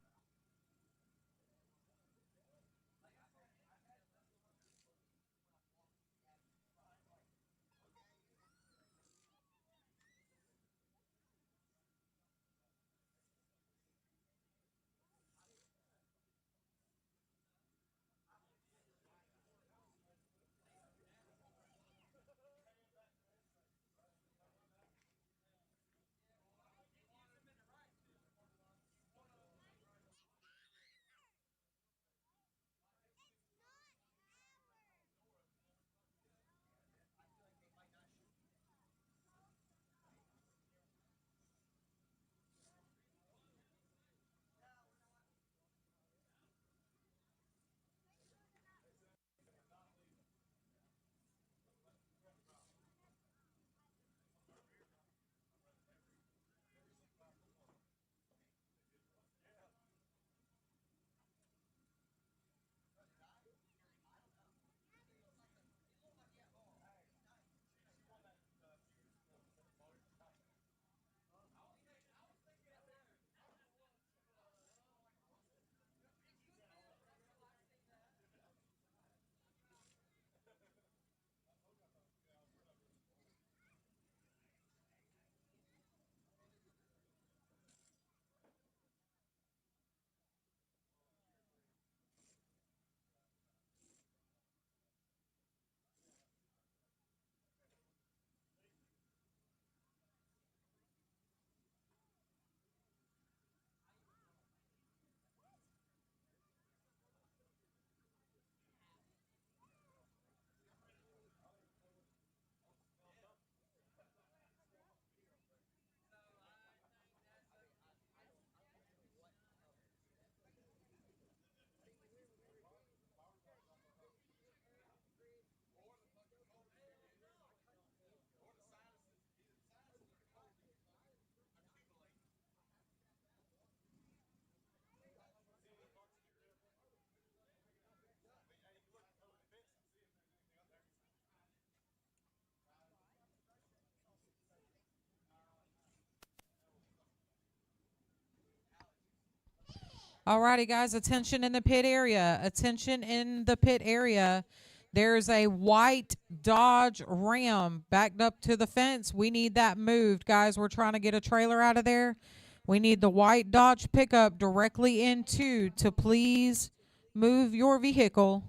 Alrighty, guys, attention in the pit area. Attention in the pit area. There's a white Dodge Ram backed up to the fence. We need that moved, guys. We're trying to get a trailer out of there. We need the white Dodge pickup directly into to please move your vehicle.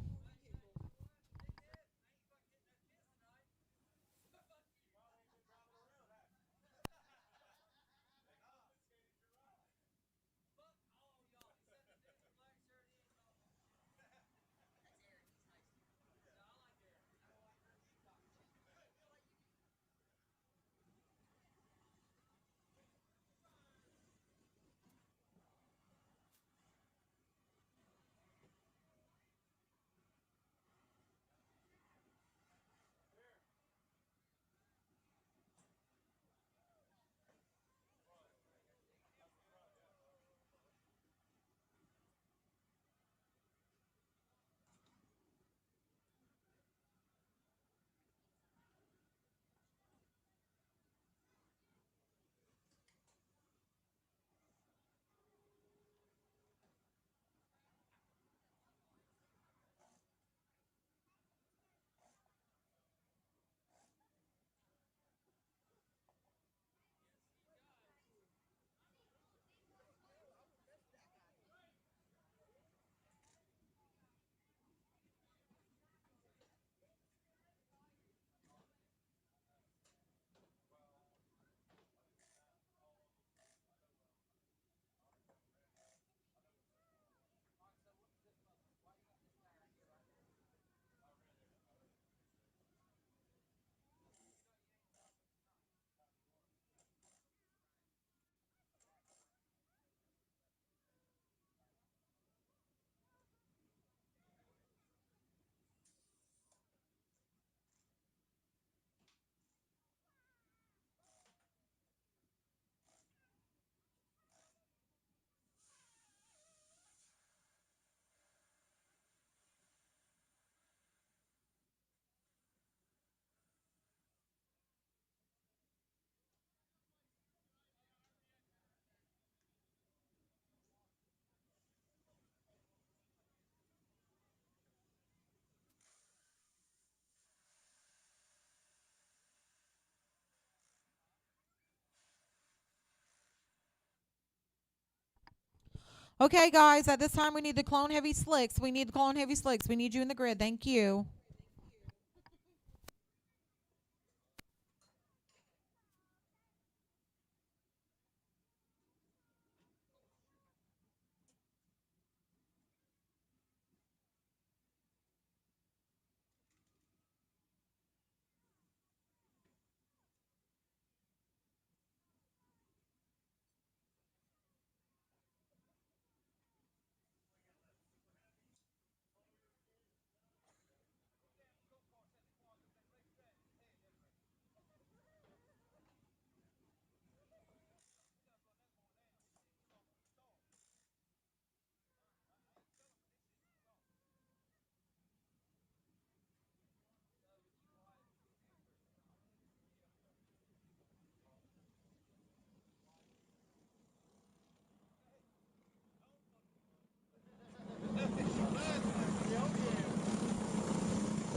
Okay, guys, at this time we need the Clone Heavy Slicks. We need the Clone Heavy Slicks. We need you in the grid. Thank you.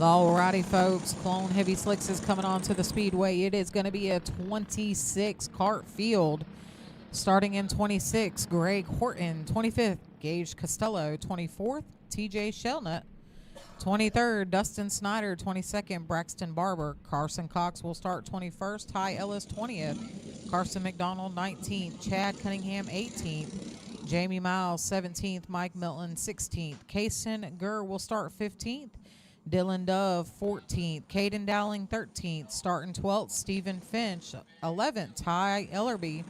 Alrighty, folks. Clone Heavy Slicks is coming onto the speedway. It is going to be a 26 kart field. Starting in 26, Greg Horton. 25th, Gage Costello. 24th, TJ Shelnut. 23rd, Dustin Snyder. 22nd, Braxton Barber. Carson Cox will start 21st. Ty Ellis 20th. Carson McDonald 19th. Chad Cunningham 18th. Jamie Miles 17th. Mike Milton 16th. Kaysen Gurr will start 15th. Dylan Dove 14th. Caden Dowling 13th. Starting 12th, Stephen Finch 11th. Ty Ellerby.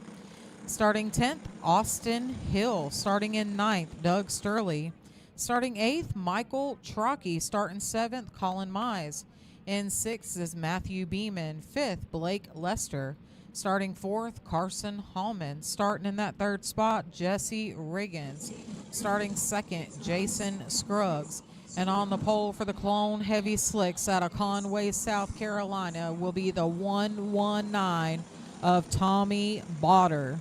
Starting 10th, Austin Hill. Starting in 9th, Doug Sturley. Starting 8th, Michael Trockey. Starting 7th, Colin Mize. In 6th is Matthew Beeman. 5th, Blake Lester. Starting 4th, Carson Hallman. Starting in that 3rd spot, Jesse Riggins. Starting 2nd, Jason Scruggs. And on the pole for the Clone Heavy Slicks out of Conway, South Carolina will be the 119 of Tommy Botter.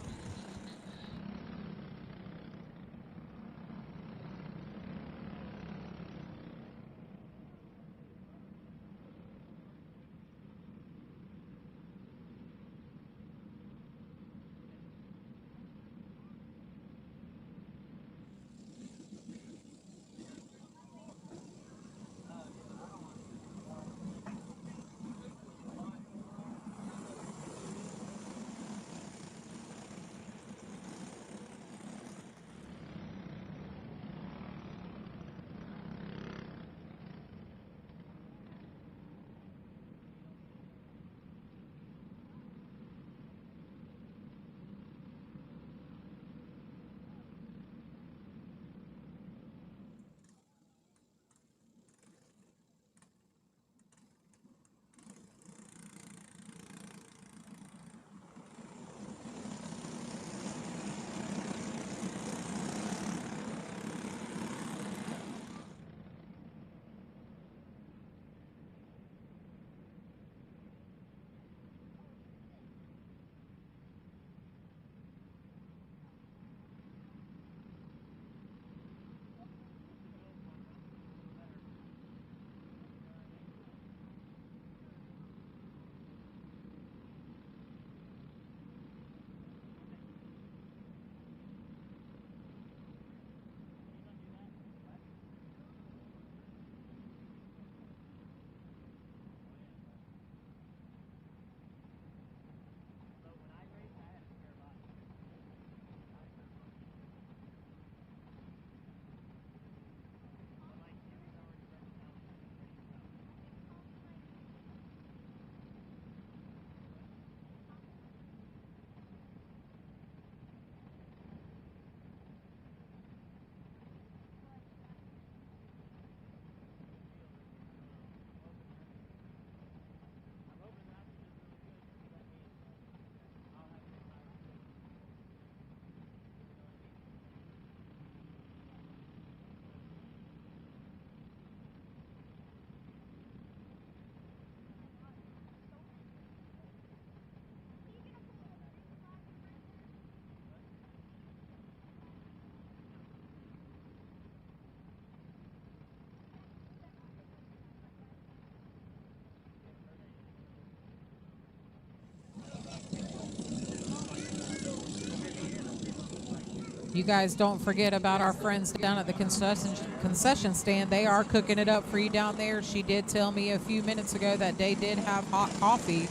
You guys don't forget about our friends down at the concession stand. They are cooking it up for you down there. She did tell me a few minutes ago that they did have hot coffee.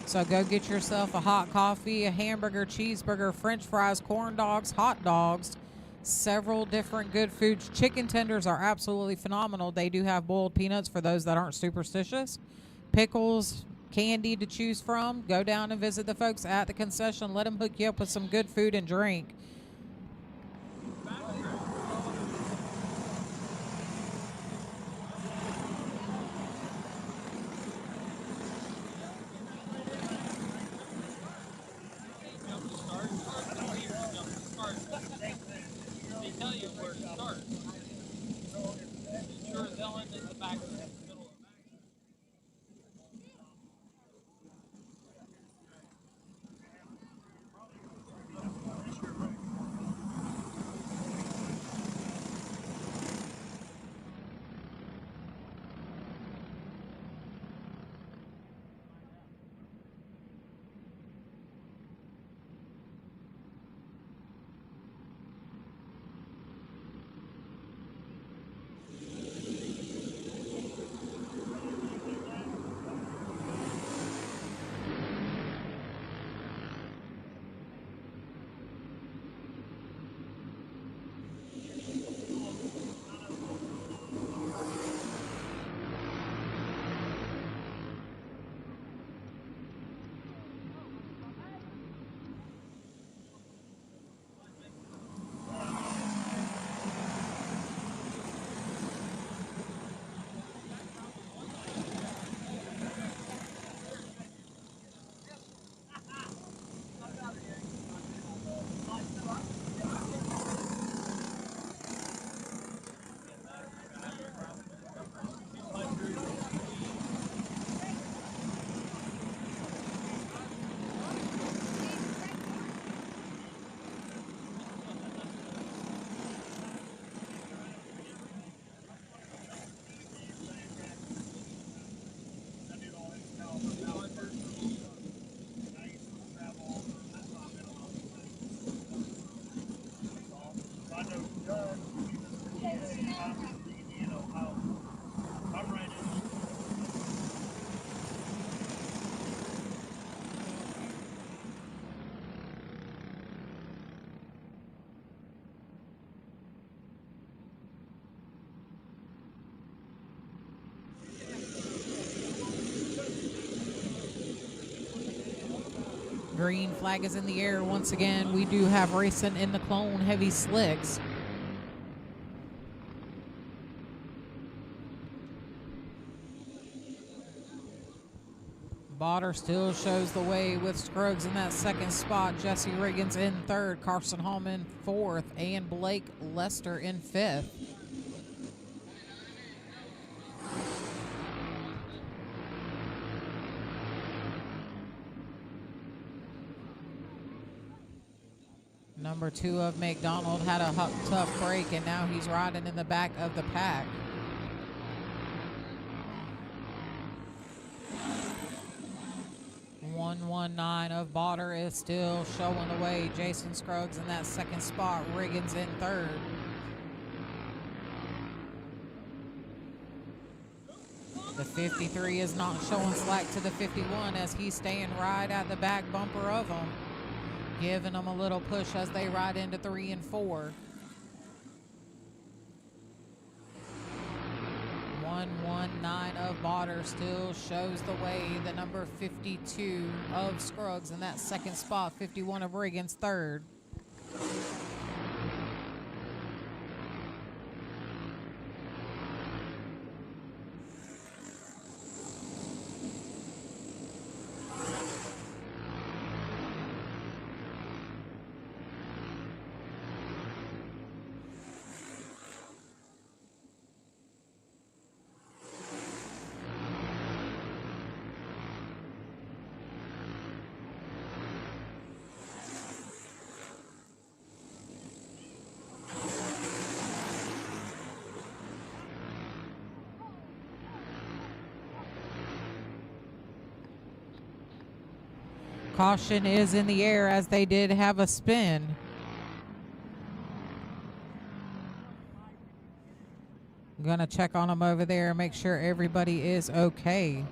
So go get yourself a hot coffee, a hamburger, cheeseburger, french fries, corn dogs, hot dogs, several different good foods. Chicken tenders are absolutely phenomenal. They do have boiled peanuts for those that aren't superstitious. Pickles, candy to choose from. Go down and visit the folks at the concession. Let them hook you up with some good food and drink. They tell you where to start. Sure, they'll end in the back of the middle of the back. Green flag is in the air once again. We do have racing in the Clone Heavy Slicks. Botter still shows the way with Scruggs in that second spot. Jesse Riggins in third. Carson Hallman fourth. And Blake Lester in fifth. Number 2 of McDonald had a tough break, and now he's riding in the back of the pack. .119 of Botter is still showing the way. Jason Scruggs in that second spot. Riggins in third. The 53 is not showing slack to the 51 as he's staying right at the back bumper of them, giving them a little push as they ride into 3 and 4. 119 of Botter still shows the way. The number 52 of Scruggs in that second spot. 51 of Riggins third. Caution is in the air as they did have a spin. Gonna check on them over there, make sure everybody is okay.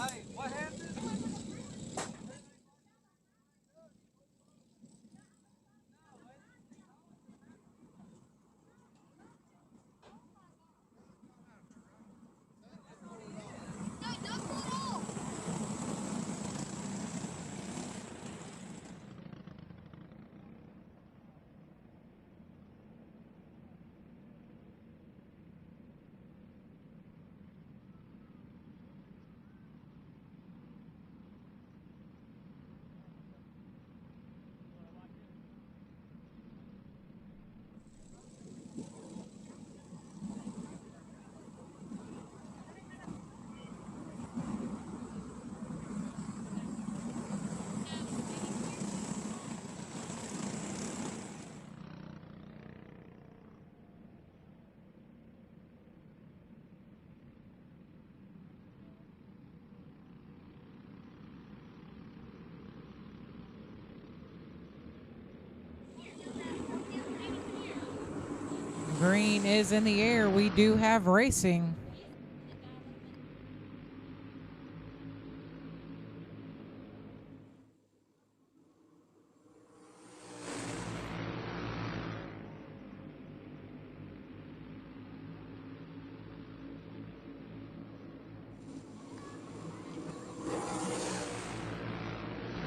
Hey, what happened? Green is in the air. We do have racing.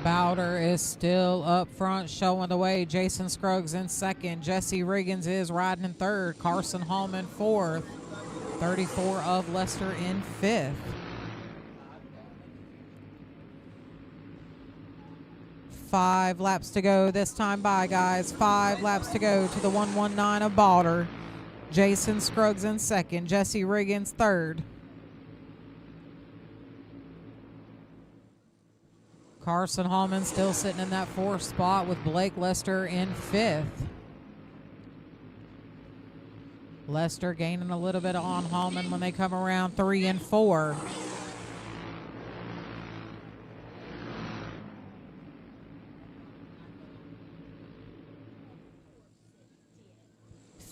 Bowder is still up front, showing the way. Jason Scruggs in second. Jesse Riggins is riding in third. Carson Hallman fourth. 34 of Lester in fifth. Five laps to go this time by, guys. 5 laps to go to the 119 of Bowder. Jason Scruggs in second. Jesse Riggins third. Carson Hallman still sitting in that fourth spot with Blake Lester in fifth. Lester gaining a little bit on Hallman when they come around 3 and 4.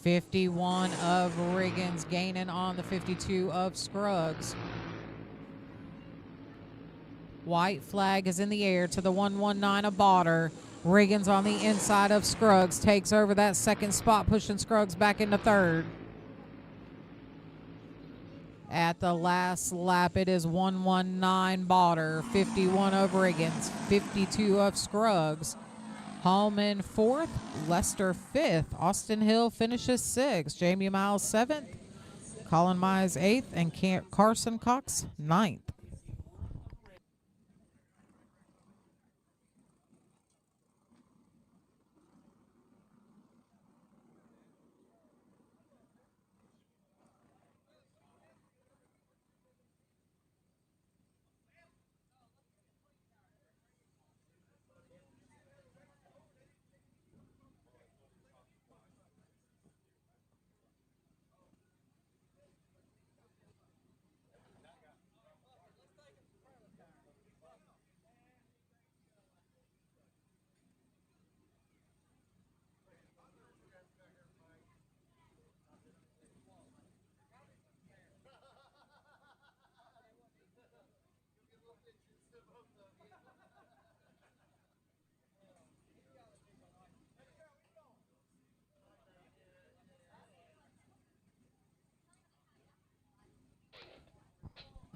.51 of Riggins gaining on the 52 of Scruggs. White flag is in the air to the 119 of Bowder. Riggins on the inside of Scruggs takes over that second spot, pushing Scruggs back into third. At the last lap, it is 119 Bowder, 51 of Riggins, 52 of Scruggs. Hallman fourth, Lester fifth. Austin Hill finishes sixth. Jamie Miles seventh, Colin Mize eighth, and Carson Cox ninth.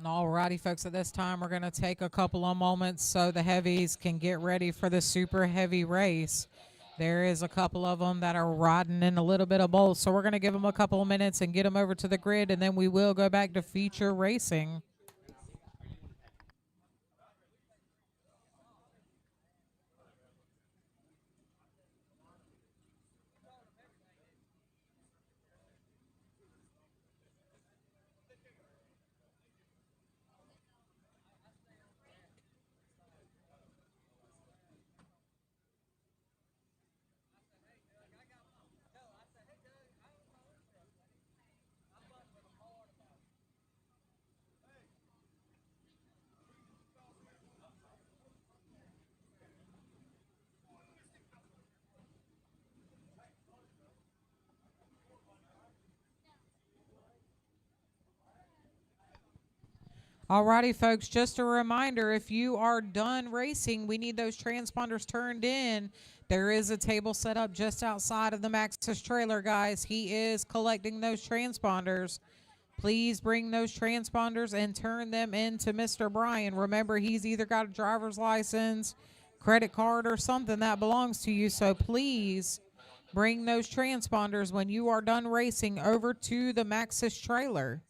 Alrighty, folks, at this time we're going to take a couple of moments so the heavies can get ready for the super heavy race. There is a couple of them that are riding in a little bit of both, so we're going to give them a couple of minutes and get them over to the grid, and then we will go back to feature racing. Alrighty, folks, just a reminder, if you are done racing, we need those transponders turned in. There is a table set up just outside of the Maxis trailer, guys. He is collecting those transponders. Please bring those transponders and turn them into Mr. Brian. Remember, he's either got a driver's license, credit card, or something that belongs to you, so please bring those transponders when you are done racing over to the Maxis trailer.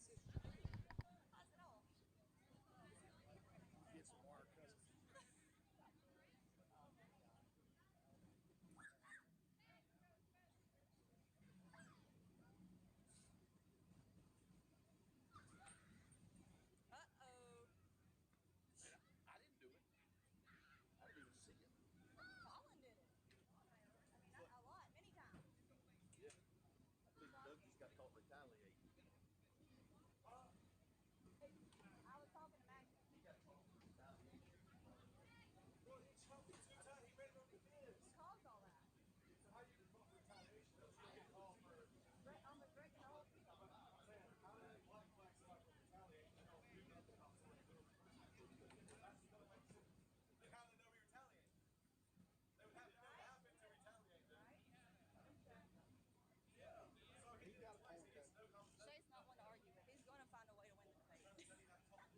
Shay's not one to argue with. He's going to find a way to win the debate.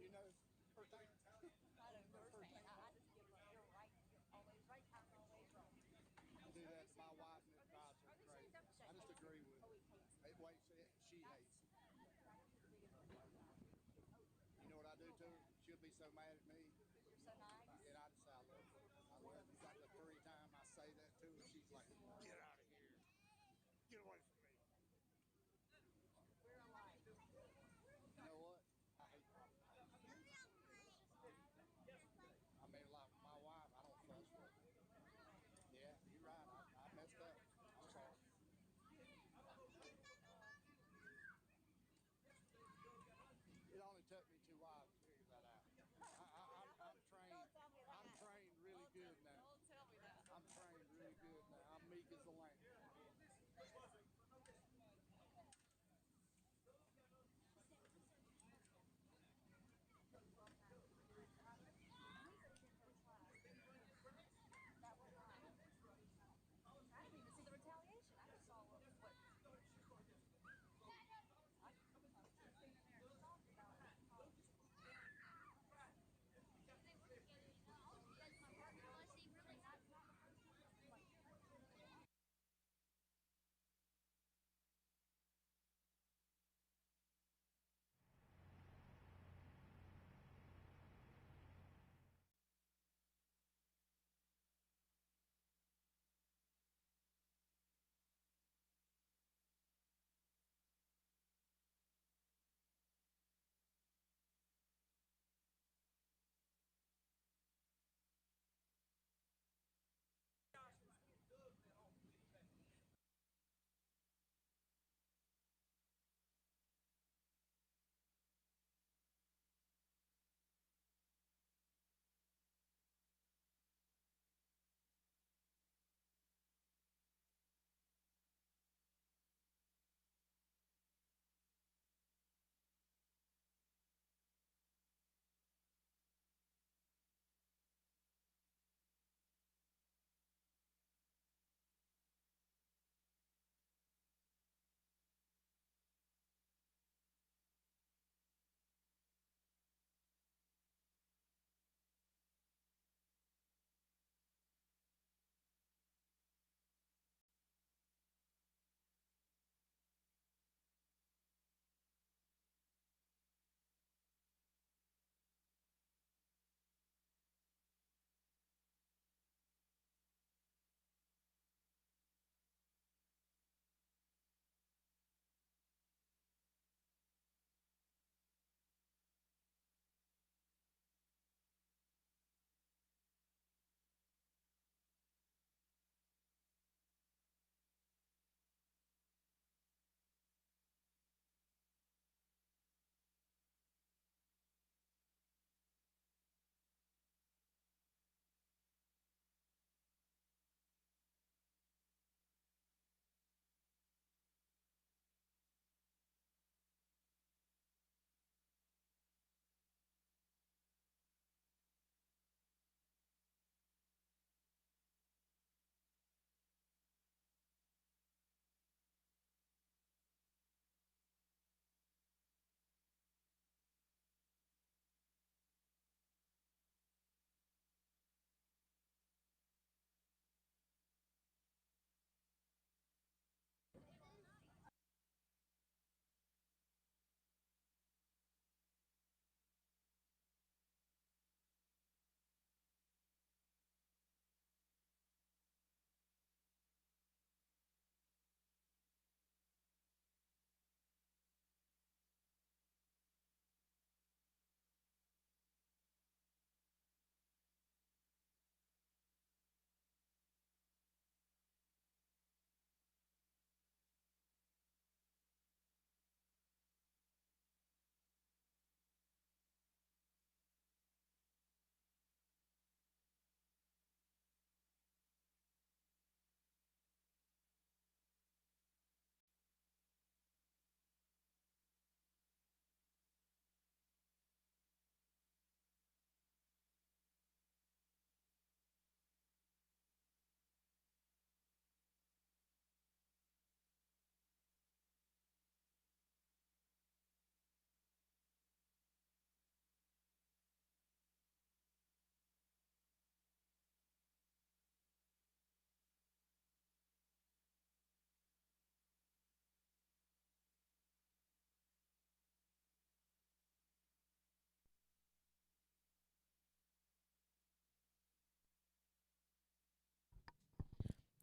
You know, first thing, I don't understand. I just give up. You're right. You're always right. I'm always wrong. I do that to my wife and it drives her crazy. I just agree with her. Wait, she hates it. You know what I do to her? She'll be so mad at me. You're so nice. And I just say I love her. I love her. Like the third time I say that to her, she's like, get out of here. Get away from me. We're alike. You know what? I hate problems. I mean, like my wife, I don't fuss with her. Yeah, you're right. I messed up. I'm sorry. It only took me 2 wives to figure that out.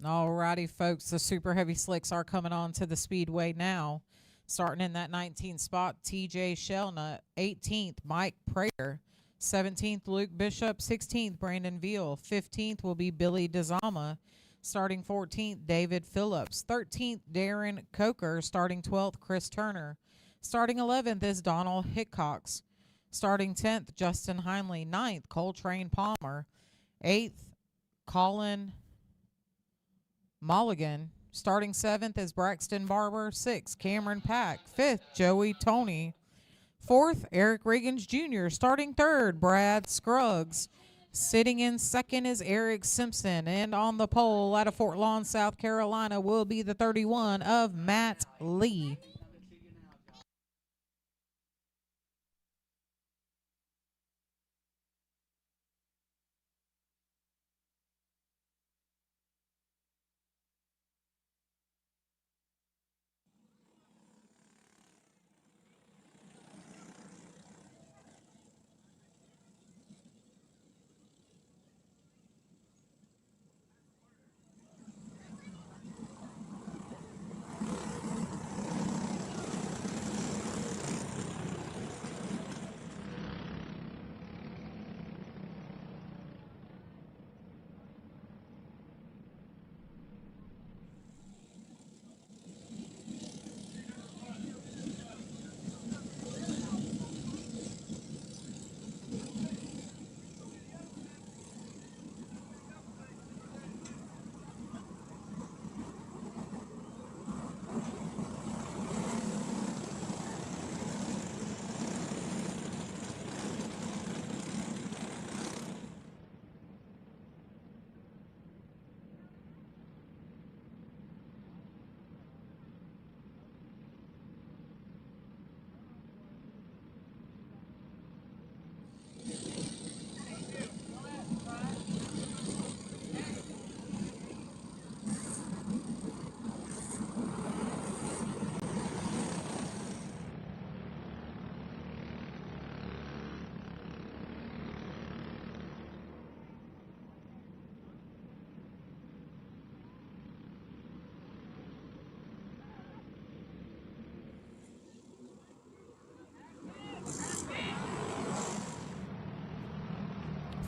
Alrighty, folks, the super heavy slicks are coming on to the speedway now. Starting in that 19th spot, TJ Shellnut. 18th, Mike Prater. 17th, Luke Bishop. 16th, Brandon Veal. 15th will be Billy DeZama. Starting 14th, David Phillips. 13th, Darren Coker. Starting 12th, Chris Turner. Starting 11th is Donald Hickox. Starting 10th, Justin Heinley. 9th, Coltrane Palmer. 8th, Colin Mulligan. Starting 7th is Braxton Barber. 6th, Cameron Pack. 5th, Joey Tony. 4th, Eric Riggins Jr. Starting 3rd, Brad Scruggs. Sitting in 2nd is Eric Simpson. And on the pole out of Fort Lawn, South Carolina will be the 31 of Matt Lee.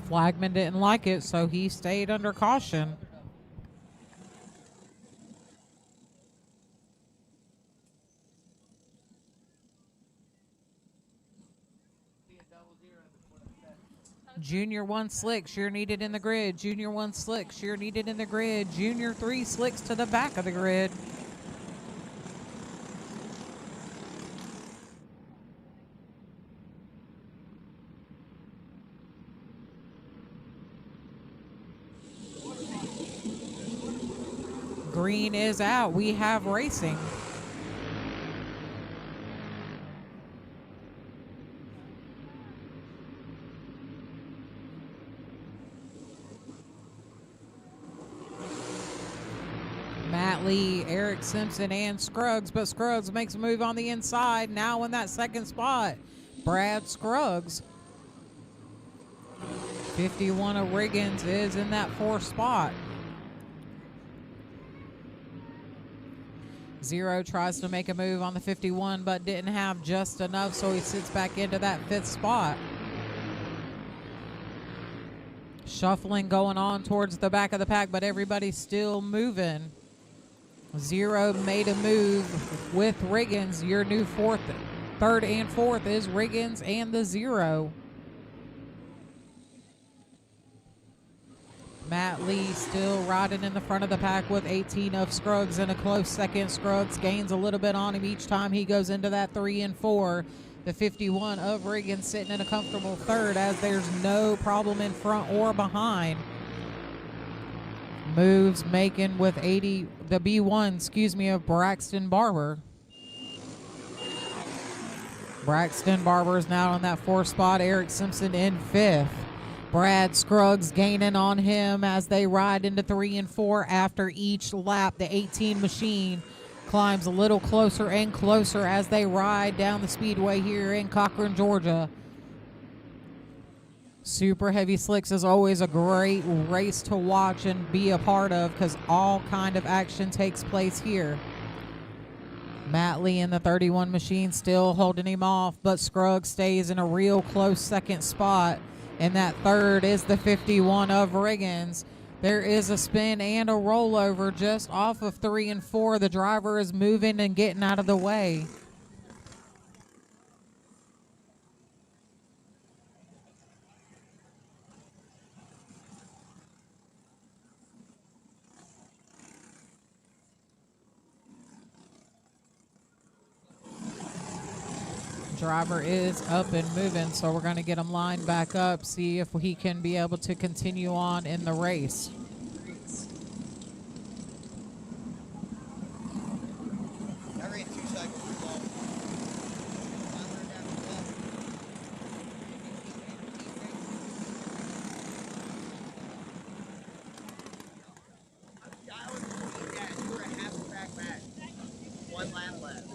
Flagman didn't like it, so he stayed under caution. Junior 1 slicks, you're needed in the grid. Junior 1 slicks, you're needed in the grid. Junior 3 slicks to the back of the grid. Green is out. We have racing. Matt Lee, Eric Simpson, and Scruggs, but Scruggs makes a move on the inside. Now in that 2nd spot, Brad Scruggs. 51 of Riggins is in that 4th spot. 0 tries to make a move on the 51, but didn't have just enough, so he sits back into that 5th spot. Shuffling going on towards the back of the pack, but everybody's still moving. 0 made a move with Riggins. Your new 3rd and 4th is Riggins and the 0. Matt Lee still riding in the front of the pack with 18 of Scruggs in a close 2nd. Scruggs gains a little bit on him each time he goes into that 3 and 4. The 51 of Riggins sitting in a comfortable 3rd as there's no problem in front or behind. Moves making with 80, the B1, of Braxton Barber. Braxton Barber is now on that 4th spot. Eric Simpson in 5th. Brad Scruggs gaining on him as they ride into 3 and 4 after each lap. The 18 machine climbs a little closer and closer as they ride down the speedway here in Cochran, Georgia. Super Heavy Slicks is always a great race to watch and be a part of because all kind of action takes place here. Matt Lee in the 31 machine still holding him off, but Scruggs stays in a real close second spot. And that third is the 51 of Riggins. There is a spin and a rollover just off of 3 and 4. The driver is moving and getting out of the way. Driver is up and moving, so we're going to get him lined back up, see if he can be able to continue on in the race. I ran 2 cycles too long. I was you were a half track back. 1 lap left.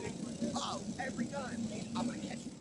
Oh, every time. I'm gonna catch you.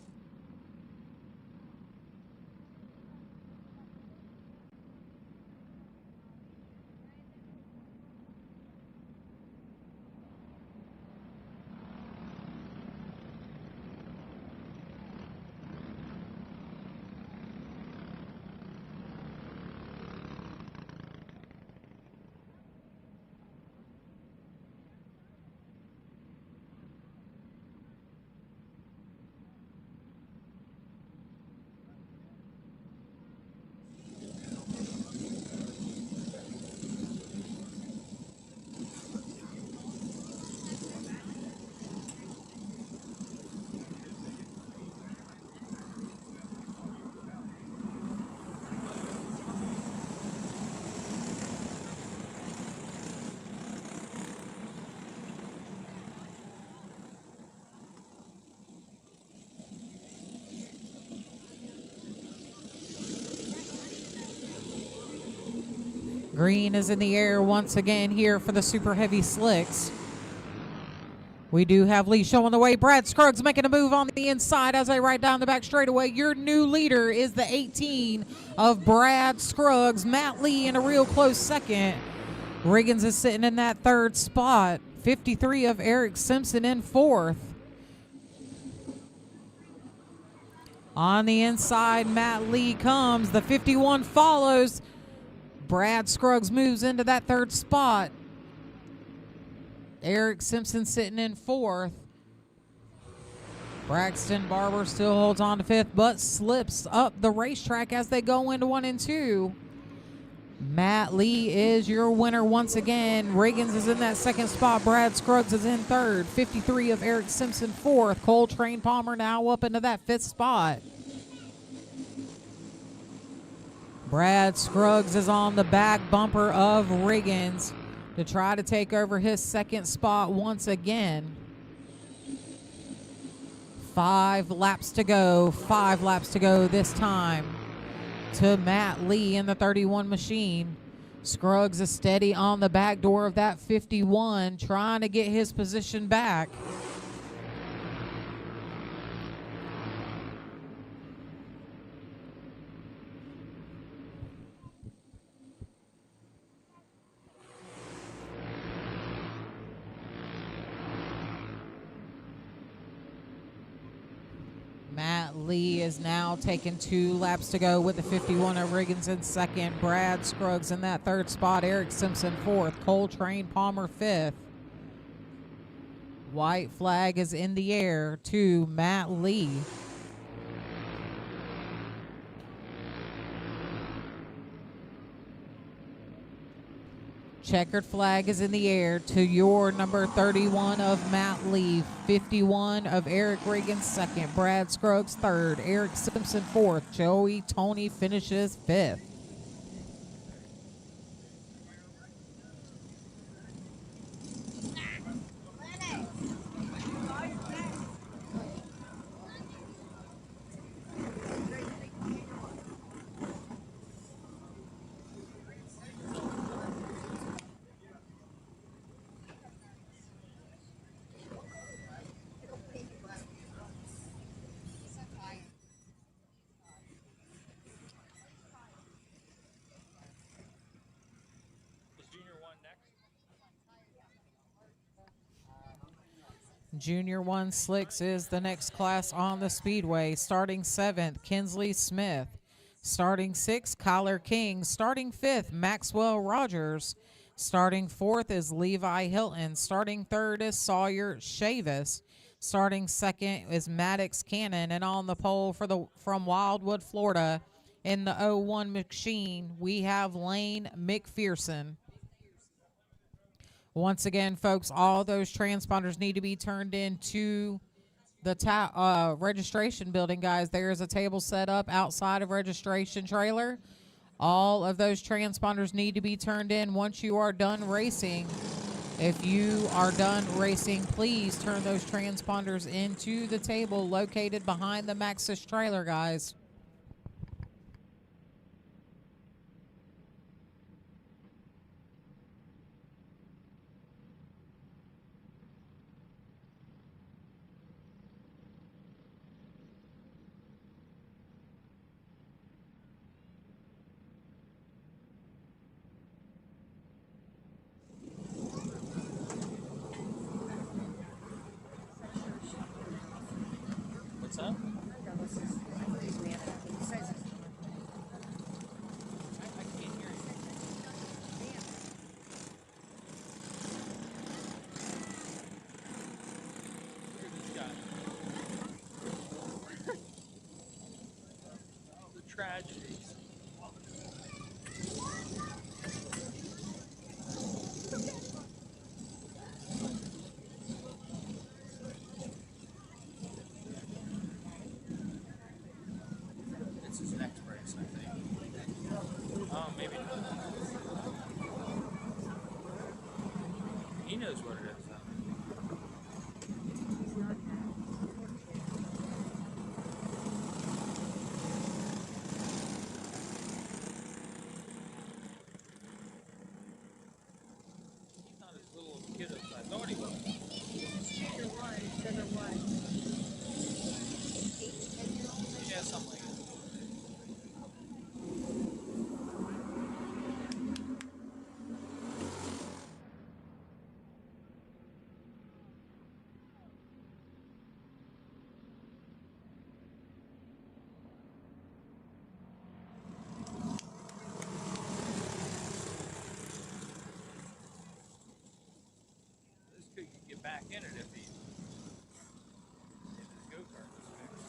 Green is in the air once again here for the Super Heavy Slicks. We do have Lee showing the way. Brad Scruggs making a move on the inside as they ride down the back straightaway. Your new leader is the 18 of Brad Scruggs. Matt Lee in a real close second. Riggins is sitting in that third spot. 53 of Eric Simpson in fourth. On the inside, Matt Lee comes. The 51 follows. Brad Scruggs moves into that third spot. Eric Simpson sitting in fourth. Braxton Barber still holds on to fifth, but slips up the racetrack as they go into 1 and 2. Matt Lee is your winner once again. Riggins is in that second spot. Brad Scruggs is in third. 53 of Eric Simpson fourth. Coltrane Palmer now up into that fifth spot. Brad Scruggs is on the back bumper of Riggins to try to take over his second spot once again. 5 laps to go. 5 laps to go this time to Matt Lee in the 31 machine. Scruggs is steady on the back door of that 51, trying to get his position back. Matt Lee is now taking 2 laps to go with the 51 of Riggins in second. Brad Scruggs in that third spot. Eric Simpson fourth. Coltrane Palmer fifth. White flag is in the air to Matt Lee. Checkered flag is in the air to your number 31 of Matt Lee, 51 of Eric Riggins second, Brad Scruggs third, Eric Simpson fourth, Joey Tony finishes fifth. Junior 1 Slicks is the next class on the Speedway. Starting 7th, Kinsley Smith. Starting 6th, Kyler King. Starting 5th, Maxwell Rogers. Starting 4th is Levi Hilton. Starting 3rd is Sawyer Chavis. Starting 2nd is Maddox Cannon. And on the pole from Wildwood, Florida, in the 01 machine, we have Lane McPherson. Once again, folks, all those transponders need to be turned into the registration building, guys. There is a table set up outside of registration trailer. All of those transponders need to be turned in once you are done racing. If you are done racing, please turn those transponders into the table located behind the Maxis trailer, guys. What's up? I can't hear you. Look at this guy. Oh, the tragedies. It's his next race, I think. Oh, maybe not. He knows what it is, though. He's not as little a kid as I thought he was. Yeah, something like that. This kid could get back in it if his go-kart was fixed.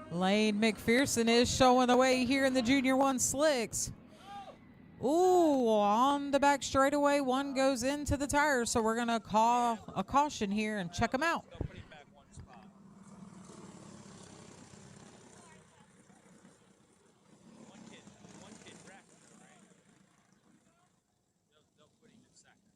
Lane McPherson is showing the way here in the Junior 1 Slicks. Ooh, on the back straightaway, one goes into the tires, so we're going to call a caution here and check him out. They'll put him back one spot. One kid wrecked though, right? They'll put him in second.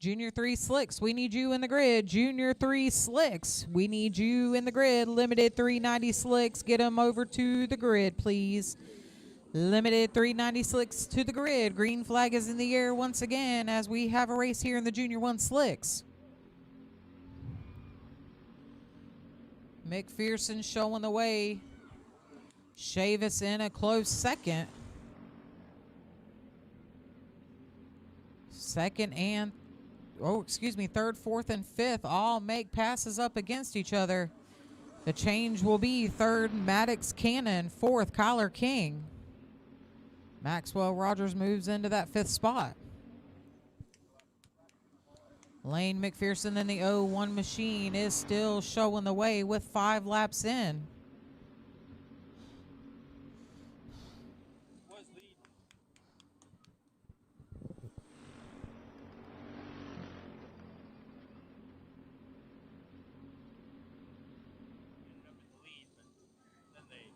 Junior 3 Slicks, we need you in the grid. Junior 3 Slicks, we need you in the grid. Limited 390 Slicks, get them over to the grid, please. Limited 390 Slicks to the grid. Green flag is in the air once again as we have a race here in the Junior 1 Slicks. McPherson showing the way. Chavis in a close second. Third, fourth, and fifth all make passes up against each other. The change will be third, Maddox Cannon. Fourth, Kyler King. Maxwell Rogers moves into that fifth spot. Lane McPherson in the 01 machine is still showing the way with 5 laps in. Was lead. Ended up in the lead, but then they.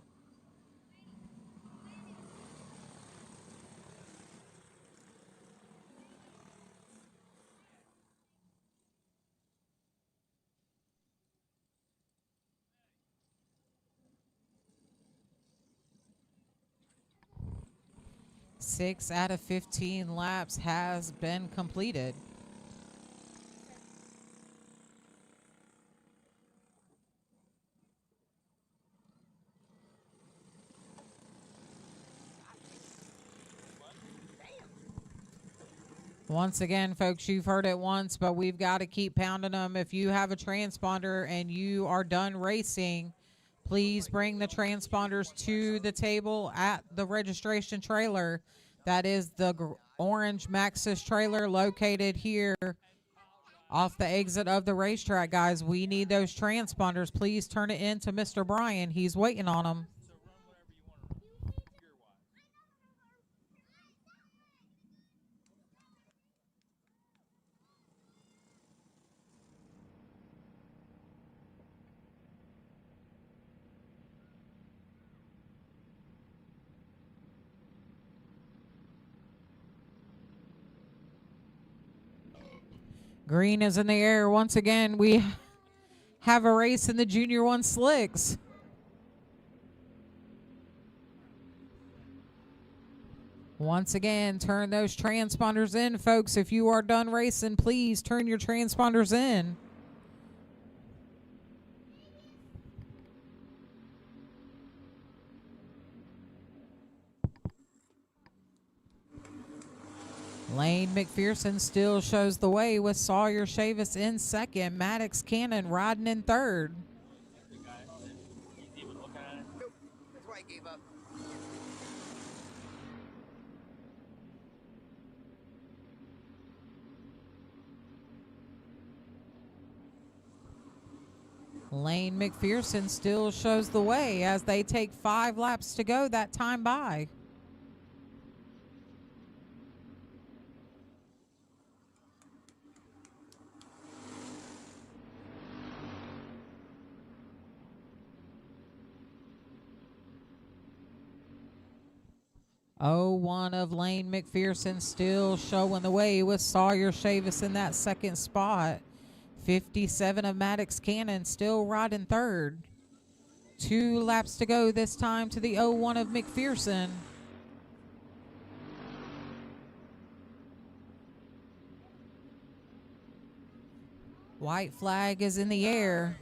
6 out of 15 laps has been completed. Once again, folks, you've heard it once, but we've got to keep pounding them. If you have a transponder and you are done racing, please bring the transponders to the table at the registration trailer. That is the orange Maxxis trailer located here off the exit of the racetrack, guys. We need those transponders. Please turn it in to Mr. Brian. He's waiting on them. So run whatever you want to run, gear-wise. Green is in the air. Once again, we have a race in the Junior 1 Slicks. Once again, turn those transponders in, folks. If you are done racing, please turn your transponders in. Lane McPherson still shows the way with Sawyer Chavis in second. Maddox Cannon riding in third. The guy that he's even looking at it. Nope. That's why I gave up. Lane McPherson still shows the way as they take 5 laps to go that time by. Oh, one of Lane McPherson still showing the way with Sawyer Chavis in that second spot. 57 of Maddox Cannon still riding third. 2 laps to go this time to the 01 of McPherson. White flag is in the air.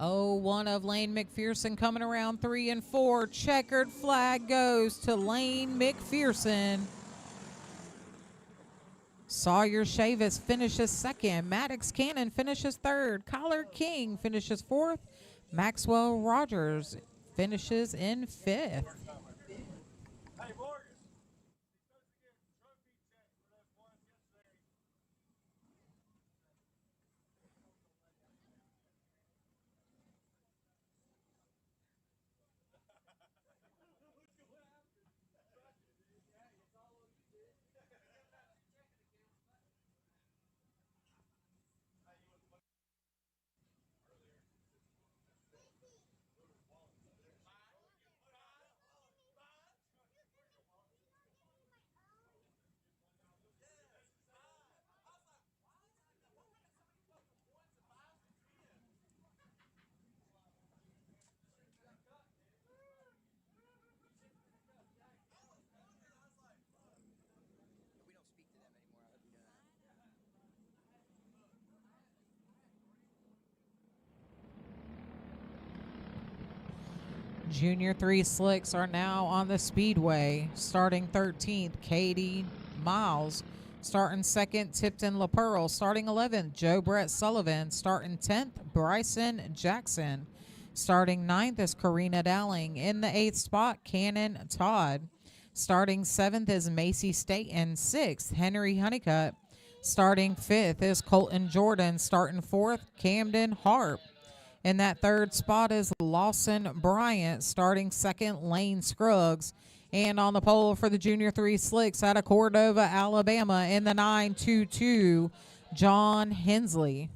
Oh, one of Lane McPherson coming around 3 and 4. Checkered flag goes to Lane McPherson. Sawyer Chavis finishes second. Maddox Cannon finishes third. Kyler King finishes fourth. Maxwell Rogers finishes in fifth. Hey, Morgan. You're supposed to get trophy checks for those ones yesterday. Junior 3 slicks are now on the speedway. Starting 13th, Katie Miles. Starting 2nd, Tipton LaPearl. Starting 11th, Joe Brett Sullivan. Starting 10th, Bryson Jackson. Starting 9th is Karina Dowling. In the 8th spot, Cannon Todd. Starting 7th is Macy Staten. 6th, Henry Honeycutt. Starting 5th is Colton Jordan. Starting 4th, Camden Harp. In that 3rd spot is Lawson Bryant. Starting 2nd, Lane Scruggs. And on the pole for the Junior 3 slicks out of Cordova, Alabama, in the 922, John Hensley.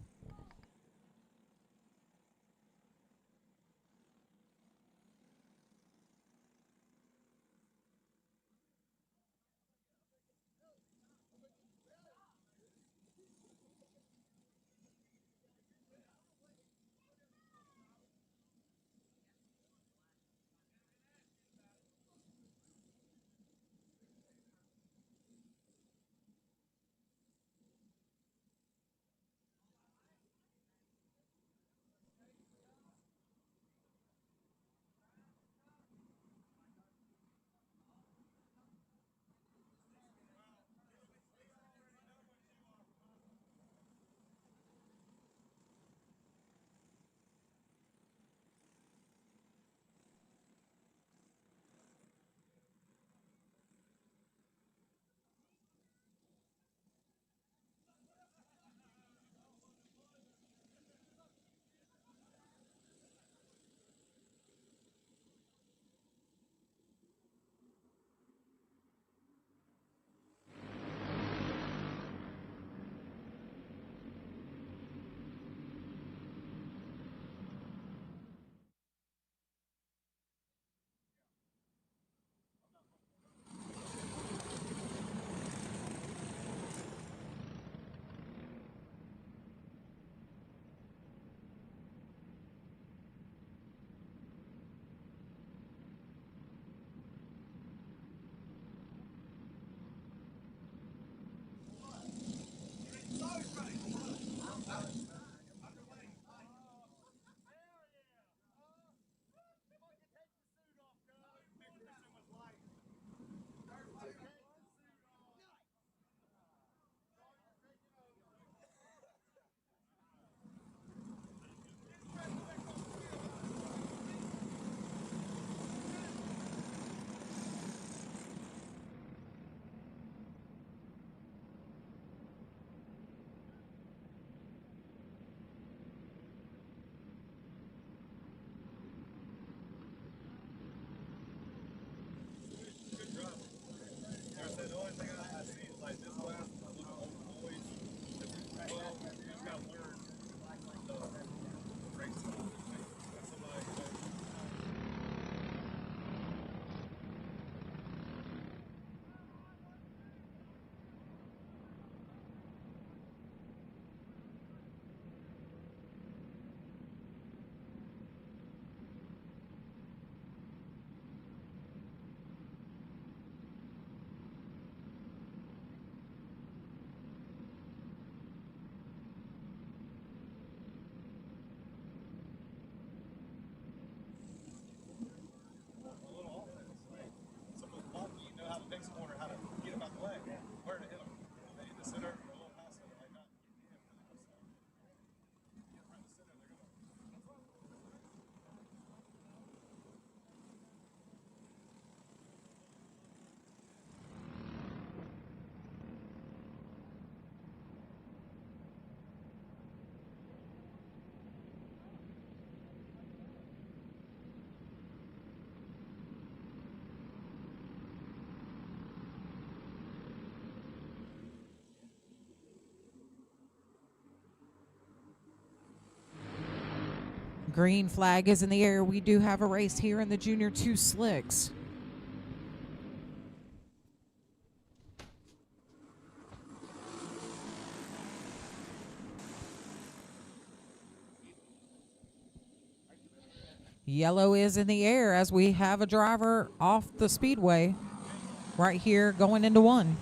Green flag is in the air. We do have a race here in the Junior 2 slicks. Yellow is in the air as we have a driver off the speedway right here going into one.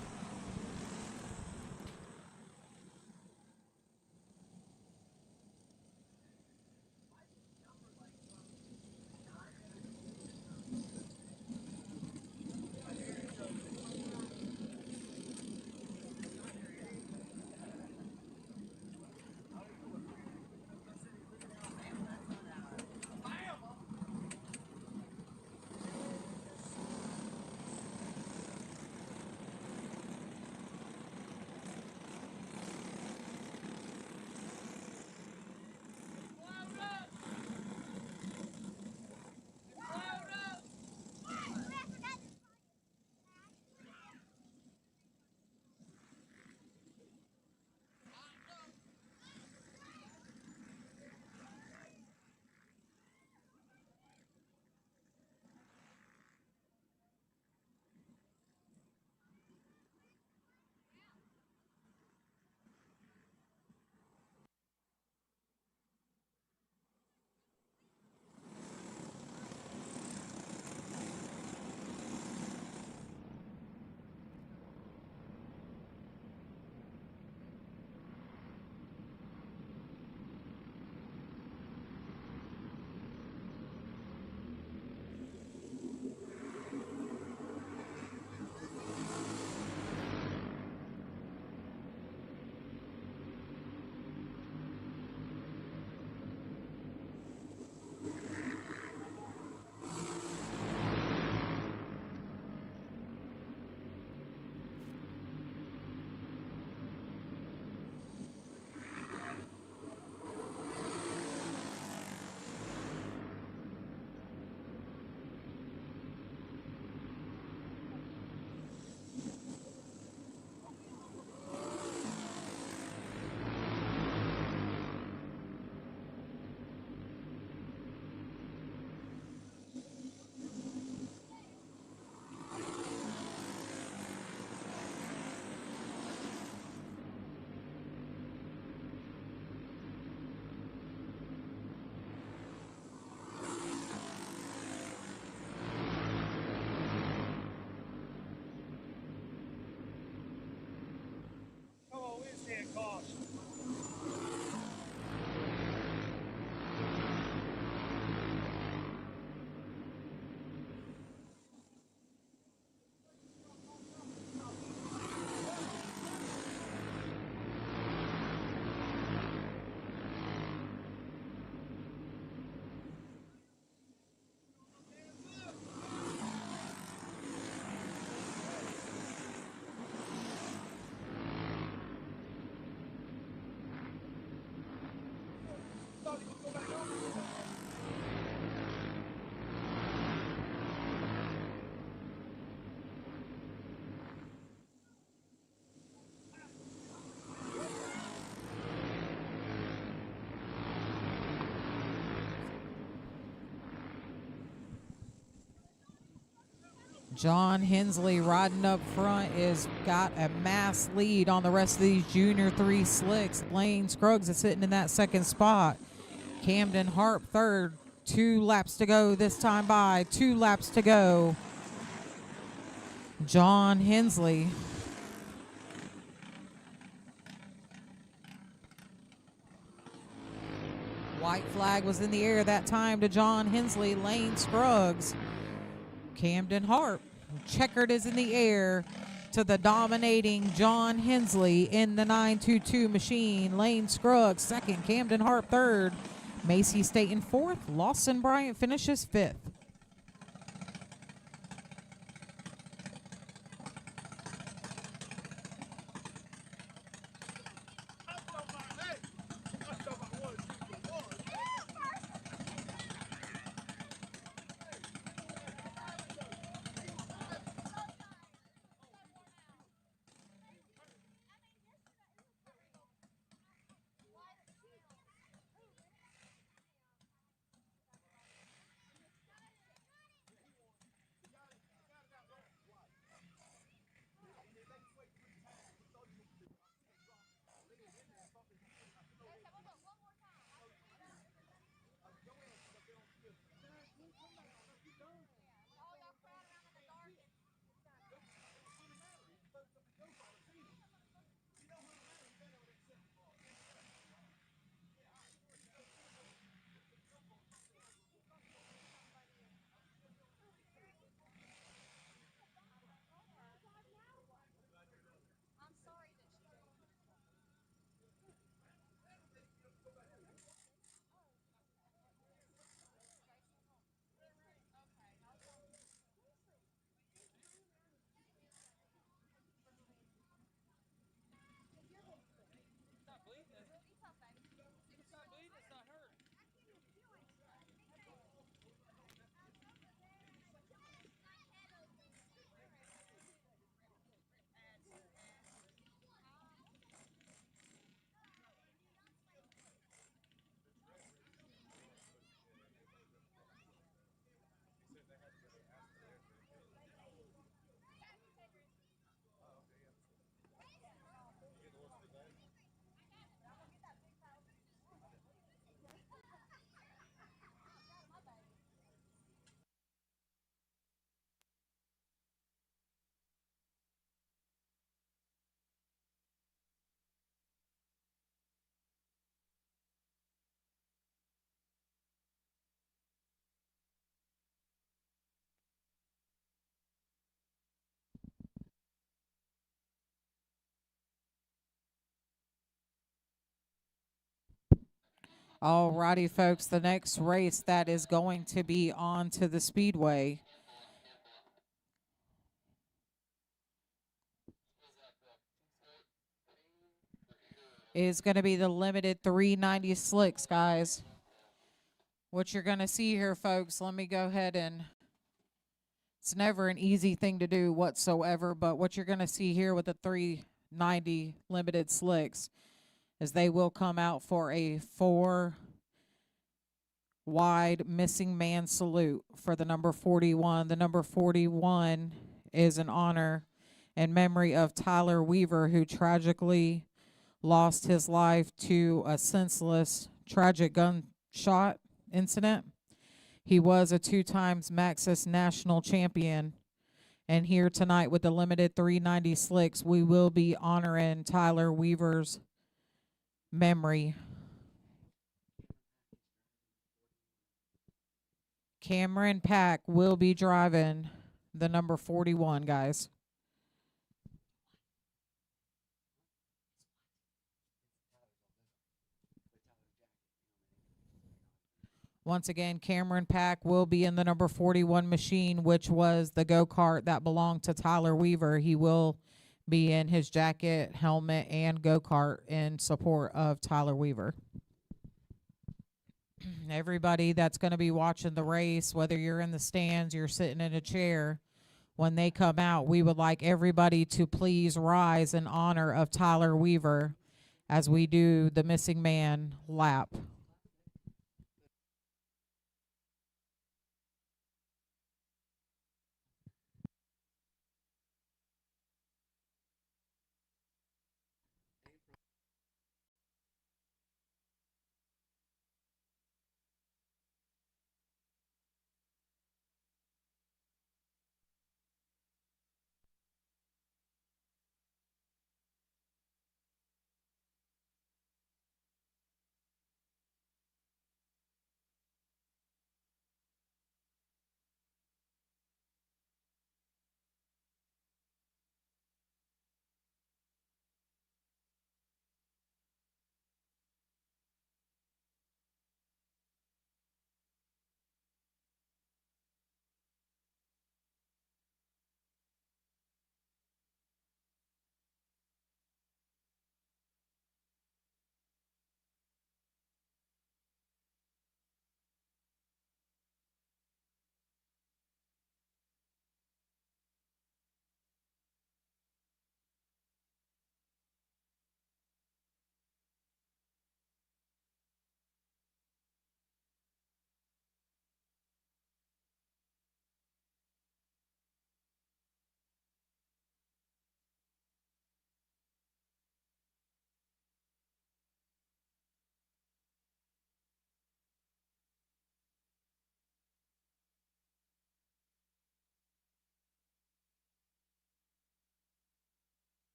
John Hensley riding up front is got a mass lead on the rest of these Junior 3 slicks. Lane Scruggs is sitting in that second spot. Camden Harp third. 2 laps to go this time by. 2 laps to go. John Hensley. White flag was in the air that time to John Hensley. Lane Scruggs. Camden Harp. Checkered is in the air to the dominating John Hensley in the 922 machine. Lane Scruggs second. Camden Harp third. Macy Staten fourth. Lawson Bryant finishes fifth. Alrighty, folks, the next race that is going to be on to the Speedway is going to be the limited 390 slicks, guys. What you're going to see here, folks, let me go ahead and, it's never an easy thing to do whatsoever, but what you're going to see here with the 390 limited slicks is they will come out for a 4 wide missing man salute for the number 41. The number 41 is an honor in memory of Tyler Weaver, who tragically lost his life to a senseless, tragic gunshot incident. He was a 2-time Maxxis national champion. And here tonight with the limited 390 slicks, we will be honoring Tyler Weaver's memory. Cameron Pack will be driving the number 41, guys. Once again, Cameron Pack will be in the number 41 machine, which was the go-kart that belonged to Tyler Weaver. He will be in his jacket, helmet, and go-kart in support of Tyler Weaver. Everybody that's going to be watching the race, whether you're in the stands, you're sitting in a chair, when they come out, we would like everybody to please rise in honor of Tyler Weaver as we do the missing man lap.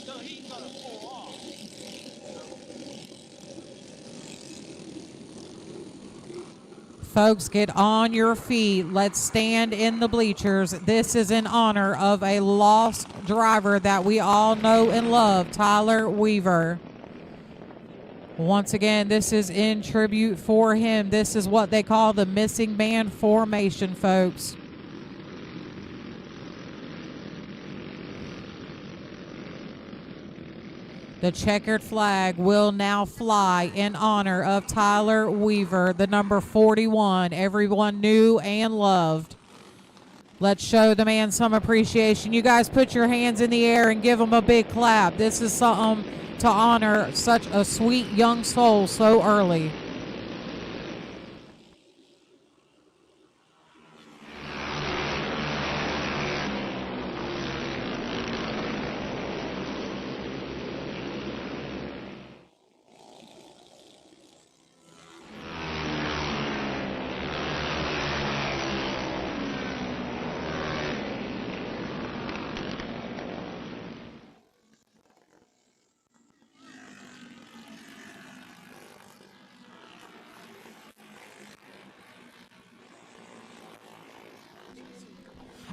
So he's gonna pull off. Folks, get on your feet. Let's stand in the bleachers. This is in honor of a lost driver that we all know and love, Tyler Weaver. Once again, this is in tribute for him. This is what they call the missing man formation, folks. The checkered flag will now fly in honor of Tyler Weaver, the number 41, everyone knew and loved. Let's show the man some appreciation. You guys put your hands in the air and give him a big clap. This is something to honor such a sweet young soul so early.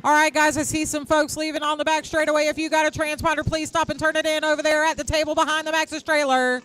All right, guys, I see some folks leaving on the back straightaway. If you got a transponder, please stop and turn it in over there at the table behind the Max's trailer.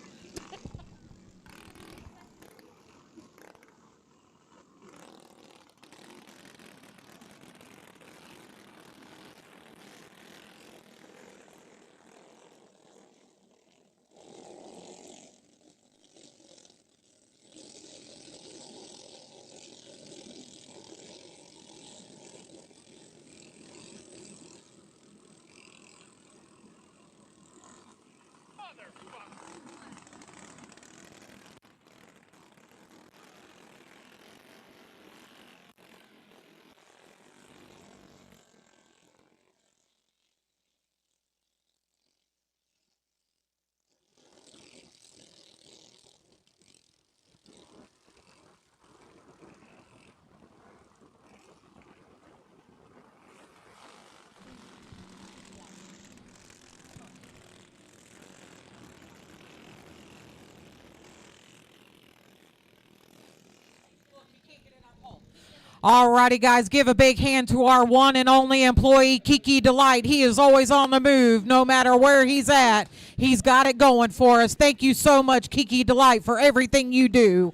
All righty, guys, give a big hand to our one and only employee, Kiki Delight. He is always on the move, no matter where he's at. He's got it going for us. Thank you so much, Kiki Delight, for everything you do.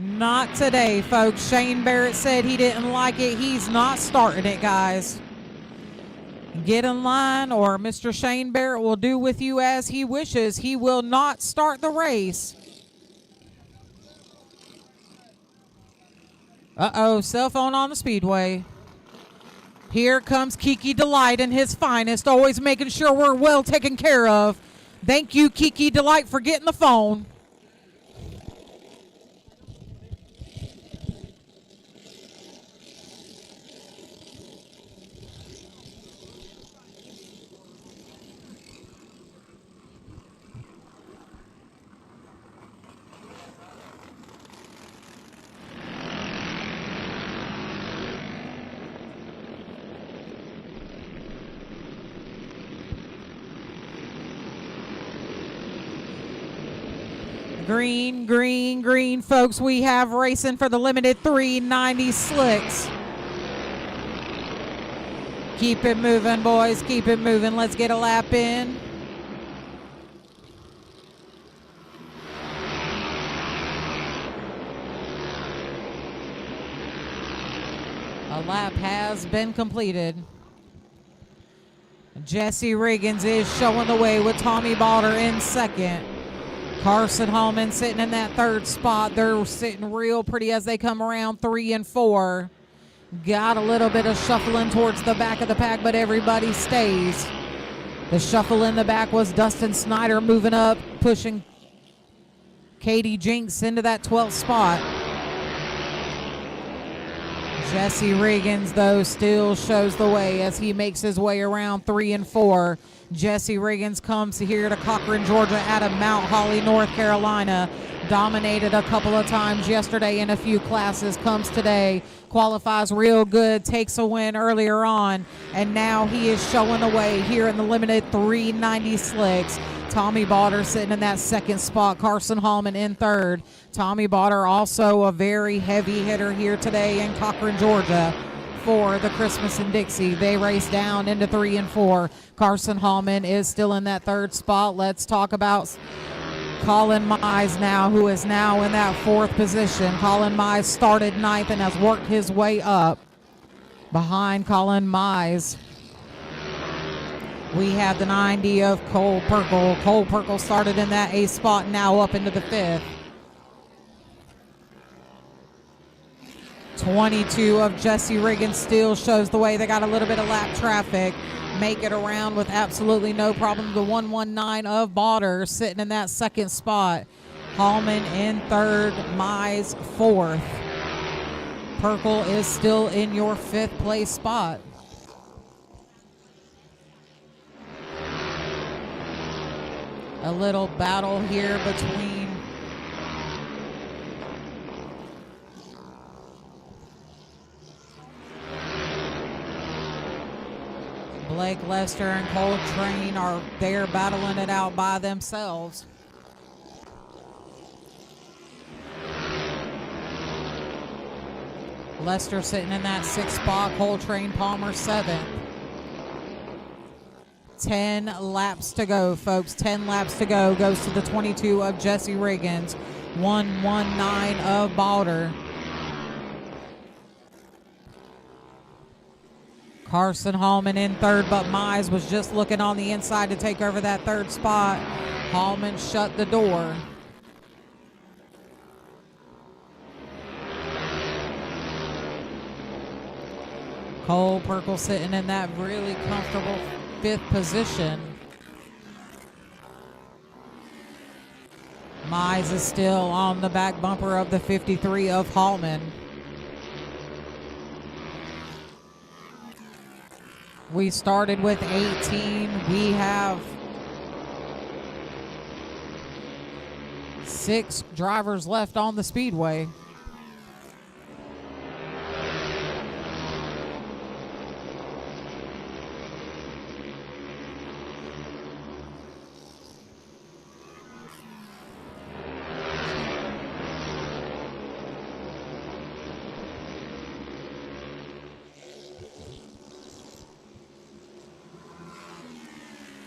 Not today, folks. Shane Barrett said he didn't like it. He's not starting it, guys. Get in line, or Mr. Shane Barrett will do with you as he wishes. He will not start the race. Uh-oh, cell phone on the speedway. Here comes Kiki Delight in his finest, always making sure we're well taken care of. Thank you, Kiki Delight, for getting the phone. Green, green, green, folks. We have racing for the limited 390 slicks. Keep it moving, boys. Keep it moving. Let's get a lap in. A lap has been completed. Jesse Riggins is showing the way with Tommy Balder in second. Carson Hallman sitting in that third spot. They're sitting real pretty as they come around 3 and 4. Got a little bit of shuffling towards the back of the pack, but everybody stays. The shuffle in the back was Dustin Snyder moving up, pushing Katie Jinks into that 12th spot. Jesse Riggins, though, still shows the way as he makes his way around 3 and 4. Jesse Riggins comes here to Cochran, Georgia, out of Mount Holly, North Carolina. Dominated a couple of times yesterday in a few classes. Comes today, qualifies real good, takes a win earlier on, and now he is showing the way here in the limited 390 slicks. Tommy Balder sitting in that second spot. Carson Hallman in third. Tommy Balder also a very heavy hitter here today in Cochran, Georgia for the Christmas and Dixie. They race down into 3 and 4. Carson Hallman is still in that third spot. Let's talk about Colin Mize now, who is now in that 4th position. Colin Mize started 9th and has worked his way up. Behind Colin Mize, we have the 90 of Cole Perkle. Cole Perkle started in that 8th spot, now up into the 5th. 22 of Jesse Riggins still shows the way. They got a little bit of lap traffic. Make it around with absolutely no problem. The 119 of Balder sitting in that 2nd spot. Hallman in 3rd, Mize 4th. Perkle is still in your 5th place spot. A little battle here between Blake Lester and Cole Train are there battling it out by themselves. Lester sitting in that 6th spot, Coltrane Palmer 7th. 10 laps to go, folks. 10 laps to go. Goes to the 22 of Jesse Riggins. 119 of Balder. Carson Hallman in 3rd, but Mize was just looking on the inside to take over that 3rd spot. Hallman shut the door. Cole Perkle sitting in that really comfortable 5th position. Mize is still on the back bumper of the 53 of Hallman. We started with 18. We have 6 drivers left on the speedway.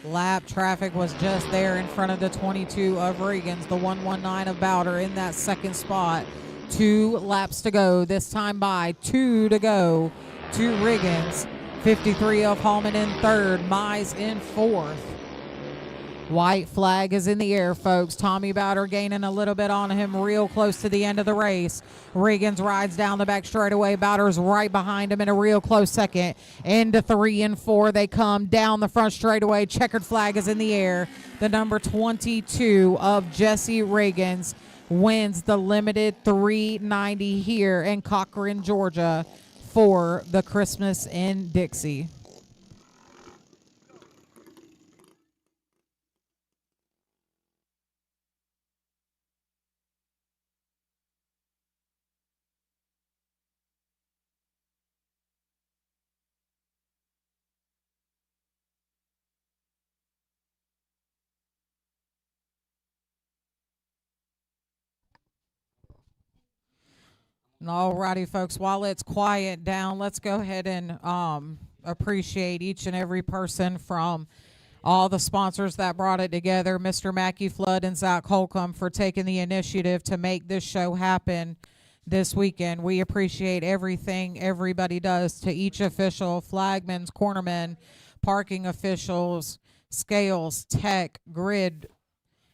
Lap traffic was just there in front of the 22 of Riggins, the 119 of Balder in that 2nd spot. 2 laps to go, this time by 2 to go to Riggins. 53 of Hallman in 3rd, Mize in 4th. White flag is in the air, folks. Tommy Balder gaining a little bit on him real close to the end of the race. Riggins rides down the back straightaway. Balder's right behind him in a real close second. Into 3 and 4. They come down the front straightaway. Checkered flag is in the air. The number 22 of Jesse Riggins wins the limited 390 here in Cochran, Georgia for the Christmas in Dixie. Alrighty, folks, while it's quiet down, let's go ahead and appreciate each and every person from all the sponsors that brought it together. Mr. Mackey Flood and Zach Holcomb for taking the initiative to make this show happen this weekend. We appreciate everything everybody does, to each official, flagmen, cornermen, parking officials, scales, tech, grid.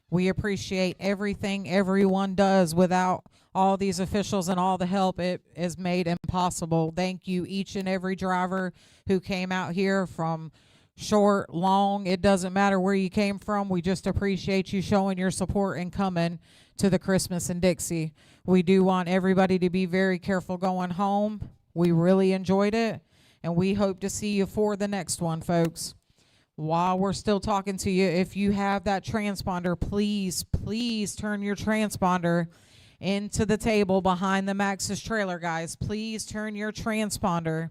We appreciate everything everyone does. Without all these officials and all the help, it is made impossible. Thank you, each and every driver who came out here, from short, long, it doesn't matter where you came from. We just appreciate you showing your support and coming to the Christmas in Dixie. We do want everybody to be very careful going home. We really enjoyed it, and we hope to see you for the next one, folks. While we're still talking to you, if you have that transponder, please turn your transponder into the table behind the Max's trailer, guys. Please turn your transponder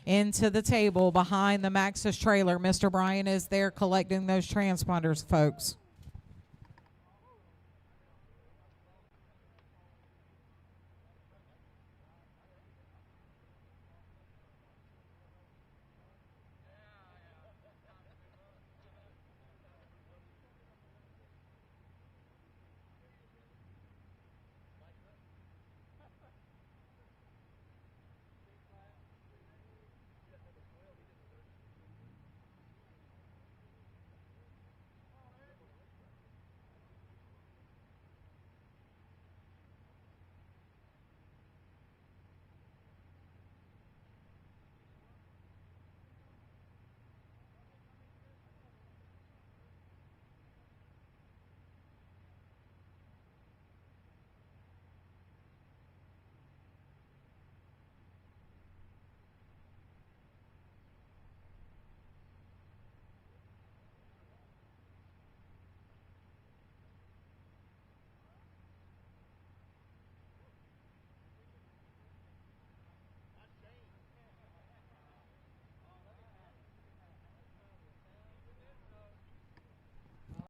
into the table behind the Max's trailer. Mr. Brian is there collecting those transponders, folks.